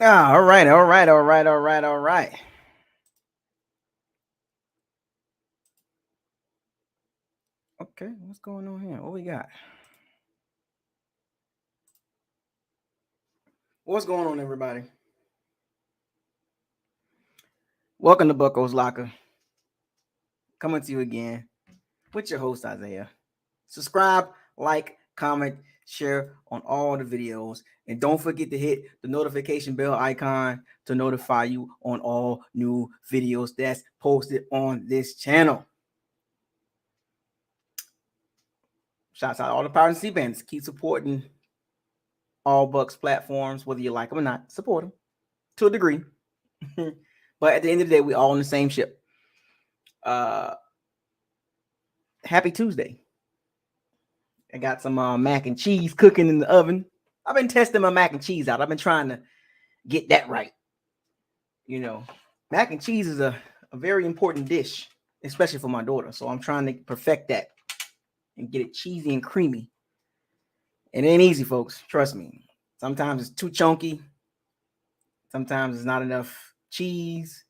All right, all right, all right, all right, all right. Okay, what's going on here? What we got? What's going on, everybody? Welcome to Bucko's Locker. Coming to you again with your host, Isaiah. Subscribe, like, comment, share on all the videos. And don't forget to hit the notification bell icon to notify you on all new videos that's posted on this channel. Shouts out to all the Power and C bands. Keep supporting all Bucs platforms, whether you like them or not. Support them to a degree. But at the end of the day, we all on the same ship. Happy Tuesday. I got some mac and cheese cooking in the oven. I've been testing my mac and cheese out. I've been trying to get that right. You know, mac and cheese is a very important dish, especially for my daughter. So I'm trying to perfect that and get it cheesy and creamy. It ain't easy, folks. Trust me. Sometimes it's too chunky. Sometimes it's not enough cheese.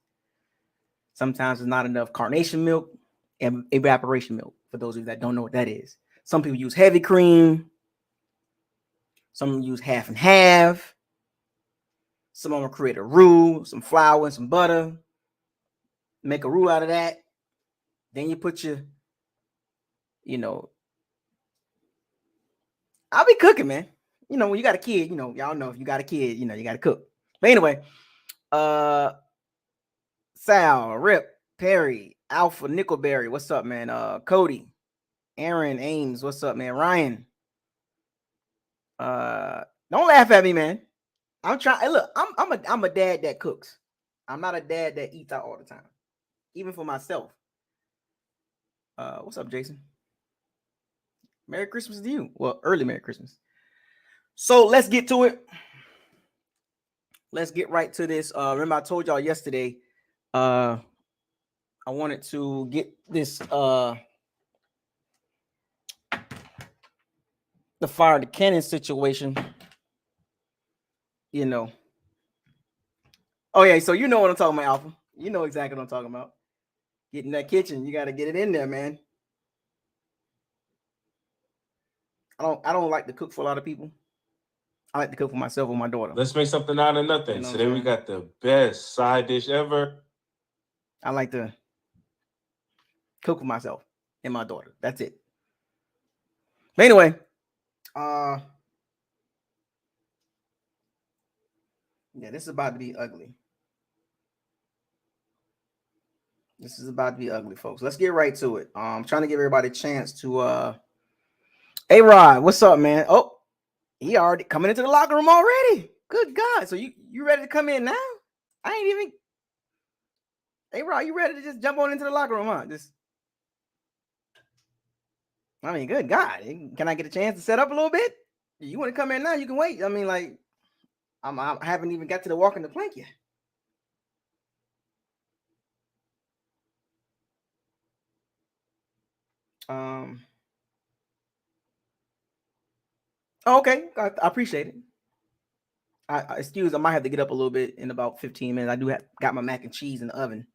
Sometimes it's not enough carnation milk and evaporation milk, for those of you that don't know what that is. Some people use heavy cream. Some use half and half. Some of them create a roux, some flour and some butter. Make a roux out of that. Then you put your, I'll be cooking, man. When you got a kid, y'all know if you got a kid, you got to cook. But anyway, Sal, Rip, Perry, Alpha, Nickelberry, what's up, man? Cody, Aaron, Ames, what's up, man? Ryan, don't laugh at me, man. I'm trying. Hey, look, I'm a dad that cooks. I'm not a dad that eats out all the time, even for myself. What's up, Jason? Merry Christmas to you. Well, early Merry Christmas. So let's get to it. Let's get right to this. Remember, I told y'all yesterday. I wanted to get this. The fire the cannon situation. Oh yeah, so you know what I'm talking about, Alpha. You know exactly what I'm talking about. Get in that kitchen, you got to get it in there, man. I don't like to cook for a lot of people. I like to cook for myself or my daughter. Let's make something out of nothing. So then we got the best side dish ever. I like to cook for myself and my daughter. That's it. But anyway, yeah, this is about to be ugly. This is about to be ugly, folks. Let's get right to it. I'm trying to give everybody a chance to Hey Rod, what's up, man? Oh, he already coming into the locker room already. Good God. So you ready to come in now? I ain't even. Hey Rod, you ready to just jump on into the locker room, huh? I mean, good God. Can I get a chance to set up a little bit? You want to come in now? You can wait. I mean, like, I haven't even got to the walking the plank yet. Okay, I appreciate it. Excuse, I might have to get up a little bit in about 15 minutes. I do got my mac and cheese in the oven,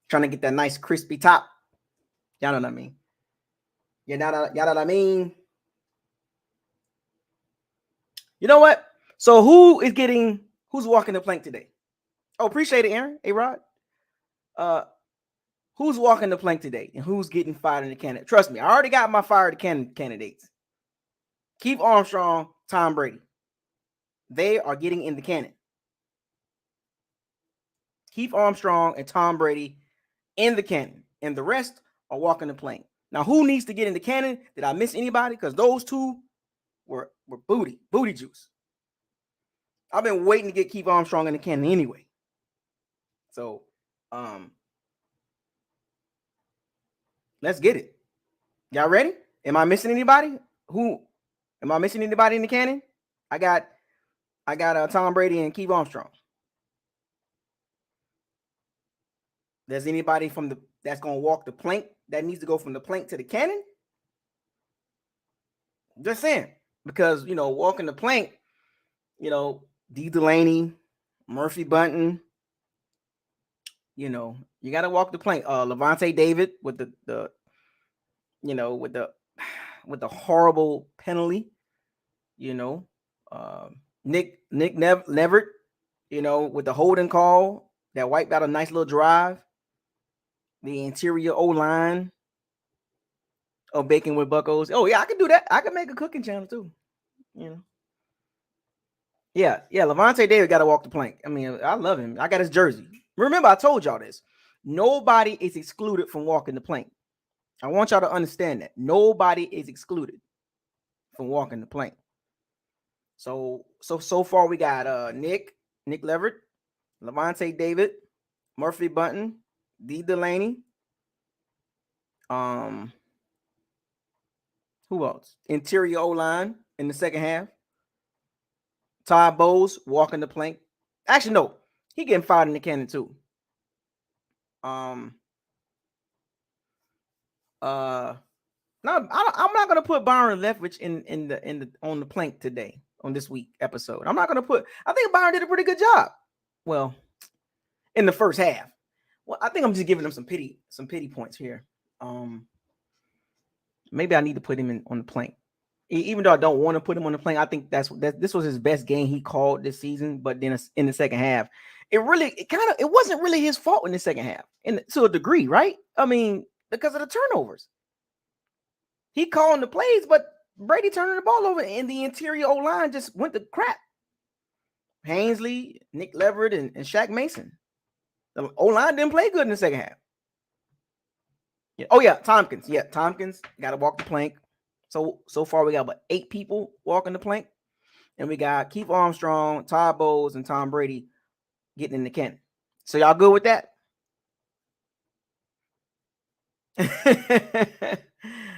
trying to get that nice crispy top. Y'all know what I mean? Y'all know what I mean? You know what? So who's walking the plank today? Oh, appreciate it, Aaron. Hey, Rod. Who's walking the plank today and who's getting fired in the candidate? Trust me, I already got my fired candidates. Keith Armstrong, Tom Brady. They are getting in the cannon. Keith Armstrong and Tom Brady in the cannon, and the rest are walking the plank. Now, who needs to get in the cannon? Did I miss anybody? Because those two were booty juice. I've been waiting to get Keith Armstrong in the cannon anyway. So, let's get it. Y'all ready? Am I missing anybody? Am I missing anybody in the cannon? I got Tom Brady and Keith Armstrong. There's anybody that's gonna walk the plank that needs to go from the plank to the cannon? Just saying, because walking the plank, D. Delaney, Murphy Bunting. You know, you got to walk the plank. Levante David with the with the horrible penalty. You know, Nick Leverett. You know, with the holding call that wiped out a nice little drive. The interior O line of Baking with Buccos. Oh yeah, I can do that. I can make a cooking channel too. You know. Yeah. Levante David got to walk the plank. I mean, I love him. I got his jersey. Remember, I told y'all this. Nobody is excluded from walking the plank. I want y'all to understand that. Nobody is excluded from walking the plank. So far we got Nick Leverett, Levante David, Murphy Bunting, D. Delaney. Who else? Interior O-line in the second half. Todd Bowles walking the plank. Actually, no. He getting fired in the cannon too. No, I'm not gonna put Byron Leftwich in on the plank today on this week episode. I'm not gonna put. I think Byron did a pretty good job. Well, in the first half. Well, I think I'm just giving him some pity points here. Maybe I need to put him on the plank. Even though I don't want to put him on the plank, I think this was his best game he called this season. But then in the second half, it wasn't really his fault in the second half, to a degree, right? I mean, because of the turnovers. He calling the plays, but Brady turning the ball over, and the interior O-line just went to crap. Hainsley, Nick Leverett, and Shaq Mason. The O-line didn't play good in the second half. Yeah. Oh yeah, Tompkins. Yeah, Tompkins got to walk the plank. So far we got about 8 people walking the plank, and we got Keith Armstrong, Todd Bowles, and Tom Brady getting in the cannon. So y'all good with that?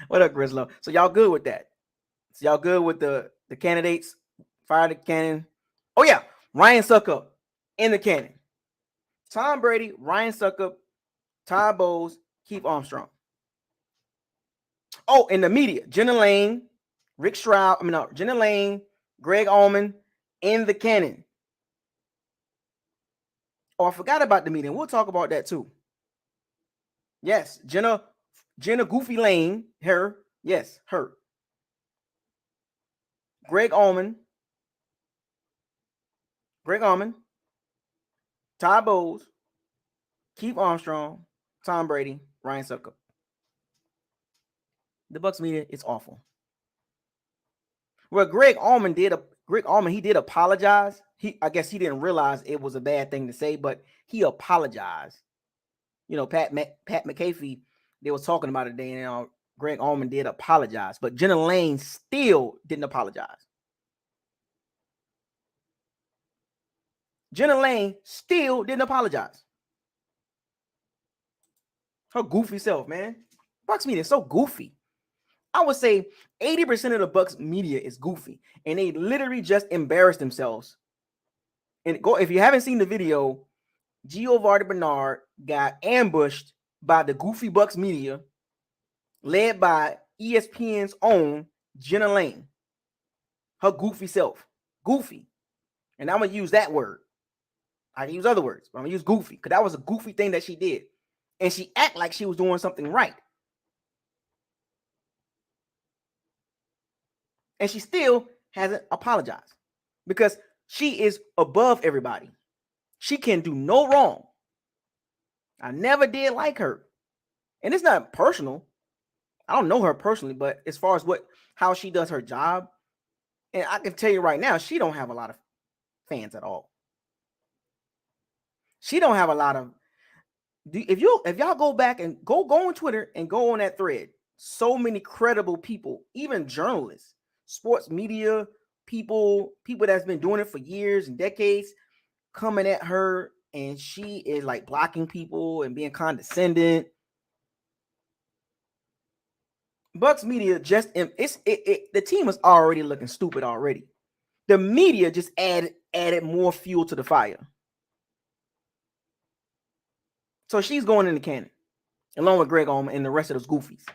What up, Grislow? So y'all good with that? So y'all good with the candidates? Fire the cannon. Oh yeah, Ryan Suckup in the cannon. Tom Brady, Ryan Suckup, Todd Bowles, Keith Armstrong. Oh, in the media, Jenna Lane, Rick Stroud. Jenna Lane, Greg Allman in the cannon. Oh, I forgot about the meeting. We'll talk about that too. Yes, Jenna Goofy Lane, her. Yes, her. Greg Allman, Todd Bowles, Keith Armstrong, Tom Brady, Ryan Suckup. The Bucs media is awful. Well, Greg Allman did apologize. I guess he didn't realize it was a bad thing to say, but he apologized. You know, Pat McAfee, they was talking about it today, and Greg Allman did apologize, but Jenna Lane still didn't apologize. Jenna Lane still didn't apologize. Her goofy self, man. Bucs media is so goofy. I would say 80% of the Bucs media is goofy, and they literally just embarrassed themselves. And if you haven't seen the video, Gio Bernard got ambushed by the goofy Bucs media, led by ESPN's own Jenna Lane. Her goofy self. Goofy. And I'm going to use that word. I can use other words, but I'm going to use goofy, because that was a goofy thing that she did. And she act like she was doing something right. And she still hasn't apologized, because she is above everybody. She can do no wrong. I never did like her. And it's not personal. I don't know her personally, but as far as how she does her job, and I can tell you right now, she don't have a lot of fans at all. She don't have a lot of. If y'all go back and go on Twitter and go on that thread, so many credible people, even journalists, sports media people that's been doing it for years and decades, coming at her, and she is like blocking people and being condescending. Bucs media the team is already looking stupid already. The media just added more fuel to the fire. So she's going in the cannon, along with Greg Allman and the rest of those goofies.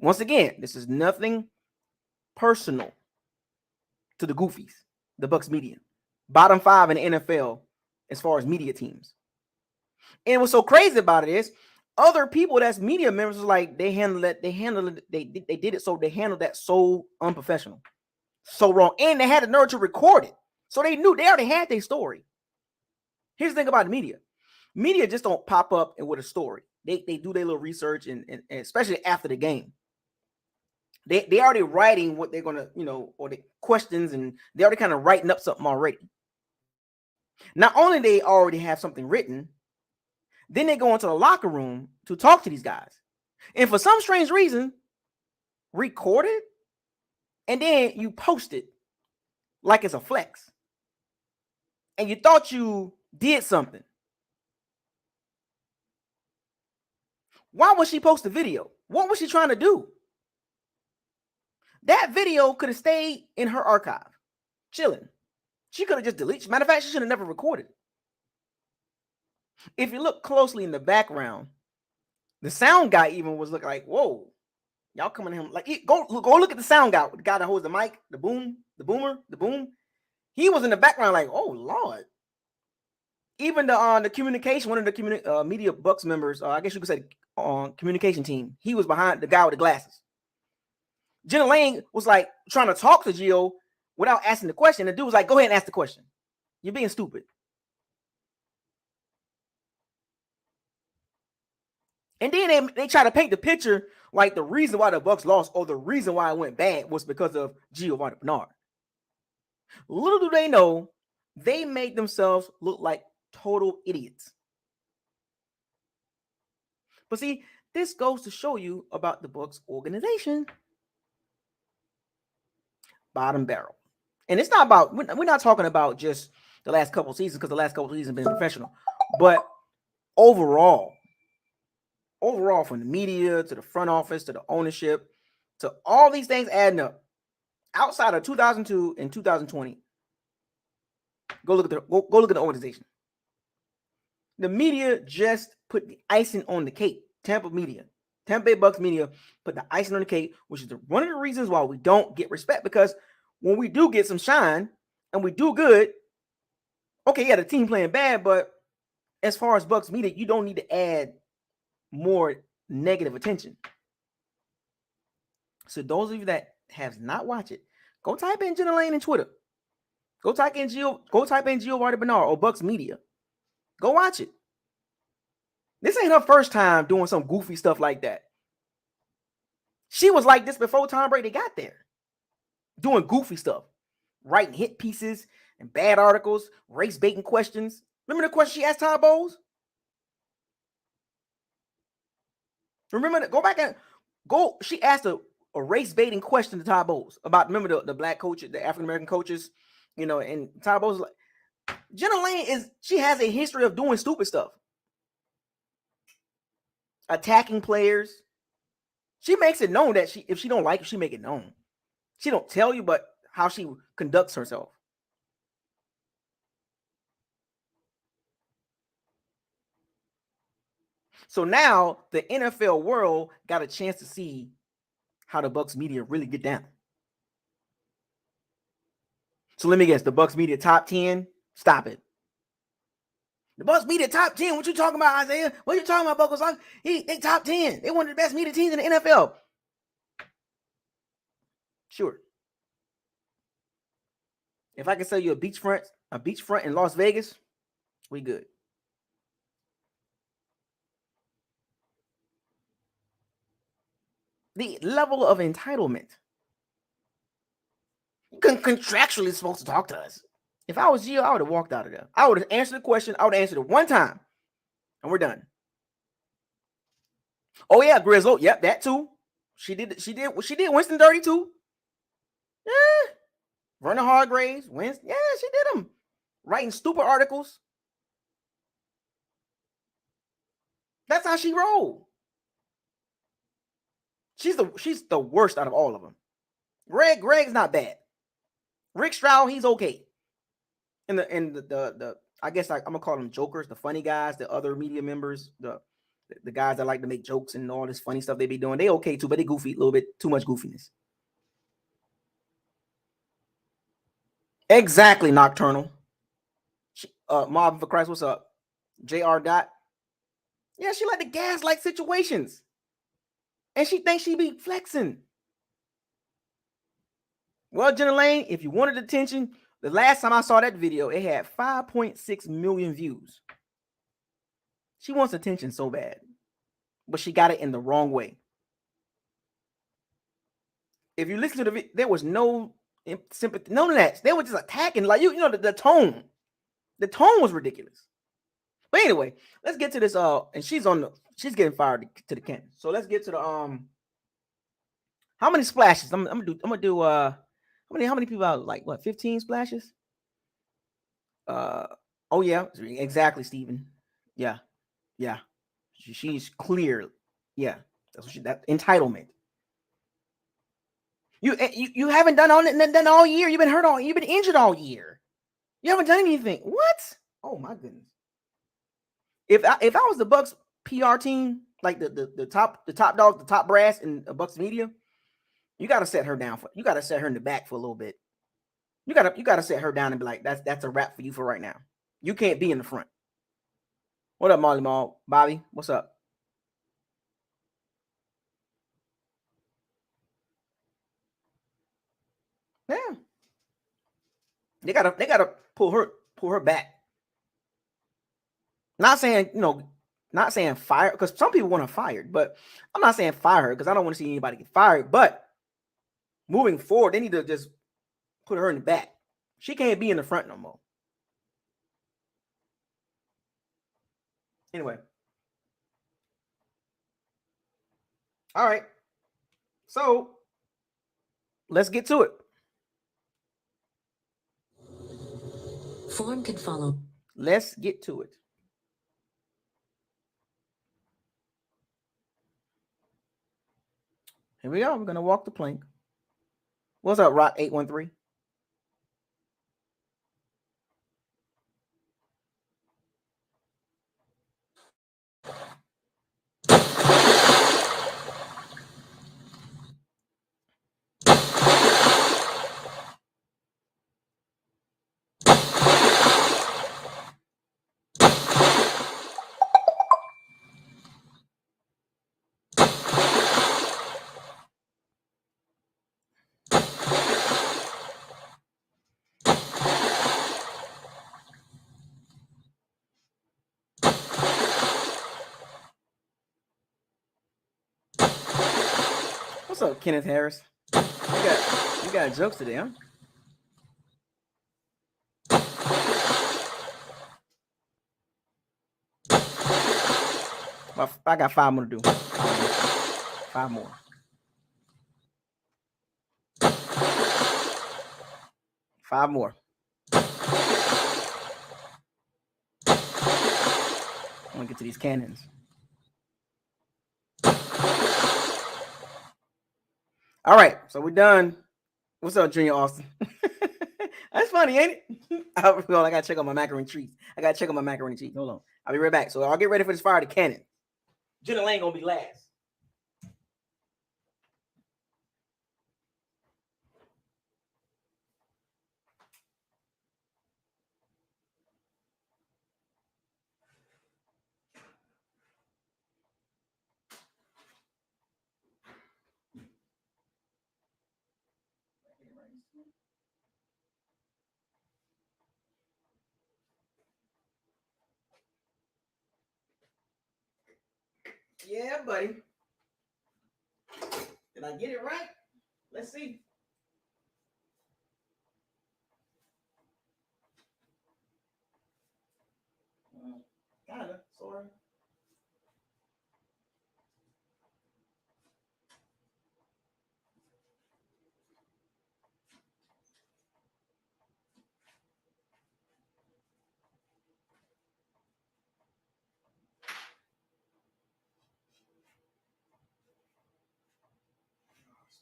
Once again, this is nothing personal to the goofies, the Bucs media. Bottom 5 in the NFL as far as media teams. And what's so crazy about it is other people that's media members was like they handled it, they did it so they handled that so unprofessional, so wrong. And they had the nerve to record it. So they knew they already had their story. Here's the thing about the media. Media just don't pop up and with a story. They do their little research and especially after the game. They already writing what they're gonna, or the questions, and they already kind of writing up something already. Not only they already have something written, then they go into the locker room to talk to these guys. And for some strange reason, record it, and then you post it like it's a flex. And you thought you did something. Why would she post the video? What was she trying to do? That video could have stayed in her archive, chilling. She could have just deleted. Matter of fact, she should have never recorded it. If you look closely in the background, the sound guy even was looking like, whoa, y'all coming to him. Like, go look at the sound guy, the guy that holds the mic, the boom. He was in the background like, oh, Lord. Even the communication, one of the media Bucs members, I guess you could say on communication team, he was behind the guy with the glasses. Jenna Lane was like trying to talk to Gio without asking the question. The dude was like, go ahead and ask the question. You're being stupid. And then they try to paint the picture like the reason why the Bucs lost or the reason why it went bad was because of Giovanni Bernard. Little do they know, they made themselves look like total idiots. But see, this goes to show you about the Bucs organization. Bottom barrel. And it's not about, we're not talking about just the last couple of seasons because the last couple of seasons have been professional. But overall, from the media to the front office to the ownership to all these things adding up, outside of 2002 and 2020, go look at the organization. The media just put the icing on the cake. Tampa Bay Bucs media put the icing on the cake, which is one of the reasons why we don't get respect, because when we do get some shine and we do good, okay, yeah, the team playing bad, but as far as Bucs media, you don't need to add more negative attention. So those of you that have not watched it, go type in Jenna Lane in Twitter. Go type in Giovanni Bernard or Bucs media. Go watch it. This ain't her first time doing some goofy stuff like that. She was like this before Tom Brady got there. Doing goofy stuff. Writing hit pieces and bad articles, race baiting questions. Remember the question she asked Todd Bowles? Remember, go back and go. She asked a race baiting question to Todd Bowles about, remember the black coach, the African American coaches, and Todd Bowles was like, Jenna Lane she has a history of doing stupid stuff. Attacking players. She makes it known that if she don't like it, she make it known. She don't tell you, but how she conducts herself. So now the NFL world got a chance to see how the Bucs media really get down. So let me guess, the Bucs media top 10? Stop it. The Bucs media top 10? What you talking about, Isaiah? What you talking about, Buckles? They top 10. They one of the best media teams in the NFL. Sure. If I can sell you a beachfront in Las Vegas, we good. The level of entitlement. You contractually supposed to talk to us. If I was Gio, I would have walked out of there. I would have answered the question. I would have answered it one time, and we're done. Oh yeah, Grizzle. Yep, that too. She did Winston dirty too. Yeah. Vernon Hargraves, Winston. Yeah, she did them. Writing stupid articles. That's how she rolled. She's the worst out of all of them. Greg's not bad. Rick Stroud, he's okay. And the I guess I'm gonna call them jokers, the funny guys, the other media members, the guys that like to make jokes and all this funny stuff they be doing, they okay too, but they goofy, a little bit too much goofiness. Exactly, Nocturnal. Marvin for Christ, what's up? JR Dot. Yeah, she like the gaslight situations. And she thinks she be flexing. Well, Jenna Lane, if you wanted attention, the last time I saw that video, it had 5.6 million views. She wants attention so bad, but she got it in the wrong way. If you listen to the video, there was no sympathy, none of that. They were just attacking, like you know, the tone. The tone was ridiculous. But anyway, let's get to this. And she's getting fired to the Kent. So let's get to the how many splashes? I'm gonna do how many people out? Like what, 15 splashes? Oh yeah, exactly, Stephen. Yeah. She's clear. Yeah, that's what that entitlement. You haven't done all year. You've been hurt all. You've been injured all year. You haven't done anything. What? Oh my goodness. If I was the Bucs PR team, like the top dog, the top brass in Bucs media, you got to set her down you got to set her in the back for a little bit. You got to set her down and be like, that's a wrap for you for right now. You can't be in the front. What up, Molly Mall? Bobby, what's up? Yeah. They gotta pull her back. Not saying, not saying fire, because some people want her fired, but I'm not saying fire her because I don't want to see anybody get fired. But moving forward, they need to just put her in the back. She can't be in the front no more. Anyway. All right. So let's get to it. Form can follow. Let's get to it. Here we go. We're going to walk the plank. What's up, Rock 813? What's up, Kenneth Harris? You got jokes today, huh? I got 5 more to do. 5 more. Five more. I'm gonna get to these cannons. All right, so we're done. What's up, Junior Austin? That's funny, ain't it? I gotta check on my macaroni and cheese. Hold on. I'll be right back. So I'll get ready for this fire to cannon. Jenna Lane gonna be last. Yeah, buddy. Did I get it right? Let's see. Kinda, sorta.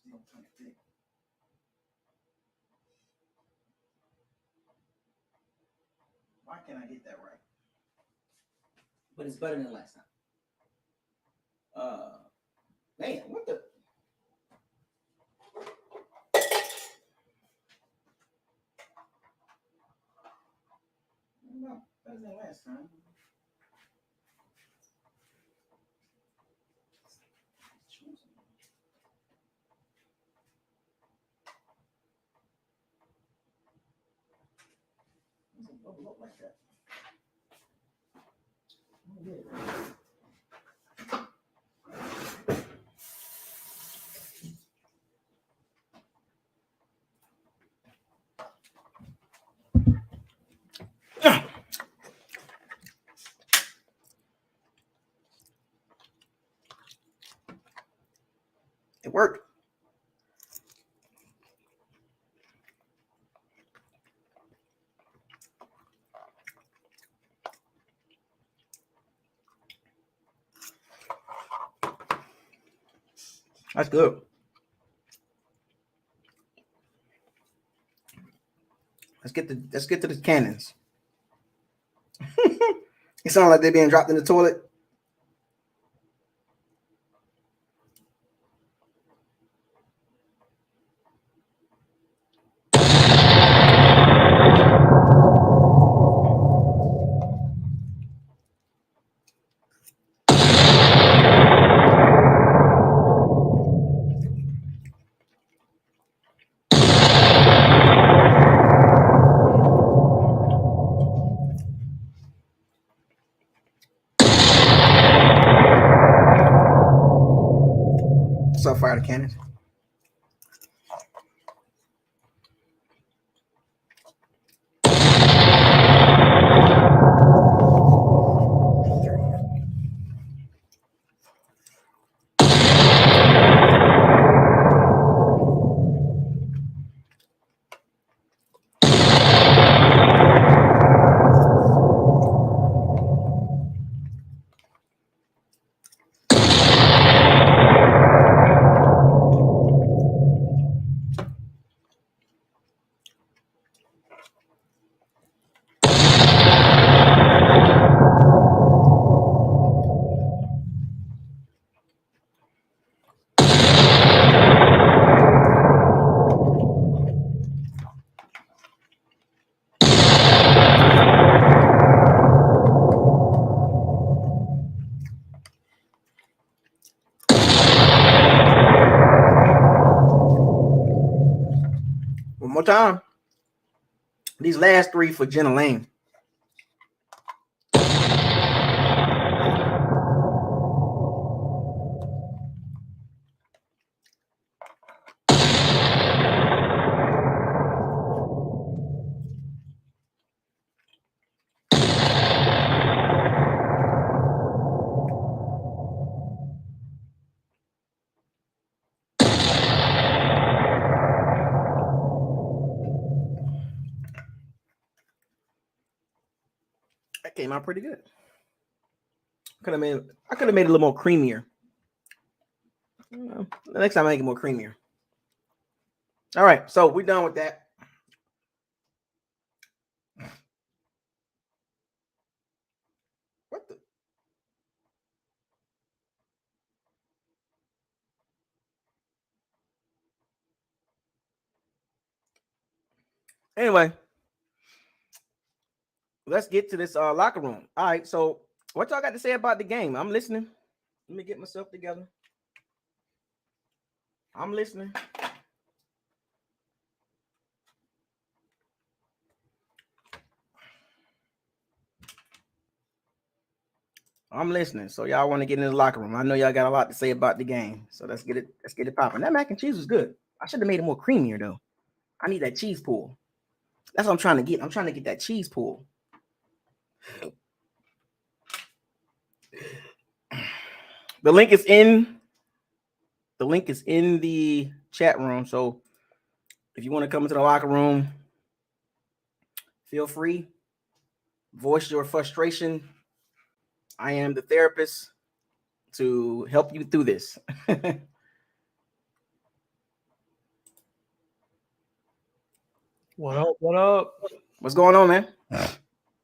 Still trying to think. Why can't I get that right? But it's better than last time. Man, what the? No. Better than last time. Look like that. It worked. That's good. Let's get to the cannons. It sounds like they're being dropped in the toilet. So fire the cannons. One more time. These last three for Jenna Lane. That came out pretty good. I could have made it a little more creamier. The next time I make it more creamier. All right, so we're done with that. What the? Anyway, let's get to this locker room. All right, so what y'all got to say about the game? I'm listening. Let me get myself together. I'm listening. I'm listening. So y'all want to get in the locker room. I know y'all got a lot to say about the game. So let's get it popping. That mac and cheese was good. I should have made it more creamier though. I need that cheese pool. That's what I'm trying to get. I'm trying to get that cheese pool. The link is in the chat room. So if you want to come into the locker room, feel free. Voice your frustration. I am the therapist to help you through this. What up? What up? What's going on, man?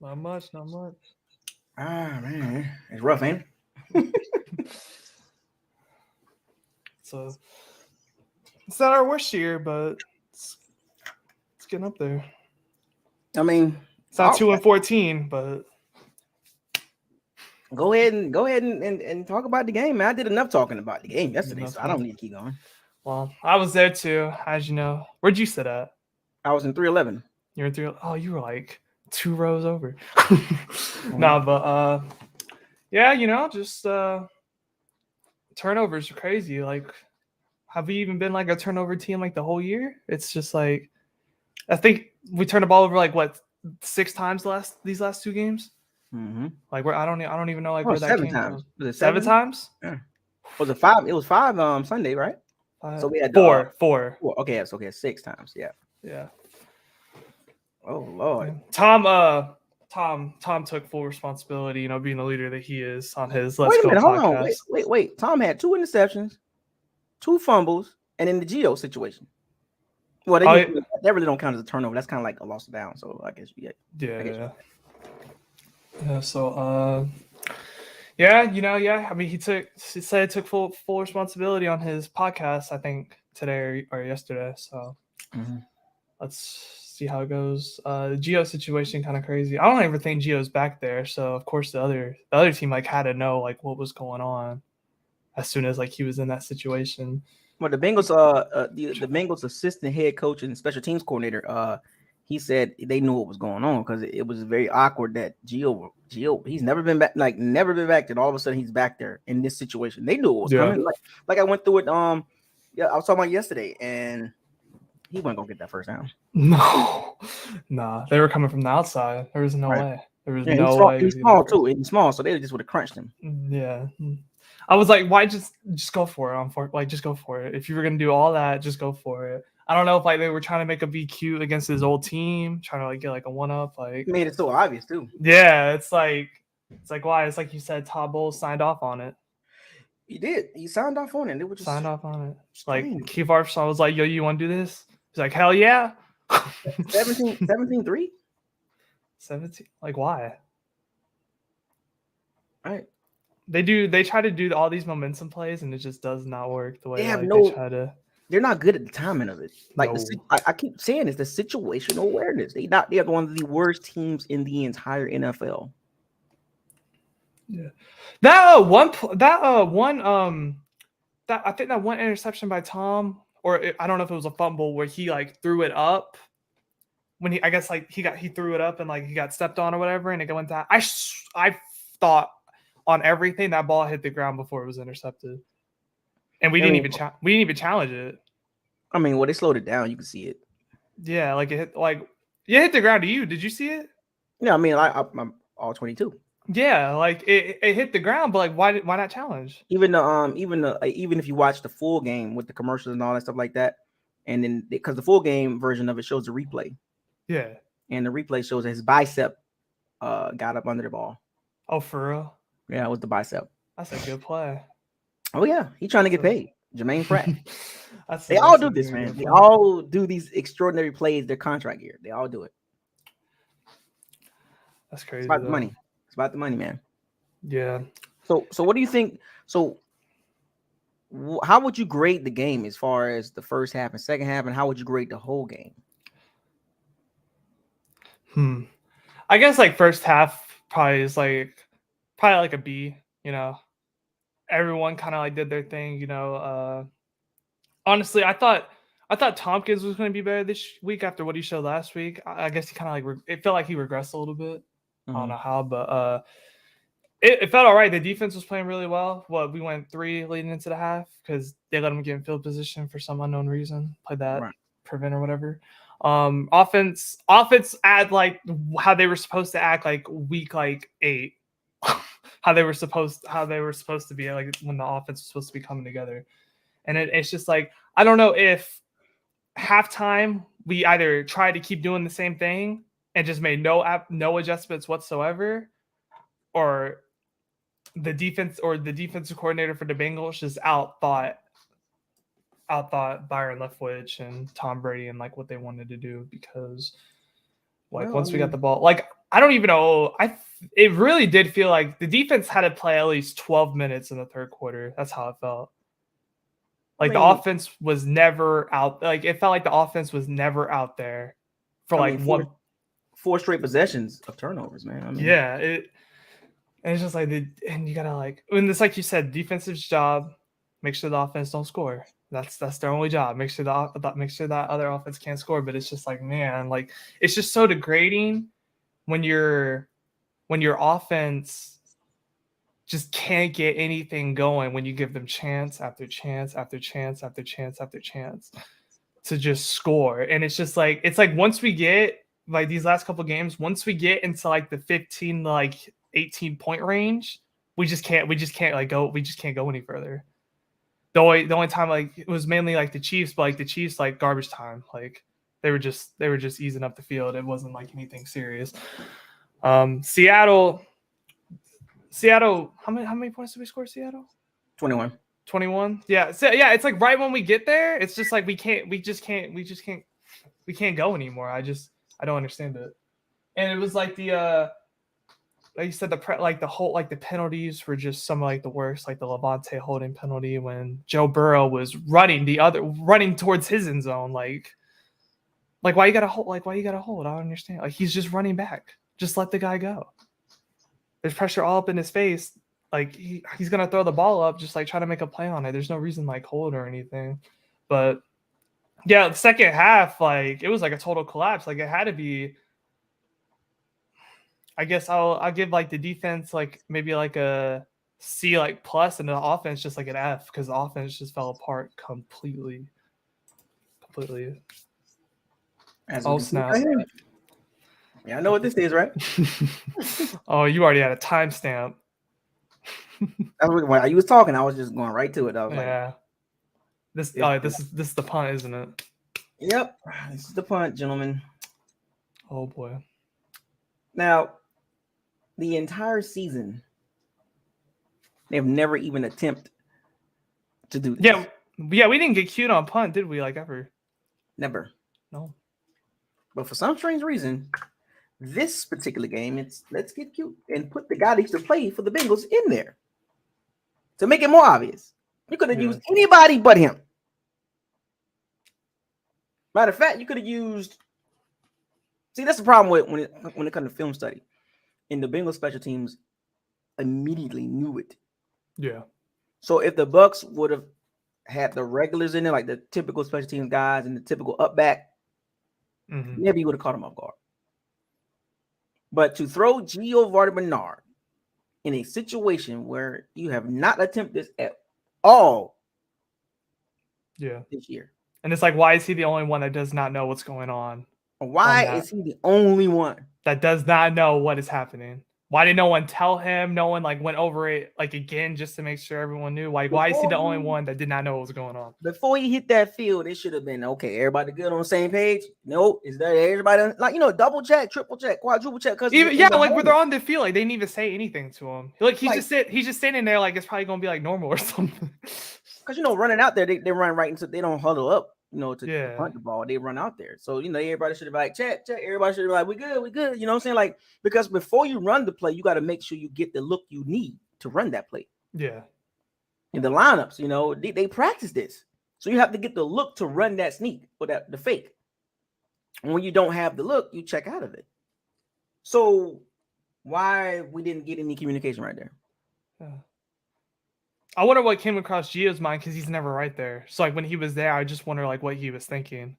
Not much. Ah, man. It's rough, ain't it? So it's not our worst year, but it's getting up there. I mean, it's not 2-14, but Go ahead and talk about the game, man. I did enough talking about the game yesterday, so I don't need to keep going. Well, I was there too, as you know. Where'd you sit at? I was in 311. You were 3. Oh, you were like 2 rows over. No, but yeah, just turnovers are crazy. Like, have we even been like a turnover team like the whole year? It's just like, I think we turned the ball over like what 6 times these last 2 games. Mm-hmm. Like I don't even know like where that 7 came times. from. Was it 7 times? Yeah. Was it 5? It was 5 Sunday, right? So we had 4. Okay, so 6 times. Yeah. Yeah. Oh Lord. Yeah. Tom took full responsibility, being the leader that he is on his Let's Go Hold podcast. on. Wait. Tom had 2 interceptions, 2 fumbles, and in the Geo situation. Well, that really don't count as a turnover. That's kind of like a loss of down. So I guess Yeah. So I mean, he said he took full responsibility on his podcast, I think today or yesterday. So let's see how it goes. The Geo situation kind of crazy. I don't ever think Geo's back there. So of course the other team like had to know like what was going on as soon as like he was in that situation. Well, the Bengals, the Bengals assistant head coach and special teams coordinator, he said they knew what was going on because it was very awkward that Gio, he's never been back, and all of a sudden he's back there in this situation. They knew it was coming. Like I went through it. I was talking about yesterday, and he wasn't gonna get that first down. No, they were coming from the outside. There was no way. There was no way. He's small too. He's small, so they just would have crunched him. Yeah. I was like, why just go for it? Like, just go for it. If you were gonna do all that, just go for it. I don't know if like they were trying to make a BQ against his old team, trying to like get like a 1-up. Like, he made it so obvious too. Yeah, it's like why? It's like you said, Todd Bowles signed off on it. He did. He signed off on it. It was just signed off on it. strange. Like Keith Armstrong was like, "Yo, you want to do this?" He's like, "Hell yeah." 17-3? 17. Like, why? All right. They try to do all these momentum plays and it just does not work the way they're not good at the timing of it. Like I keep saying, it's the situational awareness. They are one of the worst teams in the entire NFL. Yeah. I think that one interception by Tom, I don't know if it was a fumble where he like threw it up when he threw it up and like he got stepped on or whatever and it went down. I thought on everything that ball hit the ground before it was intercepted, and we didn't even challenge it. I mean, they slowed it down. You can see it. Yeah, like it hit the ground. Did you see it? Yeah, I mean, I'm all 22. Yeah, like it hit the ground, but like why not challenge? Even if you watch the full game with the commercials and all that stuff like that, and then because the full game version of it shows the replay. Yeah, and the replay shows that his bicep got up under the ball. Oh, for real? Yeah, it was the bicep. That's a good play. Oh yeah, he's trying to get paid. Jermaine Pratt. They all do this, man. They all do these extraordinary plays. Their contract year, they all do it. That's crazy. It's about the money. It's about the money, man. Yeah. So what do you think? So how would you grade the game as far as the first half and second half, and how would you grade the whole game? I guess like first half probably like a B. Everyone kind of like did their thing. Honestly, I thought Tompkins was going to be better this week after what he showed last week. I guess he kind of like it felt like he regressed a little bit. I don't know how, but it felt all right. The defense was playing really well. We went 3 leading into the half because they let him get in field position for some unknown reason. Played that prevent or whatever. Offense add like how they were supposed to act like week like 8. how they were supposed to be like when the offense was supposed to be coming together. And it's just like, I don't know if halftime we either tried to keep doing the same thing and just made no adjustments whatsoever, or the defensive coordinator for the Bengals just outthought Byron Leftwich and Tom Brady and like what they wanted to do, because once we got the ball, like I don't even know. It really did feel like the defense had to play at least 12 minutes in the third quarter. That's how it felt. Like the offense was never out. Like it felt like the offense was never out there for 4 straight possessions of turnovers, man. And it's just like, and you gotta like, when it's like you said, defensive job, make sure the offense don't score. That's their only job. Make sure that other offense can't score. But it's just like, man, like it's just so degrading when your offense just can't get anything going when you give them chance after chance after chance after chance after chance to just score. And it's just like, it's like once we get like these last couple games, once we get into like the 15 to like 18 point range, we just can't like go, we just can't go any further. The only time like it was mainly like the Chiefs, but like the Chiefs like garbage time, like they were just easing up the field. It wasn't like anything serious. Seattle, how many points did we score? Seattle 21. Yeah. So yeah, it's like right when we get there, it's just like we can't go anymore. I don't understand it. And it was like the like you said, the penalties were just some of like the worst, like the Levante holding penalty when Joe Burrow was running towards his end zone. Like why you gotta hold? I don't understand. Like he's just running back. Just let the guy go. There's pressure all up in his face. Like he's gonna throw the ball up, just like try to make a play on it. There's no reason like hold or anything. But yeah, the second half, like it was like a total collapse. Like it had to be. I guess I'll give like the defense like maybe like a C like plus, and the offense just like an F because the offense just fell apart completely. Oh snap! Yeah, I know what this is, right? Oh, you already had a timestamp. When you was talking, I was just going right to it. I was yeah. This is the punt, isn't it? Yep, this is the punt, gentlemen. Oh boy. Now, the entire season, they've never even attempted to do this. Yeah, we didn't get cute on punt, did we? Like ever? Never. No. But for some strange reason, this particular game, it's let's get cute and put the guy that used to play for the Bengals in there to make it more obvious. You could have used anybody but him. Matter of fact, you could have used. See, that's the problem with when it comes to film study. And the Bengals special teams immediately knew it. Yeah. So if the Bucs would have had the regulars in there, like the typical special teams guys and the typical up back, maybe you would have caught them off guard. But to throw Gio Bernard in a situation where you have not attempted this at all this year. And it's like, why is he the only one that does not know what's going on? Why is he the only one that does not know what is happening? Why did no one tell him? No one like went over it like again just to make sure everyone knew. Like, why is he the only one that did not know what was going on? Before he hit that field, it should have been okay. Everybody good on the same page? No, is that everybody like double check, triple check, quadruple check? Because like when they're on the field, like they didn't even say anything to him. Like he's just sitting there like it's probably gonna be like normal or something. Because running out there, they run right into they don't huddle up. To punt the ball, they run out there. So, everybody should have been like, check. Everybody should have been like, we good. You know what I'm saying? Like, because before you run the play, you got to make sure you get the look you need to run that play. Yeah. In the lineups, they practice this. So you have to get the look to run that sneak or the fake. And when you don't have the look, you check out of it. So why we didn't get any communication right there? Yeah. I wonder what came across Gio's mind because he's never right there. So like when he was there, I just wonder like what he was thinking.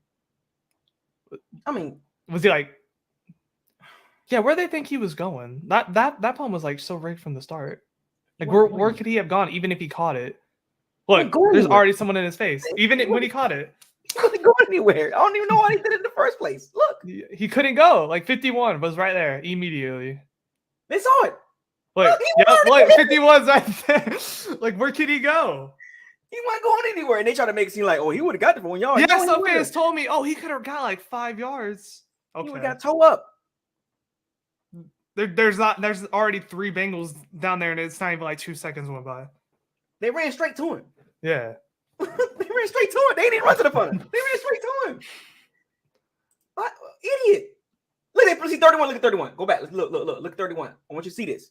I mean, was he like, yeah, where they think he was going? That plane was like so rigged from the start. Like where could he have gone even if he caught it? Look, there's already someone in his face. Even when he caught it. He couldn't go anywhere. I don't even know why he did it in the first place. Look. He couldn't go. Like 51 was right there immediately. They saw it. Look, 51's right there. Like, where could he go? He wasn't going anywhere. And they try to make it seem like, he would have got the 1 yard. Yeah, some fans told me, he could have got like 5 yards. Okay. He would have got toe up. There's already 3 Bengals down there, and it's not even like 2 seconds went by. They ran straight to him. Yeah. They ran straight to him. They didn't run to the punter. They ran straight to him. What? Idiot. Look at 31. Look at 31. Go back. Look at 31. I want you to see this.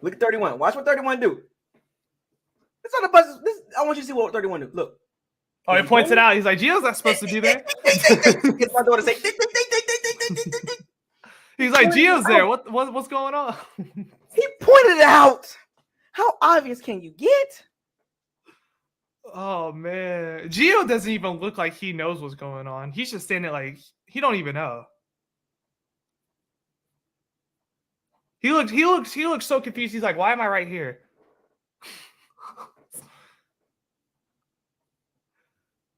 Look at 31. Watch what 31 do. It's on the bus. I want you to see what 31 do. Look. Oh, he points it out. He's like, Gio's not supposed to be there. It's my daughter say. He's like, Gio's there. What's going on? He pointed it out. How obvious can you get? Oh man, Gio doesn't even look like he knows what's going on. He's just standing like he don't even know. He looks so confused. He's like, "Why am I right here?"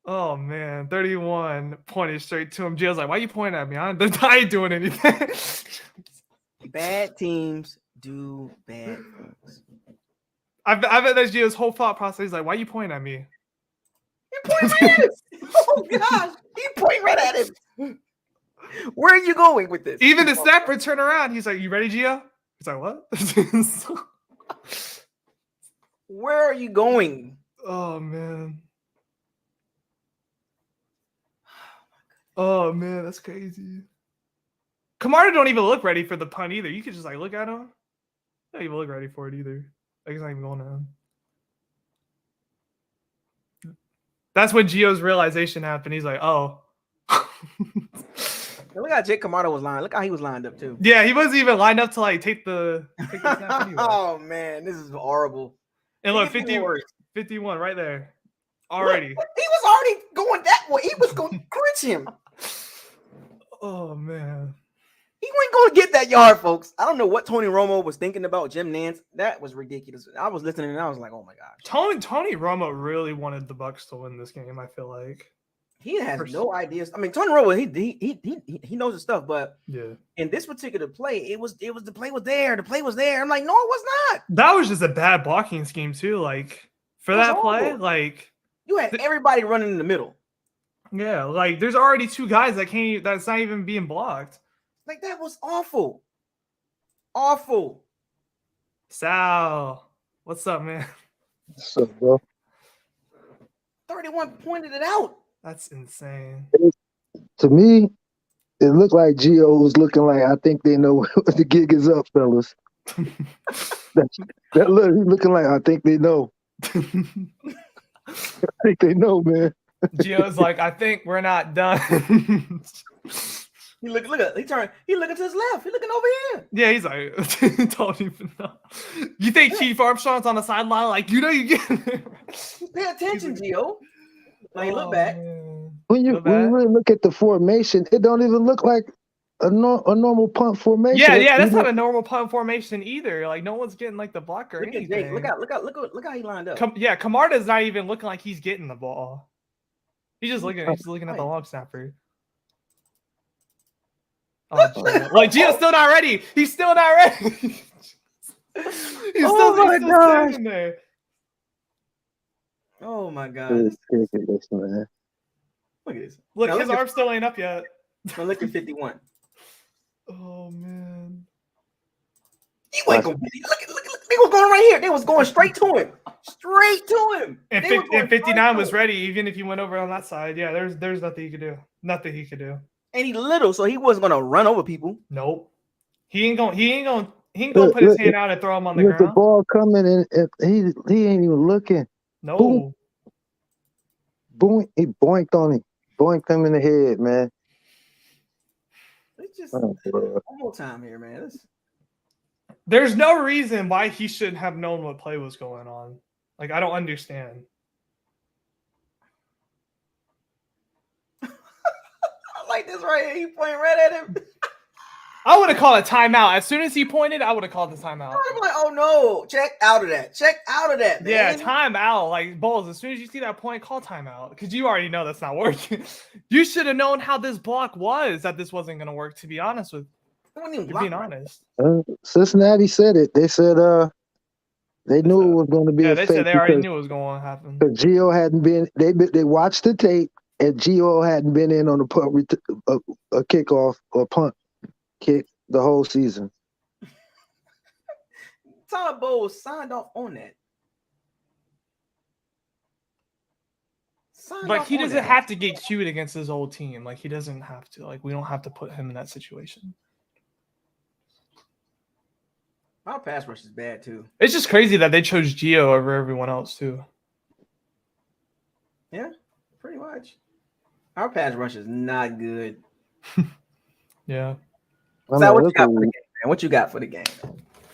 Oh man, 31 pointed straight to him. Gio's like, "Why are you pointing at me? I ain't doing anything." Bad teams do bad things. I bet that's Gio's whole thought process. He's like, "Why are you pointing at me?" He pointing right at him. Oh gosh, he pointing right at him. Where are you going with this? Even the snapper turned around. He's like, "You ready, Gio?" He's like, "What?" Where are you going? Oh man. Oh man, that's crazy. Camarda don't even look ready for the punt either. You could just like look at him. He don't even look ready for it either. Like he's not even going to him. That's when Gio's realization happened. He's like, "Oh." Look how Jake Camarda was lined. Look how he was lined up too. Yeah, he wasn't even lined up to like take the snap anyway. Oh man, this is horrible. And look, 51 right there. Already. Look, he was already going that way. He was going to cringe him. Oh man. He wasn't going to get that yard, folks. I don't know what Tony Romo was thinking about Jim Nance. That was ridiculous. I was listening and I was like, oh my gosh. Tony Romo really wanted the Bucs to win this game, I feel like. He has no ideas. I mean, Tony Romo, he knows his stuff, but yeah, in this particular play, it was the play was there. The play was there. I'm like, no, it was not. That was just a bad blocking scheme too. Like for that play, like you had everybody running in the middle. Yeah, like there's already two guys that's not even being blocked. Like that was awful. Awful. Sal, what's up, man? What's up, bro? 31 pointed it out. That's insane. To me, it looked like Gio was looking like, I think they know what the gig is up, fellas. that look, he's looking like, I think they know. I think they know, man. Gio's like, I think we're not done. He looking to his left. He looking over here. Yeah, he's like, don't even know. You think Chief Armstrong's on the sideline? Like, you get Pay attention, Gio. Like, look back. When you really look at the formation, it don't even look like a normal punt formation. Yeah, that's not a normal punt formation either. Like, no one's getting like the block or anything. Jake, look how he lined up. Camarda's not even looking like he's getting the ball. He's just looking. He's looking at the long snapper. Oh, like Gio's still not ready. He's still not ready. he's still standing there. Oh my god! Look at this, man. Look at this. Look, his arm still ain't up yet. Now look at 51. Oh man. He wasn't gonna be. Look. They was going right here. They was going straight to him. Straight to him. And 59 was ready, even if he went over on that side. Yeah, there's nothing he could do. Nothing he could do. And he little, so he wasn't gonna run over people. Nope. He ain't gonna put his hand out and throw him on the ground. The ball coming and he ain't even looking. No. Boom. He boinked on him. Boinked him in the head, man. It's just one more time here, man. There's no reason why he shouldn't have known what play was going on. Like, I don't understand. I like this right here. He pointing right at him. I would have called a timeout. As soon as he pointed, I would have called the timeout. I'm like, oh no, check out of that. Man. Yeah, timeout. Like, Bowles, as soon as you see that point, call timeout. Because you already know that's not working. You should have known how this block was, that this wasn't going to work, to be honest with you. Being honest. Cincinnati said it. They said they knew it was going to be a they fake. said they already knew it was going to happen. Because Gio hadn't been, they watched the tape, and Gio hadn't been in on a kickoff or punt kick the whole season. Todd Bowles signed off on that. But he doesn't have to get cute against his old team. Like, he doesn't have to. Like, we don't have to put him in that situation. Our pass rush is bad too. It's just crazy that they chose Gio over everyone else too. Yeah, pretty much. Our pass rush is not good. Yeah. So what you got for the game, man? What you got for the game?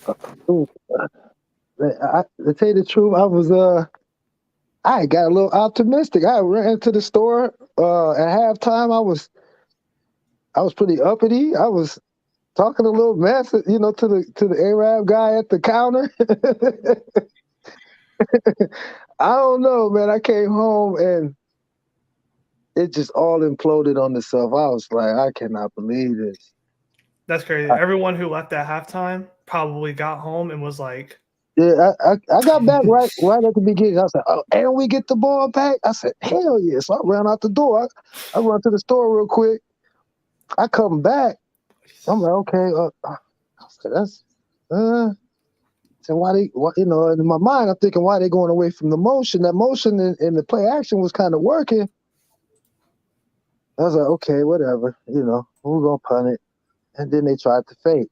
To tell you the truth, I got a little optimistic. I ran into the store at halftime. I was pretty uppity. I was talking a little mess, to the Arab guy at the counter. I don't know, man. I came home and it just all imploded on itself. I was like, I cannot believe this. That's crazy. Everyone who left at halftime probably got home and was like, yeah, I got back right at the beginning. I said, oh, and we get the ball back? I said, hell yeah. So I ran out the door. I run to the store real quick. I come back. I'm like, okay. I said, that's, so in my mind, I'm thinking, why they going away from the motion? That motion in the play action was kind of working. I was like, okay, whatever. We're going to punt it. And then they tried to fake.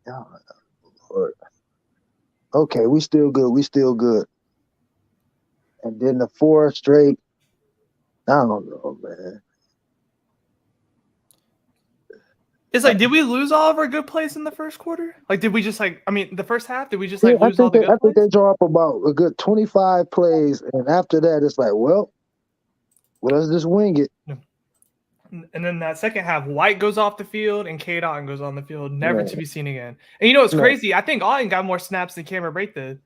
Oh, Lord. Okay, we still good. And then the 4 straight, I don't know, man. it's like, did we lose all of our good plays in the first quarter? Like, did we just the first half, did we just lose all the good plays? I think they draw up about a good 25 plays. And after that, it's like, well, let's just wing it. And then that second half, White goes off the field and Cade Otton goes on the field, never to be seen again. And it's crazy. I think Otton got more snaps than Cameron Brate did.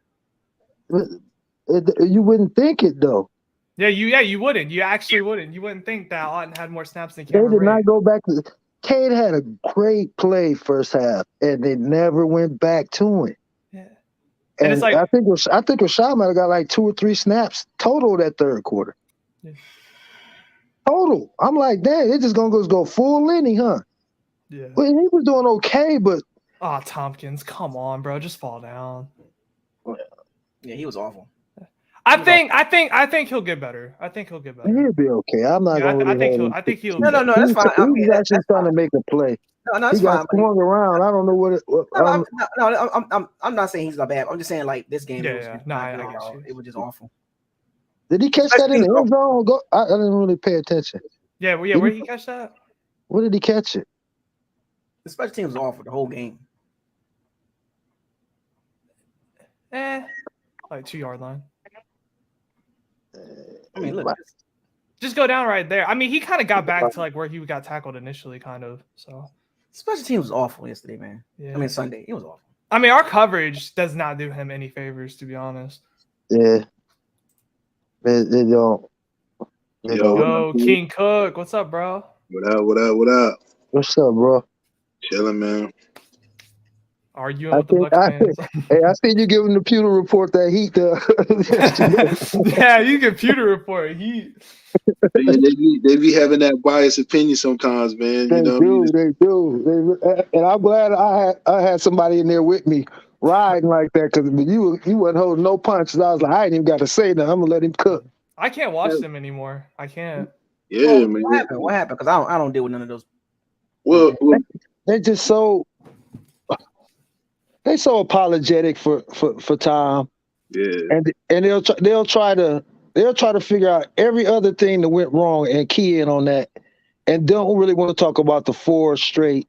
You wouldn't think it, though. Yeah, you wouldn't. You actually wouldn't. You wouldn't think that Otton had more snaps than Cameron Brate. They did not go back to Cade had a great play first half, and they never went back to it. Yeah. And it's like, I think Rashad might have got like 2 or 3 snaps total that third quarter. Yeah. Total. I'm like, dang, they're just gonna go full Lenny, huh? Yeah. But he was doing okay, but Tompkins, come on, bro, just fall down. Yeah, he was awful. I think he'll get better. I think he'll get better. He'll be okay. I'm not gonna. I think he'll. No, that's fine. He was actually trying to make a play. No, that's he fine. got swung around. I don't know what it. I'm not saying he's not bad. I'm just saying like this game. I got you. It was just awful. Did he catch that in the end zone? I didn't really pay attention. Yeah, where did he catch that? Where did he catch it? The special teams was awful the whole game. Like 2-yard line. I mean, look. Just go down right there. I mean, he kind of got back to like where he got tackled initially, kind of. So special teams was awful yesterday, man. Yeah. I mean, Sunday it was awful. I mean, our coverage does not do him any favors, to be honest. Yeah. They don't. Yo, King Cook, what's up, bro? What up? What's up, bro? Chilling, man. Arguing with the Bucs fans. Hey, I seen you giving the Pewter Report that heat. Yeah, you computer report heat. They be having that biased opinion sometimes, man. They do. And I'm glad I had somebody in there with me riding like that, because you wasn't holding no punches. I was like, I ain't even got to say nothing. I'm gonna let him cook. I can't watch them anymore. I can't. Yeah, man. What happened? Because I don't deal with none of those. Well, they just so apologetic for Tom. Yeah. And they'll try to figure out every other thing that went wrong and key in on that, and don't really want to talk about the 4 straight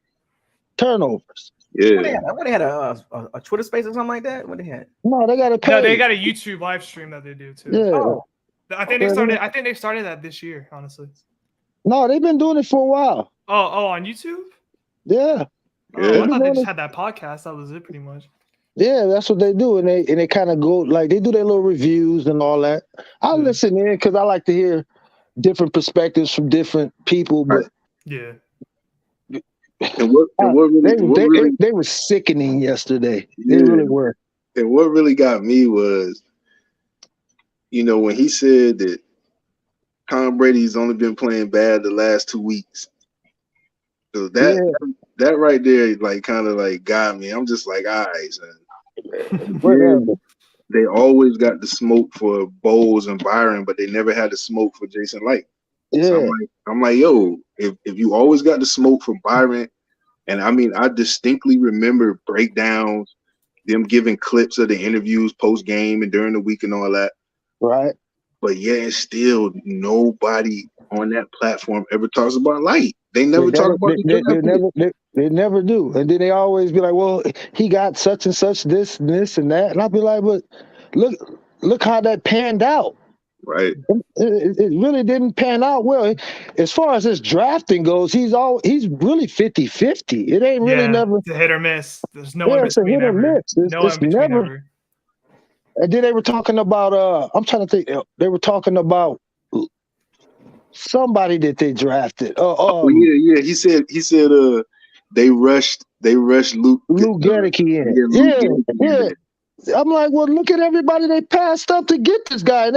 turnovers. Yeah. What they had a Twitter space or something like that? What they had? No, they got a page. No, they got a YouTube live stream that they do too. Yeah. Oh. I think they started that this year, honestly. No, they've been doing it for a while. Oh, on YouTube? Yeah. Oh, I thought they just had that podcast. That was it, pretty much. Yeah, that's what they do, and they kind of go like they do their little reviews and all that. I listen in because I like to hear different perspectives from different people. But yeah, they were sickening yesterday. Yeah. They really were. And what really got me was, when he said that Tom Brady's only been playing bad the last 2 weeks. So that right there, kind of got me. I'm just like, all right, son. They always got the smoke for Bowles and Byron, but they never had the smoke for Jason Light. Yeah. So I'm like, yo, if you always got the smoke for Byron, and I mean, I distinctly remember breakdowns, them giving clips of the interviews post game and during the week and all that. Right. But yeah, still nobody on that platform ever talks about Light. They never talk about the draft. They never do. And then they always be like, well, he got such and such, this and that. And I'll be like, but look how that panned out. Right. It really didn't pan out well. As far as his drafting goes, he's really 50-50. It ain't really never. It's a hit or miss. There's no in it's a between hit or ever. miss. It's never. And then they were talking about I'm trying to think. They were talking about somebody that they drafted. Yeah. He said they rushed Luke Gedeke in. Yeah. I'm like, well, look at everybody they passed up to get this guy, and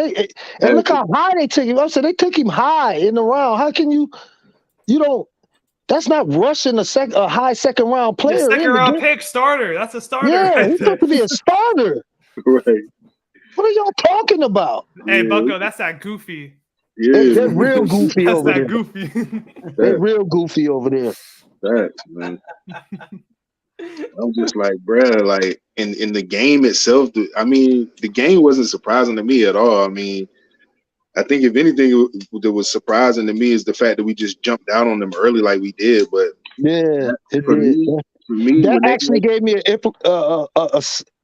look how high they took him. I said they took him high in the round. How can you don't? That's not rushing a high second round player. Second round pick starter. That's a starter. Yeah, he's supposed to be a starter. Right. What are y'all talking about? Hey, Bucko, that's that goofy. Yeah, they're real goofy over there. Goofy. They're real goofy over there. That's man. I'm just like, bruh, like in the game itself, I mean, the game wasn't surprising to me at all. I mean, I think if anything that was surprising to me is the fact that we just jumped out on them early like we did. But yeah, for me, that actually gave me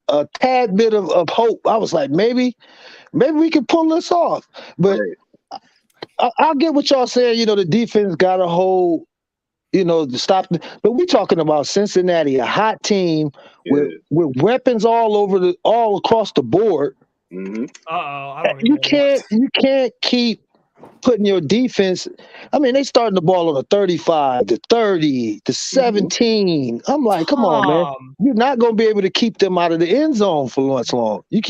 a tad bit of hope. I was like, maybe we can pull this off. But I'll get what y'all saying. You know, the defense got a hold. You know, to stop. But we're talking about Cincinnati, a hot team with weapons all across the board. Mm-hmm. You can't keep putting your defense. I mean, they starting the ball on a 35, to 30, to 17. I'm like, come on, man. You're not going to be able to keep them out of the end zone for much long. The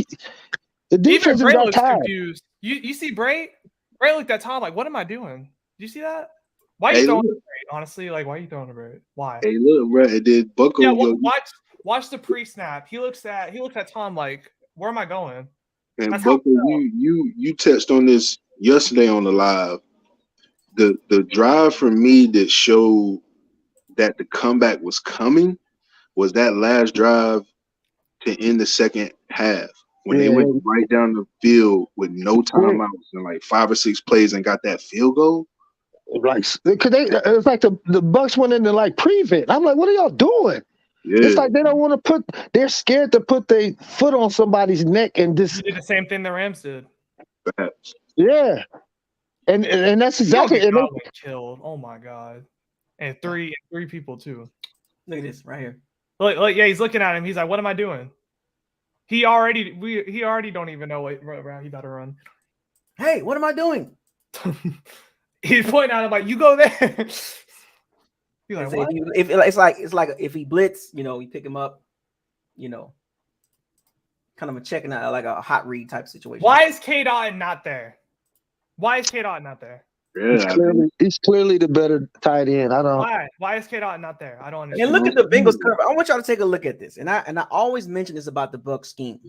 defense Even Bray got looks tired. confused. You see Bray? Bray looked at Tom like, what am I doing? Do you see that? Why are you throwing the Bray? Honestly, like, why are you throwing the Bray? Why? Hey, look, bro, it did Bucko. Yeah, watch the pre-snap. He looks at Tom like, where am I going? And Bucko, you touched on this yesterday on the live. The drive for me that showed that the comeback was coming was that last drive to end the second half when they went right down the field with no timeouts and like 5 or 6 plays and got that field goal. Right, because it's like the Bucs went into like prevent. I'm like, what are y'all doing? Yeah. It's like they don't want to they're scared to put their foot on somebody's neck and just. You did the same thing the Rams did. Perhaps. Yeah, and that's exactly. And they killed. Oh my god, and three people too. Look at this right here. Look, yeah, he's looking at him. He's like, what am I doing? He already don't even know what route he better run. Hey, what am I doing? He's pointing at him like, you go there. He's like, what? It's like if he blitz, you know, you pick him up, you know, kind of a checking out like a hot read type situation. Why is K-Dot not there? Why is K-Dot not there? Yeah, he's clearly the better tight end. I don't. Why is K-Dot not there? I don't understand. And look at the Bengals cover. I want y'all to take a look at this. And I always mention this about the Bucs scheme,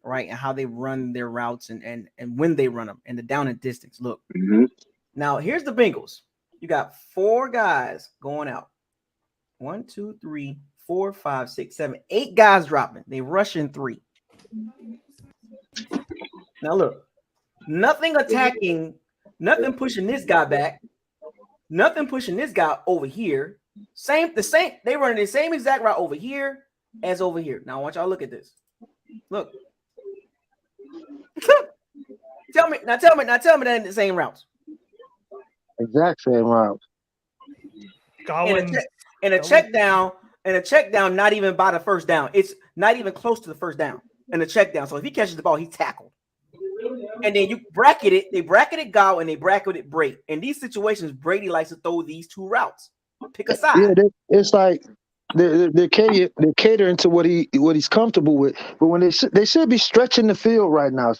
right? And how they run their routes and when they run them and the down and distance. Look. Mm-hmm. Now, here's the Bengals. You got 4 guys going out. 1, 2, 3, 4, 5, 6, 7, 8 guys dropping. They rushing 3. Now, look. Nothing attacking. Nothing pushing this guy back. Nothing pushing this guy over here. The same. They running the same exact route over here as over here. Now, I want y'all to look at this. Look. Tell me that ain't the same routes. Exact same route. And a check down, not even by the first down. It's not even close to the first down. And a check down. So if he catches the ball, he's tackled. And then you bracket it. They bracketed Gow and they bracketed Brady. In these situations, Brady likes to throw these 2 routes. Pick a side. Yeah, it's like they're catering to what he's comfortable with. But when they should be stretching the field right now,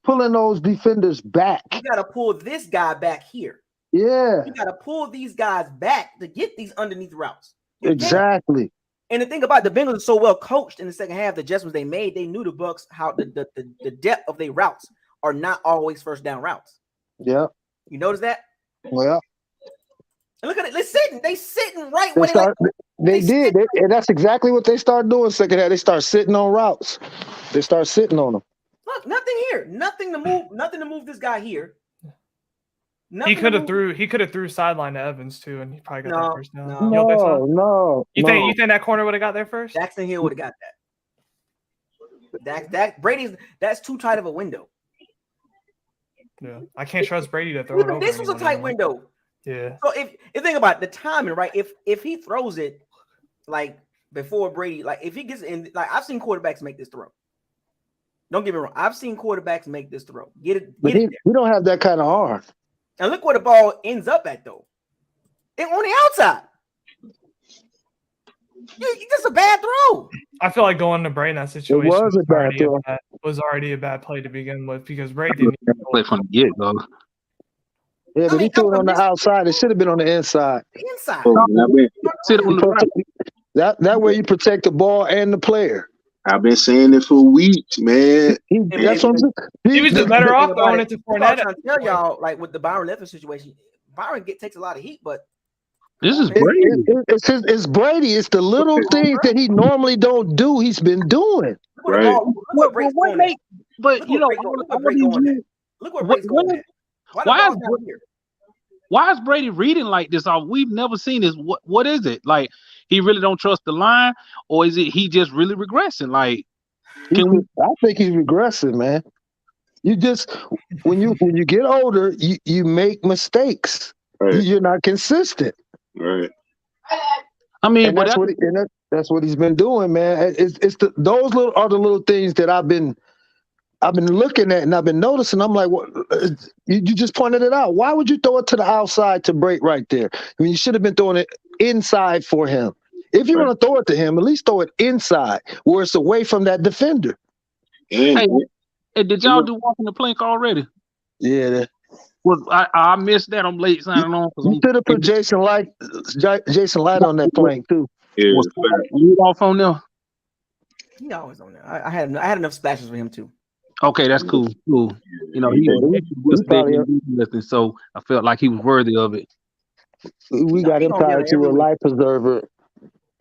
pulling those defenders back. You got to pull this guy back here. Yeah. You got to pull these guys back to get these underneath routes. Exactly. And the thing about the Bengals are so well coached in the second half, the adjustments they made, they knew the Bucs how the depth of their routes are not always first down routes. Yeah. You notice that? Well. And look at it. They sitting right where they did. And that's exactly what they started doing second half. They start sitting on routes. They start sitting on them. Look, nothing here. Nothing to move this guy here. He could have threw sideline to Evans too, and he probably got that first down. No, You don't think so? no. You think that corner would have got there first? Jackson Hill would have got that. Brady's that's too tight of a window. Yeah, I can't trust Brady to throw it over. This was a tight window. Yeah. So if think about the timing, right? If he throws it like before Brady, like if he gets in, like I've seen quarterbacks make this throw. Don't get me wrong. I've seen quarterbacks make this throw. Get it he don't have that kind of arm. And look where the ball ends up at though. It's on the outside. It's a bad throw. I feel like going to Brady in that situation was already a bad play to begin with because Brady didn't even play from the get go. Yeah, but he threw it on the outside. It should have been on the inside. Inside. That way you protect the ball and the player. I've been saying it for weeks, man. That's what I'm saying. He was just better off throwing it to Fournette. I'm trying to tell y'all, like with the Byron Leftwich situation, Byron takes a lot of heat, but this is Brady. It's Brady. It's the little things that he normally don't do. He's been doing. Right. Look where Brady's going. Why is Brady reading like this? We've never seen this. What is it? Like he really don't trust the line, or is it he just really regressing? Like, I think he's regressing, man. You just when you get older, you make mistakes. Right. You're not consistent. Right. I mean, that's what he's been doing, man. Those are the little things that I've been looking at and I've been noticing. I'm like, what? You just pointed it out. Why would you throw it to the outside to break right there? I mean, you should have been throwing it inside for him. If you're going to throw it to him, at least throw it inside where it's away from that defender. Hey, did y'all do walking the plank already? Yeah. Well, I missed that. I'm late signing on. You should have put Jason Light on that plank too. Yeah. Lead off on there. He always on there. I had enough splashes for him too. Okay, that's cool. Cool. You know, he was big, so I felt like he was worthy of it. We got him tied to a life preserver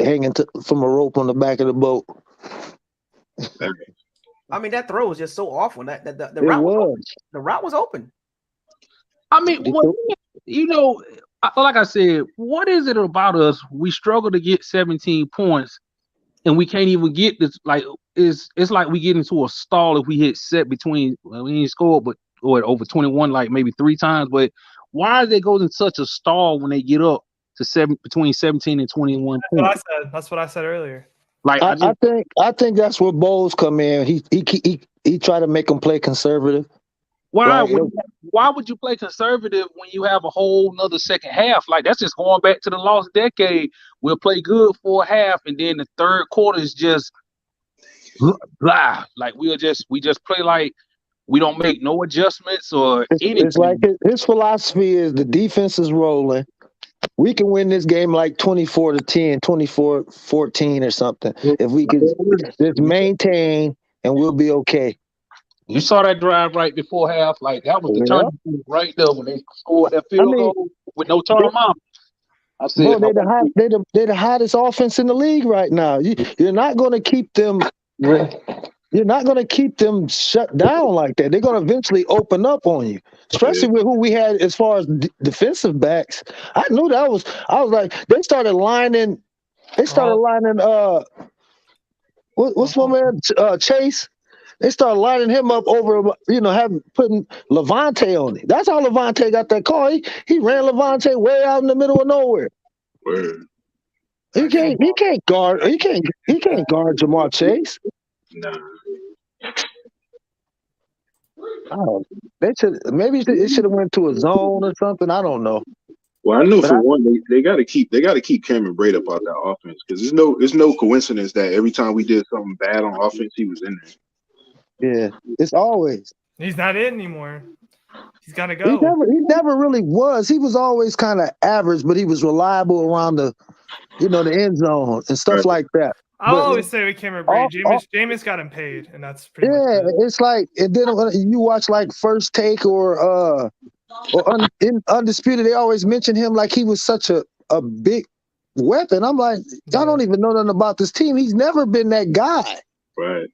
hanging from a rope on the back of the boat. I mean, that throw was just so awful. The route was open. I mean, like I said, what is it about us? We struggle to get 17 points, and we can't even get this. Like, it's like we get into a stall if we hit set between. Well, we ain't scored, but over 21, like maybe 3 times. But why do they go in such a stall when they get up to between 17 and 21 points? That's what I said earlier. Like I think that's where Bowles come in. He try to make them play conservative. Why would you play conservative when you have a whole nother second half? Like that's just going back to the lost decade. We'll play good for a half, and then the third quarter is just blah. Like we just play like we don't make no adjustments or anything. It's like his philosophy is the defense is rolling. We can win this game like 24-10, 24-14 or something. If we can just maintain and we'll be okay. You saw that drive right before half. Like that was the turning point right there when they scored that field goal with no timeout. I said, they're the hottest offense in the league right now. You're not going to keep them. You're not going to keep them shut down like that. They're going to eventually open up on you, especially with who we had as far as defensive backs. I knew that was. I was like, they started lining. What's my man Chase? They started lining him up over, putting Levante on him. That's how Levante got that call. He ran Levante way out in the middle of nowhere. Word. He can't guard Jamar Chase. No. Oh, it should have went to a zone or something. I don't know. Well, I know one, they got to keep Cameron Braid up out that offense because it's no coincidence that every time we did something bad on offense, he was in there. Yeah, it's always. He's not in anymore. He's got to go. He never really was. He was always kind of average, but he was reliable around the end zone and stuff like that. I'll always say with Cameron Brady, Jameis got him paid, and that's pretty much it. It's like, and then you watch like First Take or in Undisputed, they always mention him like he was such a big weapon. I'm like, y'all don't even know nothing about this team. He's never been that guy. Right.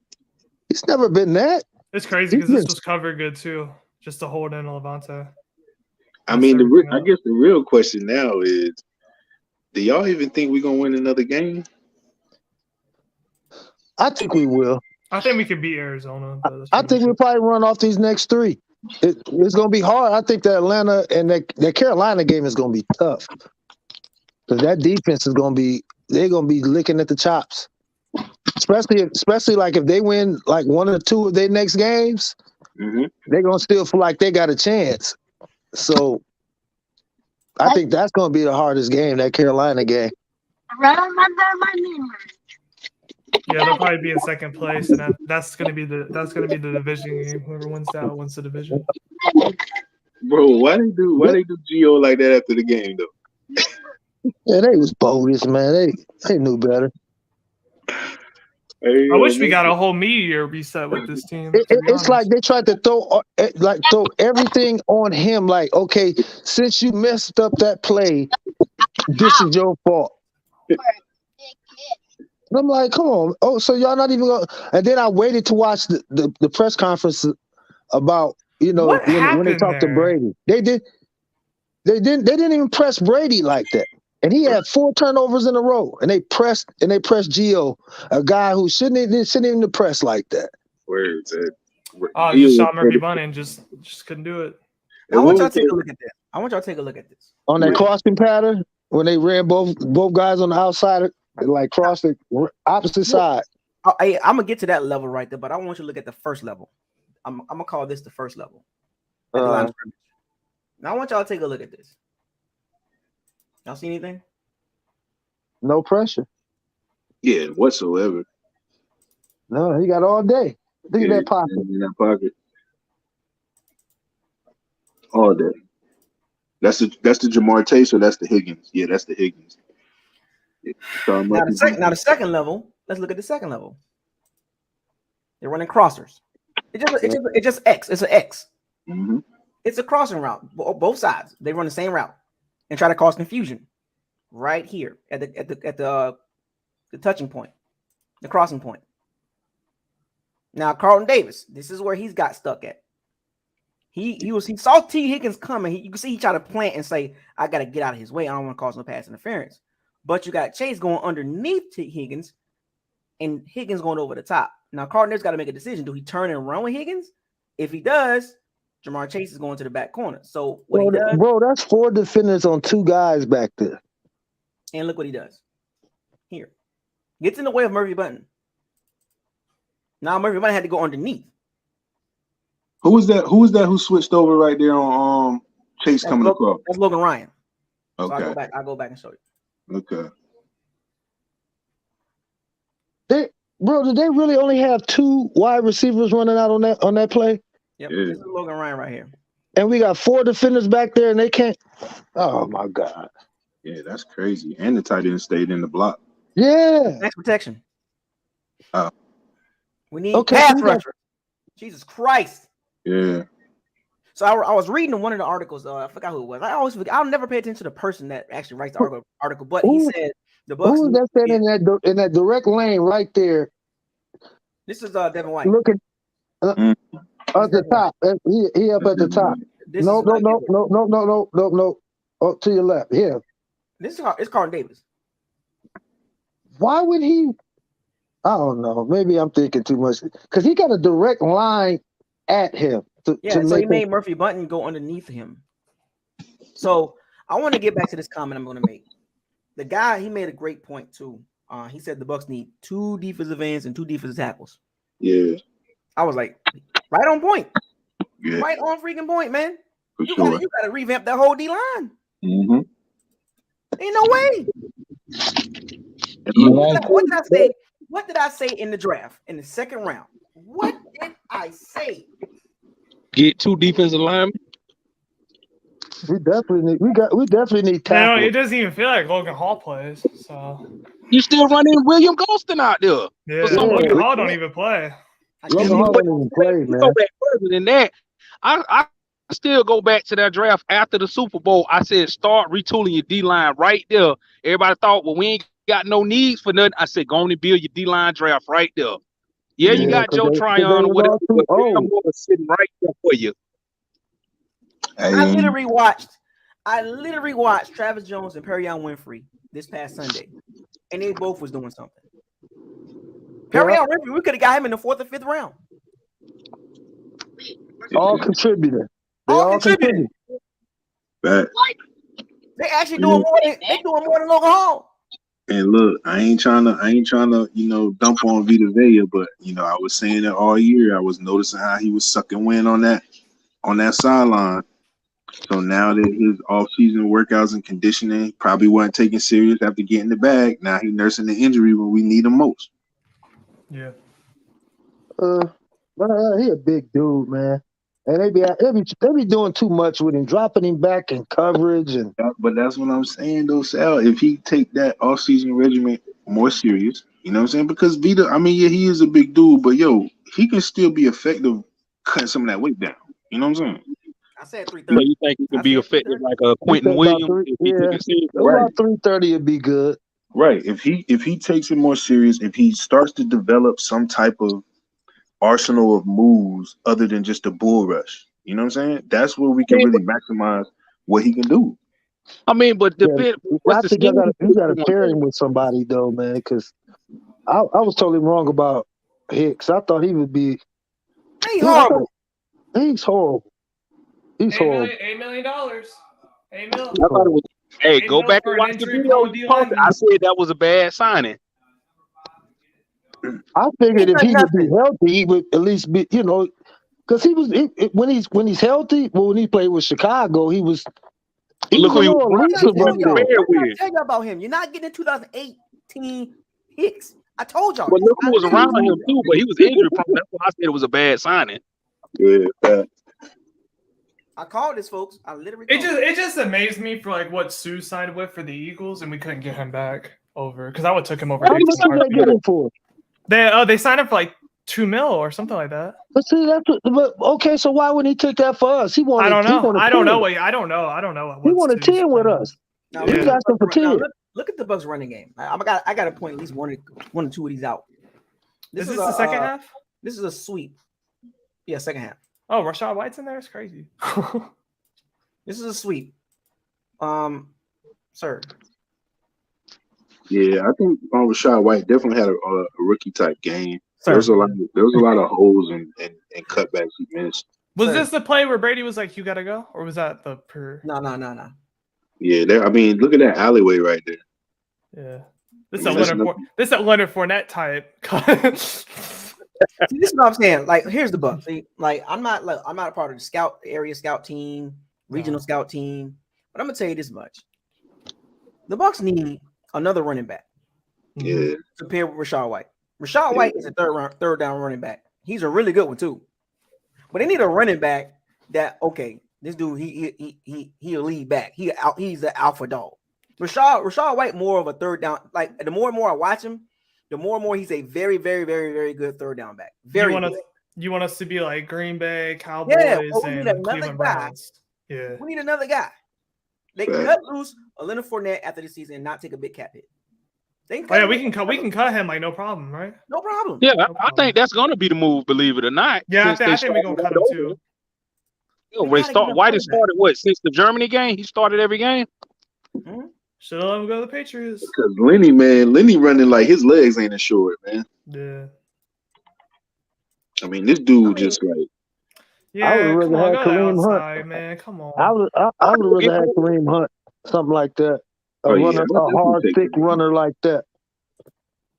He's never been that. It's crazy because this was covered good too, just to hold in Levante. I mean, I guess the real question now is, do y'all even think we're gonna win another game? I think we will. I think we could beat Arizona. I think we'll probably run off these next 3. It's going to be hard. I think the Atlanta and that Carolina game is going to be tough because that defense is going to be. They're going to be licking at the chops, especially like if they win like 1 or 2 of their next games, they're going to still feel like they got a chance. So I think that's going to be the hardest game, that Carolina game. Yeah, they'll probably be in second place, and that's gonna be the division game. Whoever wins that wins the division. Bro, why they do Gio like that after the game though? Yeah, they was bogus, man. They knew better. I wish we got a whole meteor reset with this team. It's like they tried to throw everything on him. Like, okay, since you messed up that play, this is your fault. And I'm like, come on. Oh, so y'all not even going to... And then I waited to watch the press conference about, when they talked to Brady. They didn't even press Brady like that. And he had 4 turnovers in a row. And they pressed Gio, a guy who shouldn't even press like that. Where is it? Just shot Murphy Bunny and just couldn't do it. I want y'all to take a look at this. On that crossing pattern, when they ran both guys on the outside, like cross the opposite side. I'm gonna get to that level right there, but I want you to look at the first level. I'm gonna call this the first level. At the line of scrimmage. Now I want y'all to take a look at this. Y'all see anything? No pressure. Yeah, whatsoever. No, he got all day. Look at that pocket. In that pocket. All day. That's the Jamar Chase or that's the Higgins? Yeah, that's the Higgins. Now the second level. Let's look at the second level. They're running crossers. It's just X. It's an X. Mm-hmm. It's a crossing route. Both sides. They run the same route and try to cause confusion. Right here at the touching point, the crossing point. Now Carlton Davis. This is where he's got stuck at. He saw T. Higgins coming. You can see he tried to plant and say, "I got to get out of his way. I don't want to cause no pass interference." But you got Chase going underneath T. Higgins, and Higgins going over the top. Now Carlton's got to make a decision. Do he turn and run with Higgins? If he does, Jamar Chase is going to the back corner. So he does, bro, that's 4 defenders on 2 guys back there. And look what he does. Here, gets in the way of Murphy Bunting. Now Murphy Bunting had to go underneath. Who was that who switched over right there on Chase coming across? That's Logan Ryan. Okay. So I'll go back and show you. Okay. Did they really only have 2 wide receivers running out on that play? Yep. Yeah. This is Logan Ryan right here. And we got 4 defenders back there, and they can't. Oh my God. Yeah, that's crazy. And the tight end stayed in the block. Yeah. Max protection. Oh. We need pass rusher. Jesus Christ. Yeah. So I was reading one of the articles. I forgot who it was. I'll never pay attention to the person that actually writes the article. But he said the Bucs. Who is that standing in that direct lane right there? This is Devin White. Looking at the top. He up at the top. No. Oh, to your left. Yeah. It's Carlton Davis. Why would he? I don't know. Maybe I'm thinking too much because he got a direct line at him. So he made Murphy Bunting go underneath him. So I want to get back to this comment I'm going to make. The guy, he made a great point too. He said the Bucs need 2 defensive ends and 2 defensive tackles. Yeah. I was like, right on point. Yeah. Right on freaking point, man. For You sure. got to revamp that whole D line. Mm-hmm. Ain't no way. What did I say in the draft in the second round? What did I say? Get 2 defensive linemen. We definitely need tackles. It doesn't even feel like Logan Hall plays. So You still running William Golston out there. Logan Hall don't even play. Logan Hall don't even play, man. Go back further than that. I still go back to that draft after the Super Bowl. I said start retooling your D line right there. Everybody thought, well, we ain't got no needs for nothing. I said go on and build your D line draft right there. Yeah, you got Joe Tryon or whatever. But sitting right there for you. I literally watched Travis Jones and Perion Winfrey this past Sunday, and they both was doing something. Perion Winfrey, we could have got him in the 4th or 5th round. All contributing. All contributing. Right. They actually doing more than Logan Hall. And look, I ain't trying to, dump on Vita Vea, but I was saying it all year. I was noticing how he was sucking wind on that sideline. So now that his off-season workouts and conditioning probably wasn't taken serious after getting the bag, now he's nursing the injury when we need him most. Yeah. He a big dude, man. And they be doing too much with him, dropping him back in coverage and. But that's what I'm saying, though, Sal. If he take that off-season regimen more serious, you know what I'm saying? Because Vita, he is a big dude, but he can still be effective cutting some of that weight down. You know what I'm saying? I said 330. So you think he can be effective like a Quentin Williams? About 330 would be good. Right. If he takes it more serious, if he starts to develop some type of arsenal of moves other than just a bull rush, you know what I'm saying? That's where we can really maximize what he can do. But I think you got to pair him with somebody though, man. Because I was totally wrong about Hicks. I thought he would be. He's horrible. He's horrible. He's horrible. $8 million. $8 million. I thought it was. Hey, go back and watch the video. I said that was a bad signing. I figured if he would be healthy, he would at least be, because when he's healthy. Well, when he played with Chicago, he was. Look who he was I tell you about him. You're not getting 2018 Hicks. I told y'all. But look who was around him too. But he was injury prone. That's why I said it was a bad signing. Yeah. I called this, folks. I literally. It just amazed me for like what Sue signed with for the Eagles, and we couldn't get him back over because I would took him over. How much did they get him for? They signed him for like $2 million or something like that. But see, okay. So why wouldn't he take that for us? He wanted. I don't know. I don't know. He wanted 10 with us. Now, we got some for 10. Look at the Bucs running game. I got to point at least one or two of these out. Is this the second half? This is a sweep. Yeah, second half. Oh, Rashad White's in there. It's crazy. This is a sweep. Sir. Yeah, I think Rashad White definitely had a rookie type game. There was a lot of holes and cutbacks he missed. Was this the play where Brady was like, "You gotta go," or was that the per? No. Yeah, look at that alleyway right there. Yeah, this is a Leonard Fournette type. See, this is what I'm saying. Like, here's the Bucs. See, like, I'm not a part of the area scout team, regional scout team, but I'm gonna tell you this much: the Bucs need another running back. Yeah, to pair with Rashad White. Rashad White is a third down running back. He's a really good one too. But they need a running back that this dude he'll lead back. He's the alpha dog. Rashad White more of a third down. Like the more and more I watch him, the more and more he's a very, very, very, very good third down back. You want us to be like Green Bay, Cowboys, and Cleveland Browns. Yeah, we need another guy. They can cut loose a Leonard Fournette after the season and not take a big cap hit. We can cut him like no problem, right? No problem. Yeah, I think that's gonna be the move, believe it or not. Yeah, I think we're gonna cut him too. White has started since the Germany game? He started every game. Mm-hmm. Should have let him go to the Patriots. Because Lenny running like his legs ain't as short, man. Yeah. This dude just like. Yeah, I would rather have Kareem Hunt, man. Come on. I would rather have Kareem Hunt, something like that. A hard, thick runner like that.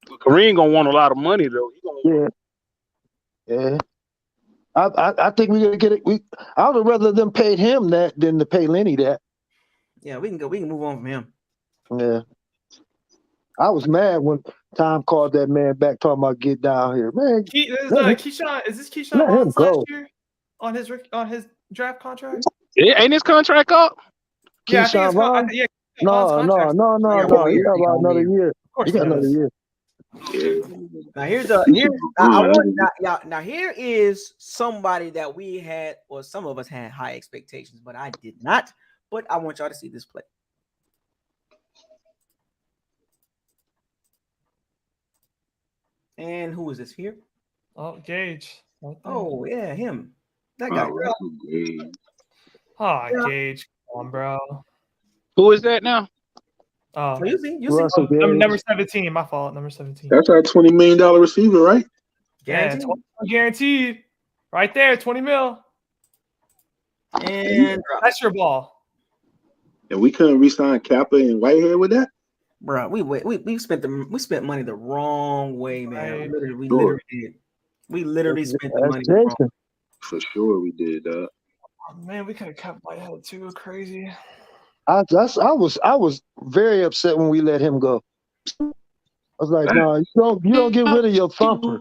Kareem gonna want a lot of money though. Yeah. I think we're gonna get it. I would rather them pay him that than to pay Lenny that. Yeah, we can go. We can move on from him. Yeah. I was mad when Tom called that man back talking about get down here, man. Keyshawn, is this Keyshawn Vaughn last year on his draft contract? Yeah, ain't his contract up? Yeah, Keyshawn Vaughn? No. He got about another year. He got another year. Now here is somebody that we had, or some of us had high expectations, but I did not. But I want y'all to see this play. And who is this here? Oh, Gage. Oh yeah, him. That guy. Oh, Gage. Come on, bro. Who is that now? Oh, So you see. Russell Gage. number 17. My fault. Number 17. That's our $20 million receiver, right? Yeah, Guaranteed. guaranteed. Right there, 20 mil. And That's your ball. And we couldn't re-sign Kappa and Whitehead with that. bro, we spent money the wrong way, man. Right. We literally did. We literally spent the money That's wrong. Jason. For sure, we did. Oh, man, we could have kept Whitehead too. Crazy. I was very upset when we let him go. I was like, no, you don't get rid of your thumper.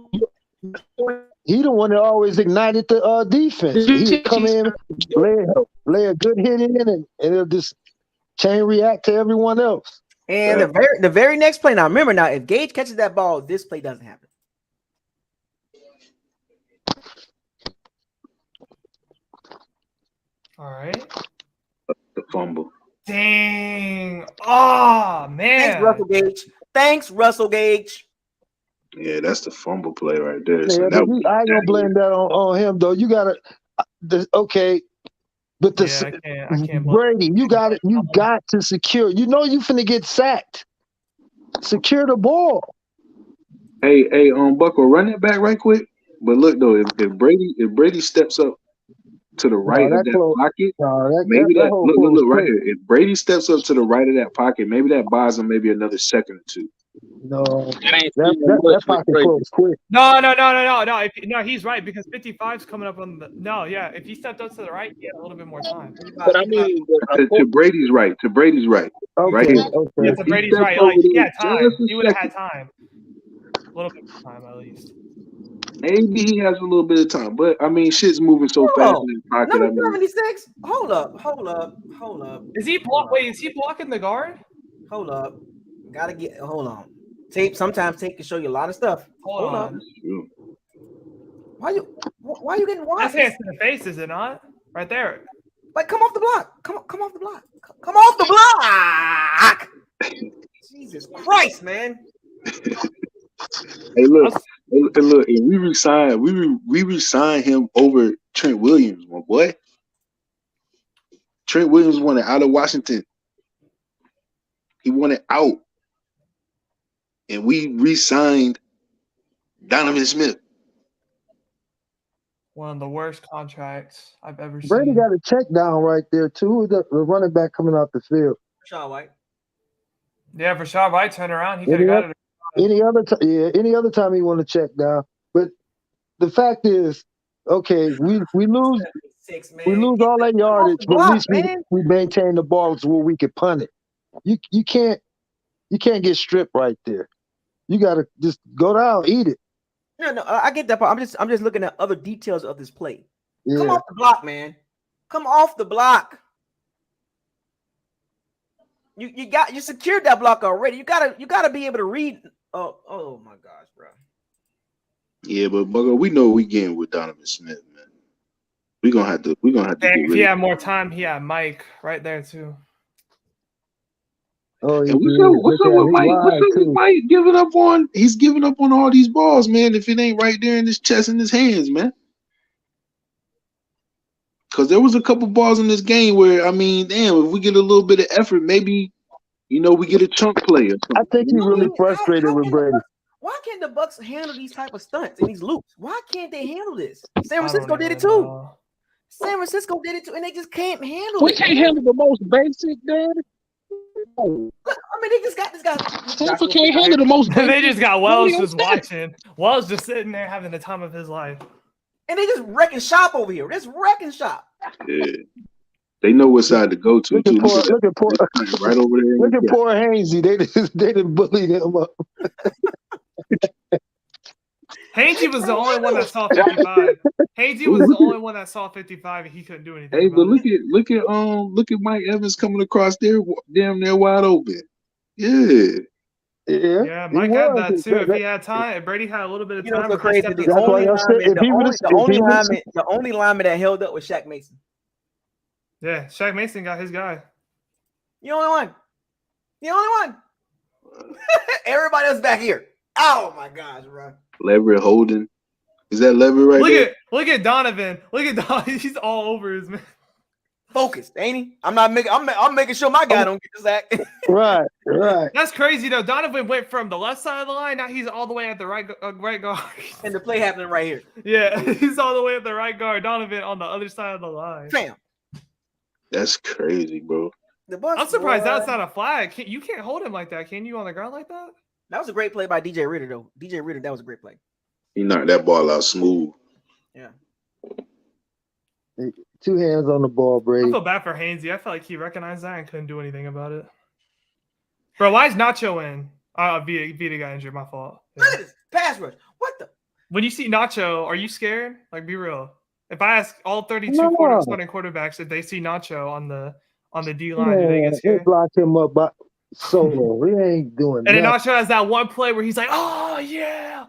He the one that always ignited the defense. He'd come in, lay a good hit in, and it'll just chain react to everyone else. And the very next play. Now remember, if Gage catches that ball, this play doesn't happen. All right. The fumble. Dang. Oh, man. Thanks, Russell Gage. Yeah, that's the fumble play right there. Yeah, So I ain't gonna blame that on him though. You gotta, okay, but I can't Brady, you got to secure. You know you finna get sacked. Secure the ball. Hey, Bucko, run that back right quick. But look though, if Brady steps up to the right of that pocket, maybe look right here. If Brady steps up to the right of that pocket, maybe that buys him maybe another second or two. No, that pocket closed quick. No. No, he's right because 55's coming up on the. No, yeah. If he stepped up to the right, he had a little bit more time. But I mean, To Brady's right. Okay, Right here. Yeah, to Brady's right. Like, he had time. He would have had time. A little bit of time at least. Maybe he has a little bit of time, but I mean, shit's moving so fast in his pocket. Number 76. Hold up. Is he blocking the guard? Hold up. Hold on. Tape. Sometimes tape can show you a lot of stuff. Hold up. Why you getting wide? That's hands to the face, is it not? Right there. Like, come off the block. Come off the block. Come off the block. Jesus Christ, man. Hey, look. And we resigned him over Trent Williams, my boy. Trent Williams wanted out of Washington. He wanted out. And we re-signed Donovan Smith. One of the worst contracts I've ever seen. Brady got a check down right there too. The running back coming off the field. Rashad White. Yeah, for Rashad White turned around. He could have got it. Any other time he want to check down. But the fact is, okay, we lose all that yardage, but at least we maintain the ball to where we can punt it. You can't get stripped right there. You gotta just go down, eat it. No, I get that part. I'm just looking at other details of this play. Yeah. Come off the block, man. Come off the block. You secured that block already. You gotta be able to read. Oh my gosh, bro. Yeah, but Bugger, we know we getting with Donovan Smith, man. We're gonna have to if he had more time, he had Mike right there too. Oh, and what's up with Mike? What's up with Mike giving up on? He's giving up on all these balls, man. If it ain't right there in his chest and his hands, man. Because there was a couple balls in this game where, I mean, damn, if we get a little bit of effort, maybe, we get a chunk play or something. I think he's really frustrated with Brady. Why can't the Bucs handle these type of stunts and these loops? Why can't they handle this? San Francisco did it too. San Francisco did it too, and they just can't handle it. We can't handle the most basic, Dad. I mean, they just got this guy. Tampa can't handle the most basic. They just got Wells just watching. Wells just sitting there having the time of his life. And they just wrecking shop over here. Just wrecking shop. Yeah. They know what side to go to. Look at poor right over there. Look at poor Hainsey. They didn't bully him up. Hainsey was the only one that saw 55. Hainsey was the only one that saw 55, and he couldn't do anything. Hey, but look at Mike Evans coming across there, damn near wide open. Yeah. Yeah, Mike had that too. If he had time, if Brady had a little bit of time, crazy. The only lineman that held up was Shaq Mason. Yeah, Shaq Mason got his guy. The only one. Everybody else back here. Oh my gosh, bro. Leverett Holden. Is that Leverett right there? Look at Donovan. Look at Donovan. He's all over his man. focused, ain't he? I'm making sure my guy don't get the sack. Right. That's crazy though. Donovan went from the left side of the line. Now he's all the way at the right guard. And the play happening right here. Yeah, he's all the way at the right guard. Donovan on the other side of the line. Fam. That's crazy, bro. The Bucs, I'm surprised that's not a flag. You can't hold him like that, can you, on the ground like that? That was a great play by DJ Ritter, though. DJ Ritter, that was a great play. He knocked that ball out smooth. Yeah. 2 hands on the ball, I Brady. feel bad for Hainsey. I felt like he recognized that and couldn't do anything about it. Bro, why is Nacho in? Vita got injured. My fault. Yeah. Look at this pass rush. What the? When you see Nacho, are you scared? Like, be real. If I ask all 32 No. starting quarterbacks if they see Nacho on the D line, do they get They scared? block him up by solo. We ain't doing And then that. Nacho has that one play where he's like, "Oh yeah."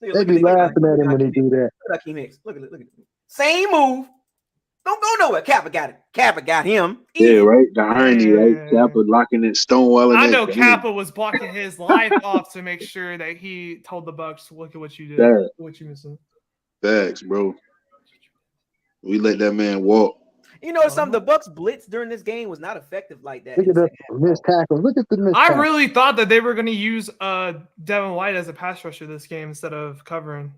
They be laughing at him when he do that. Look at Akeem Hicks. Look at it. Same move. Don't go nowhere. Kappa got it. Kappa got him. Yeah, right. The irony, right? Kappa locking it, stonewalling it. I know Kappa was blocking his life off to make sure that he told the Bucs, "Look at what you did. Yeah. What you missing." Facts, bro. We let that man walk. You know something? The Bucs blitz during this game was not effective like that. Look at the missed tackle. Look at the missed I tackle. really thought that they were going to use Devin White as a pass rusher this game instead of covering.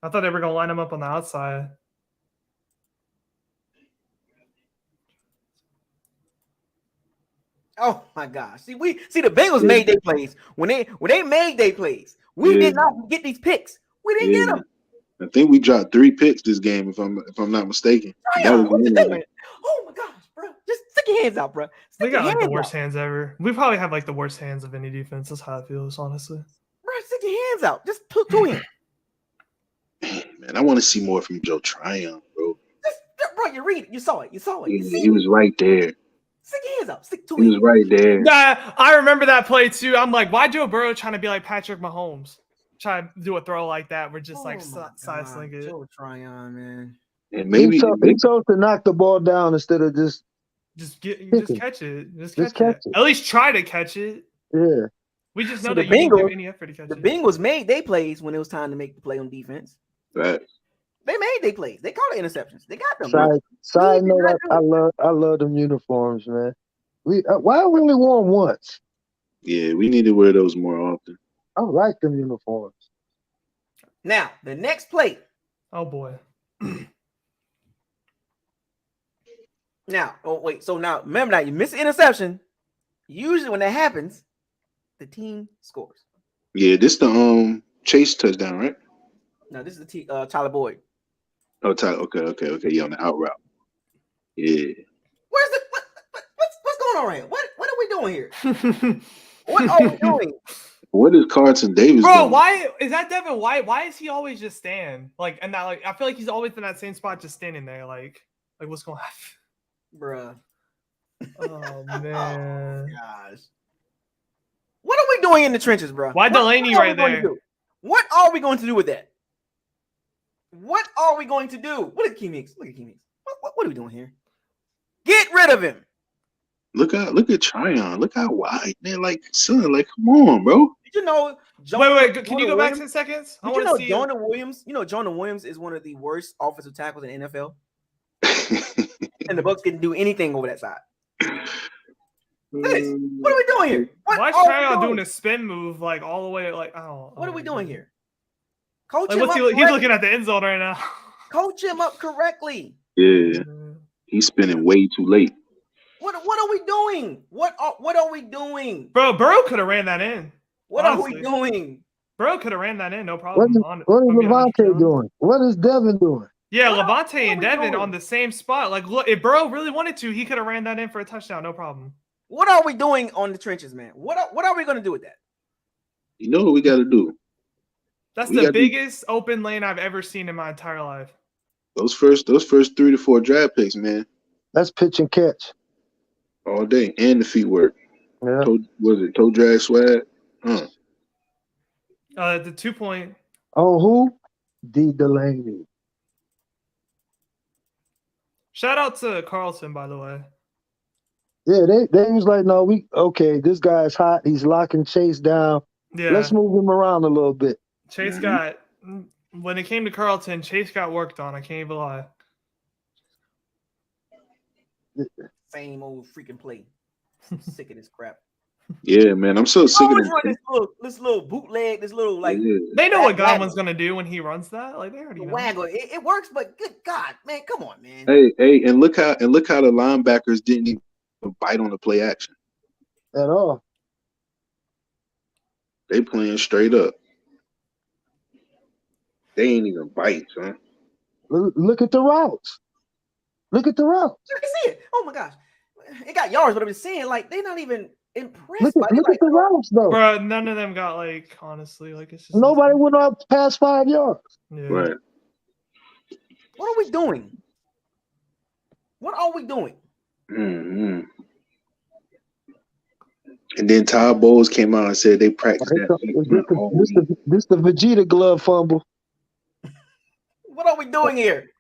I thought they were going to line him up on the outside. Oh my gosh! See the Bengals made their plays when they made their plays. We did not get these picks. We didn't get them. I think we dropped 3 picks this game, if I'm not mistaken. What you doing? Oh my gosh, bro! Just stick your hands out, bro. They got like the worst hands ever. We probably have like the worst hands of any defense. That's how it feels, honestly. Bro, stick your hands out. Just two hands. Man, I want to see more from Joe Tryon, bro. Bro, you read it. You saw it. He was right there. Stick your hands out. Stick two He was right there. Yeah, I remember that play too. I'm like, why Joe Burrow trying to be like Patrick Mahomes? Try to do a throw like that. We're just like side sling it. Joe Tryon, man. And maybe he chose to knock the ball down instead of just catch it. Just catch it. it. At least try to catch it. Yeah. We just know So that the you didn't Bengals- give any effort to catch The it. Bengals made their plays when it was time to make the play on defense. Right. They made their plays. They caught the interceptions. They got them. Side note, I love them uniforms, man. Why we only wore them once? Yeah, we need to wear those more often. I like them uniforms. Now, the next play. Oh boy. Now, remember that you miss an interception. Usually when that happens, the team scores. Yeah, this the Chase touchdown, right? No, this is the Tyler Boyd. Oh, Tyler. Okay. Yeah, on the out route. Yeah. What's going on right here? What are we doing here? What are we doing? What is Carlton Davis Bro, doing? why is that Devin White? Why is he always just stand? Like, and that, like, I feel like he's always in that same spot, just standing there. Like what's going on? Bruh. Oh man. Oh, gosh. What are we doing in the trenches, bro? Why Delaney right there? What are we going to do with that? What are we going to do? Look at Keem Hicks. What are we doing here? Get rid of him. Look at Tryon. Look how wide, man. Like, son, like, come on, bro. Did you know? Wait. Can you go back 10 seconds? Did you know Jonah Williams? You know Jonah Williams is one of the worst offensive tackles in the NFL, and the Bucs didn't do anything over that side. What are we doing here? Why is Tryon doing a spin move like all the way? Like, what are we doing here? Coach like, him up. He's looking at the end zone right now. Coach him up correctly. Yeah, he's spinning way too late. What are we doing? What are we doing? Bro, Burrow could have ran that in. What honestly. are we doing? Burrow could have ran that in, no problem. What is Levante doing? What is Devin doing? Yeah, Levante and Devin on the same spot. Like, look, if Burrow really wanted to, he could have ran that in for a touchdown, no problem. What are we doing on the trenches, man? What are we going to do with that? You know what we got to do? That's the biggest open lane I've ever seen in my entire life. Those first 3 to 4 draft picks, man. That's pitch and catch. All day. And the feet work. Yeah. Toe drag swag? The 2-point. Oh, who? D. Delaney. Shout out to Carlton, by the way. Yeah, they was like, no, this guy's hot. He's locking Chase down. Yeah. Let's move him around a little bit. Chase got, when it came to Carlton, Chase got worked on. I can't even lie. Same old freaking play. I'm sick of this crap. Yeah, man, I'm so sick of Always this. run this little bootleg, this little like They know what waggle. Godwin's gonna do when he runs that. Like they already know. Waggle. It works, but good God, man, come on, man. Hey, and look how the linebackers didn't even bite on the play action at all. They playing straight up. They ain't even bite, son. Look at the routes. Look at the routes. You can see it. Oh my gosh, it got yards, but I'm just saying, like they're not even impressed. Look at the routes, though. Bro, none of them got like honestly like it's just nobody went up past 5 yards. Yeah. Right. What are we doing? What are we doing? Mm-hmm. And then Todd Bowles came out and said they practiced that. This the Vegeta glove fumble. What are we doing here?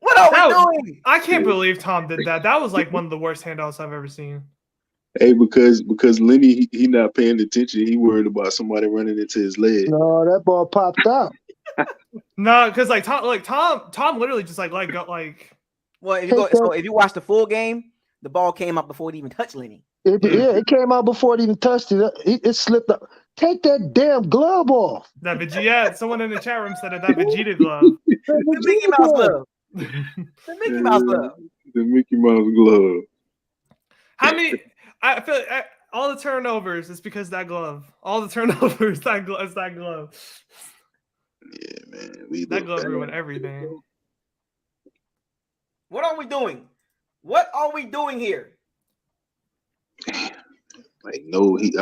What are we doing? I can't believe Tom did that. That was like one of the worst handoffs I've ever seen. Hey, because Lenny he not paying attention. He worried about somebody running into his leg. No, that ball popped out. No, because Tom literally just like let go like. Well, if you watch the full game, the ball came up before it even touched Lenny. It came out before it even touched it. It slipped up. Take that damn glove off. That Vegeta. Someone in the chat room said that Vegeta glove. The Mickey Mouse glove. The Mickey Mouse glove. The Mickey Mouse glove. How many? I feel like all the turnovers is because of that glove. All the turnovers is that glove. Yeah, man. That glove ruined everything. What are we doing? What are we doing here? Like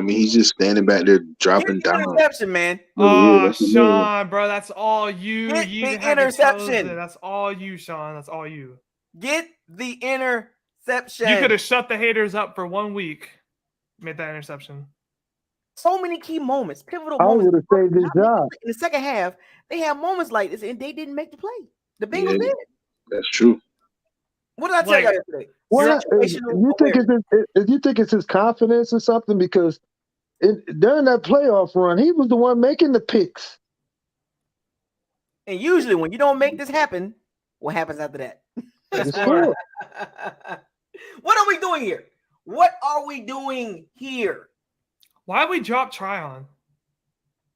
he's just standing back there dropping down. Interception, man. Oh, Sean, bro, that's all you. Get you the interception. That's all you, Sean. That's all you. Get the interception. You could have shut the haters up for 1 week. Made that interception. So many key moments, pivotal I moments. would have saved his job. In the second half, they have moments like this, and they didn't make the play. The Bengals did. That's true. What did I tell you yesterday? Well, you think it's his confidence or something? Because during that playoff run, he was the one making the picks. And usually, when you don't make this happen, what happens after that? That's true. What are we doing here? What are we doing here? Why we drop Tryon?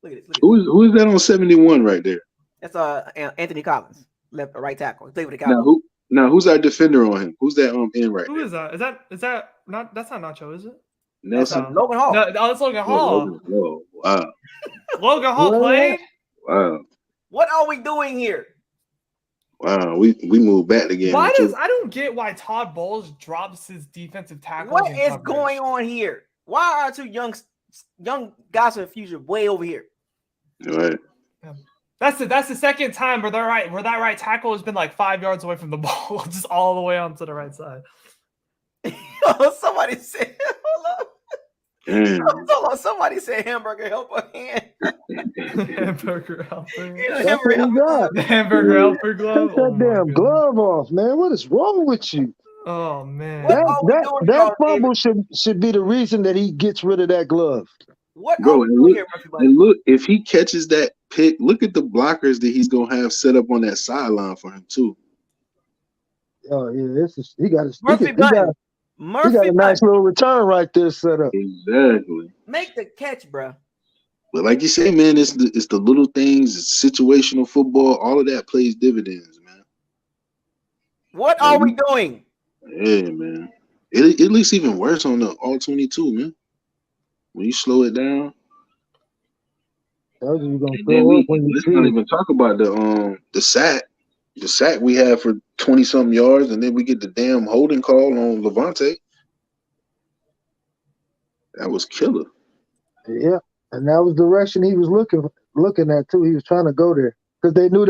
Look at this. Who is that on 71 right there? That's Anthony Collins, left or right tackle. He played with the Cowboys. Now who's our defender on him? Who's that in right Who there? is that? Is that not? That's not Nacho, is it? Nelson. Logan Hall. No, that's Logan Hall. Oh, wow. Logan Hall played. Wow. What are we doing here? Wow, we moved back again. I don't get why Todd Bowles drops his defensive tackle. What is going on here? Why are two young guys in the future way over here? Right. That's the second time where that right tackle has been like 5 yards away from the ball, just all the way onto the right side. Somebody said, hold on. Somebody said hamburger helper hand. Hamburger helper. Hamburger helper glove. Take that damn glove off, man. What is wrong with you? Oh man. That fumble should be the reason that he gets rid of that glove. What look, if he catches that pick, look at the blockers that he's gonna have set up on that sideline for him too. Oh yeah, he got a nice little return right there set up. Exactly. Make the catch, bro. But like you say, man, it's the little things, it's situational football, all of that plays dividends, man. What are we doing? Yeah, man. It looks even worse on the All-22, man. When you slow it down. Let's not even talk about the sack. The sack we had for 20-something yards, and then we get the damn holding call on Levante. That was killer. Yeah, and that was the direction he was looking at too. He was trying to go there because they knew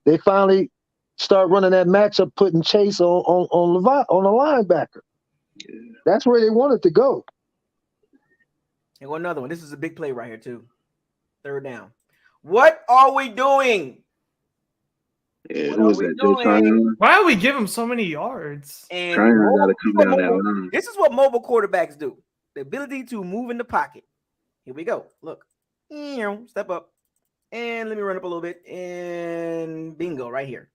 they finally start running that matchup, putting Chase on the linebacker. Yeah. That's where they wanted to go. And another one. This is a big play right here too. Third down. What are we doing? Yeah, who is that? Why do we give him so many yards? And this is what mobile quarterbacks do. The ability to move in the pocket. Here we go. Look. Step up. And let me run up a little bit. And bingo right here.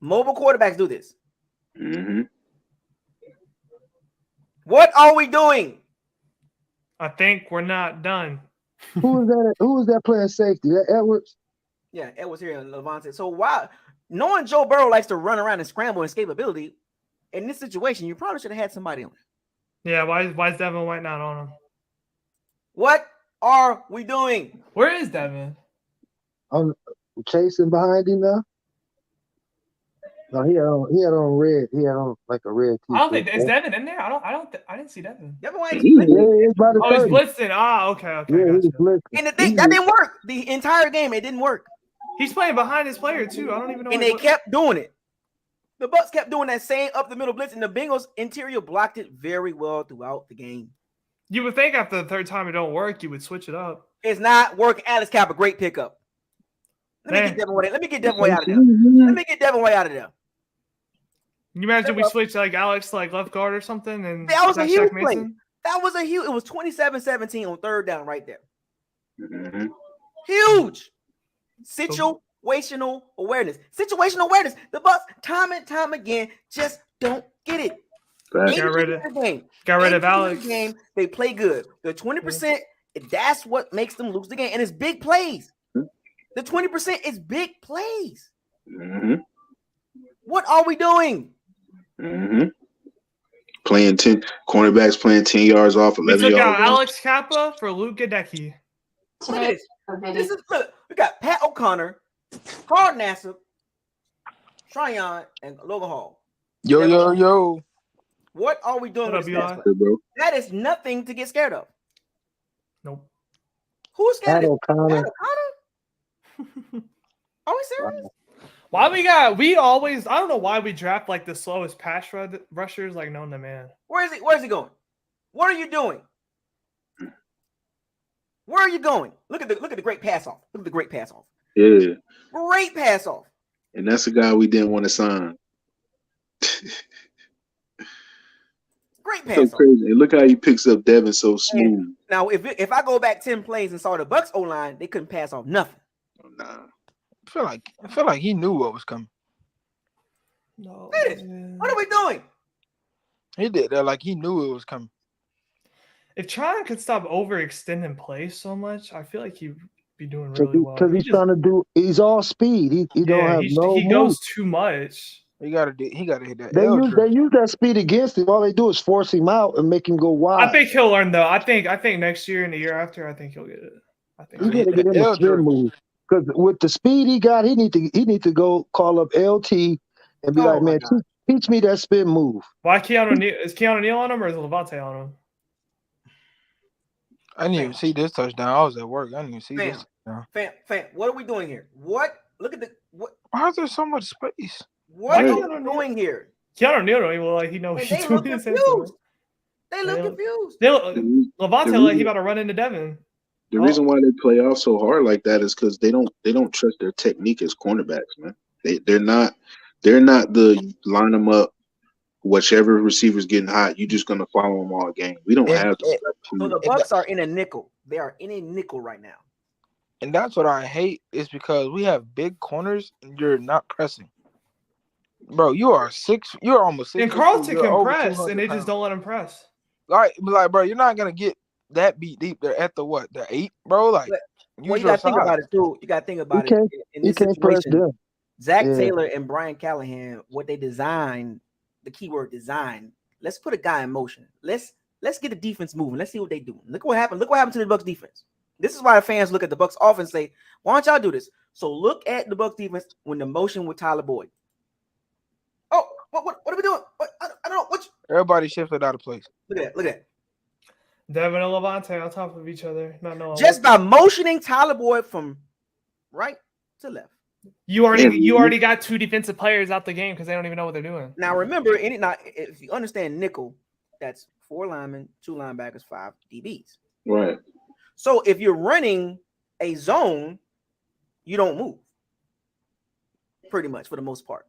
Mobile quarterbacks do this. Mm-hmm. What are we doing? I think we're not done. Who is that playing safety? That Edwards? Yeah, Edwards here and Levante. So why, knowing Joe Burrow likes to run around and scramble and escapability, in this situation, you probably should have had somebody on it. Yeah, why is Devin White not on him? What are we doing? Where is Devin? I'm chasing behind him now. No, he had on red. He had on like a red t-shirt. I don't think is Devin in there. I didn't see Devin. Devin White. Yeah, he's by the 30. He's blitzing. Okay. Yeah, Gotcha. he's blitzing. And the thing that didn't work the entire game. It didn't work. He's playing behind his player too. I don't even know. And they kept doing it. The Bucs kept doing that same up the middle blitz, and the Bengals interior blocked it very well throughout the game. You would think after the third time it don't work, you would switch it up. It's not working. Alex Cap, a great pickup. Let me get Devin White out of there. Let me get Devin White out of there. Can you imagine we switch like Alex to like left guard or something? And that was a huge Shaq play. Mason? That was a huge. It was 27-17 on third down right there. Mm-hmm. Huge. Situational awareness. Situational awareness. The Bucs, time and time again, just don't get it. Got rid of Alex. Game, they play good. The 20%, that's what makes them lose the game. And it's big plays. The 20% is big plays. Mm-hmm. What are we doing? Mm-hmm. Playing 10 cornerbacks playing 10 yards off, 11 We took yards. out Alex Kappa for Luke Gadecki. Look at this. Look, we got Pat O'Connor, Carl Nassib, Tryon, and Logan Hall. Yo. What are we doing with this match? That is nothing to get scared of. Nope. Who's scared of Pat O'Connor? Are we serious? We always, I don't know why we draft like the slowest pass rushers like known to man. Where is he going? What are you doing? Where are you going? Look at the great pass off. Look at the great pass off. Yeah. Great pass off. And that's a guy we didn't want to sign. Great pass so off. crazy. And look how he picks up Devin so smooth. And now, if I go back 10 plays and saw the Bucs O-line, they couldn't pass off nothing. Oh, nah. I feel like he knew what was coming. No. What are we doing? He did that like he knew it was coming. If Tryon could stop overextending plays so much, I feel like he'd be doing really well. Because he's all speed. He don't have no he move. goes too much. He gotta hit that. They use that speed against him. All they do is force him out and make him go wide. I think he'll learn though. I think next year and the year after, I think he'll get it. I think he's gonna get in the spin move. Because with the speed he got, he need to go call up LT and be like, man, teach me that spin move. Why is Keanu Neal on him or is Levante on him? I didn't even see this touchdown. I was at work. I didn't even see this touchdown. Fam, what are we doing here? What? Look at what? Why is there so much space? What are we doing here? Keanu Neal don't even look like he knows what he's doing. They look confused. Levante like he about to run into Devin. The reason why they play off so hard like that is because they don't trust their technique as cornerbacks, man. They're not the line them up. Whichever receiver's getting hot, you're just gonna follow them all game. We don't have. So the Bucs are in a nickel. They are in a nickel right now. And that's what I hate is because we have big corners and you're not pressing. Bro, you're almost 6. And Carlton can press, and they just don't let him press. Like, bro, you're not gonna get that beat deep there at the 8, bro. Like, you gotta think about it too. You gotta think about it in this situation. Zach Taylor and Brian Callahan, what they designed, the keyword design. Let's put a guy in motion. Let's get the defense moving. Let's see what they do. Look what happened. Look what happened to the Bucs defense. This is why the fans look at the Bucs offense and say, "Why don't y'all do this?" So look at the Bucs defense when the motion with Tyler Boyd. Oh, what are we doing? I don't know. Everybody shifted out of place. Look at that. Devin and Levante on top of each other. Just by motioning Tyler Boyd from right to left. You already got 2 defensive players out the game because they don't even know what they're doing. Now remember, if you understand nickel, that's 4 linemen, 2 linebackers, 5 DBs. Right. So if you're running a zone, you don't move. Pretty much for the most part.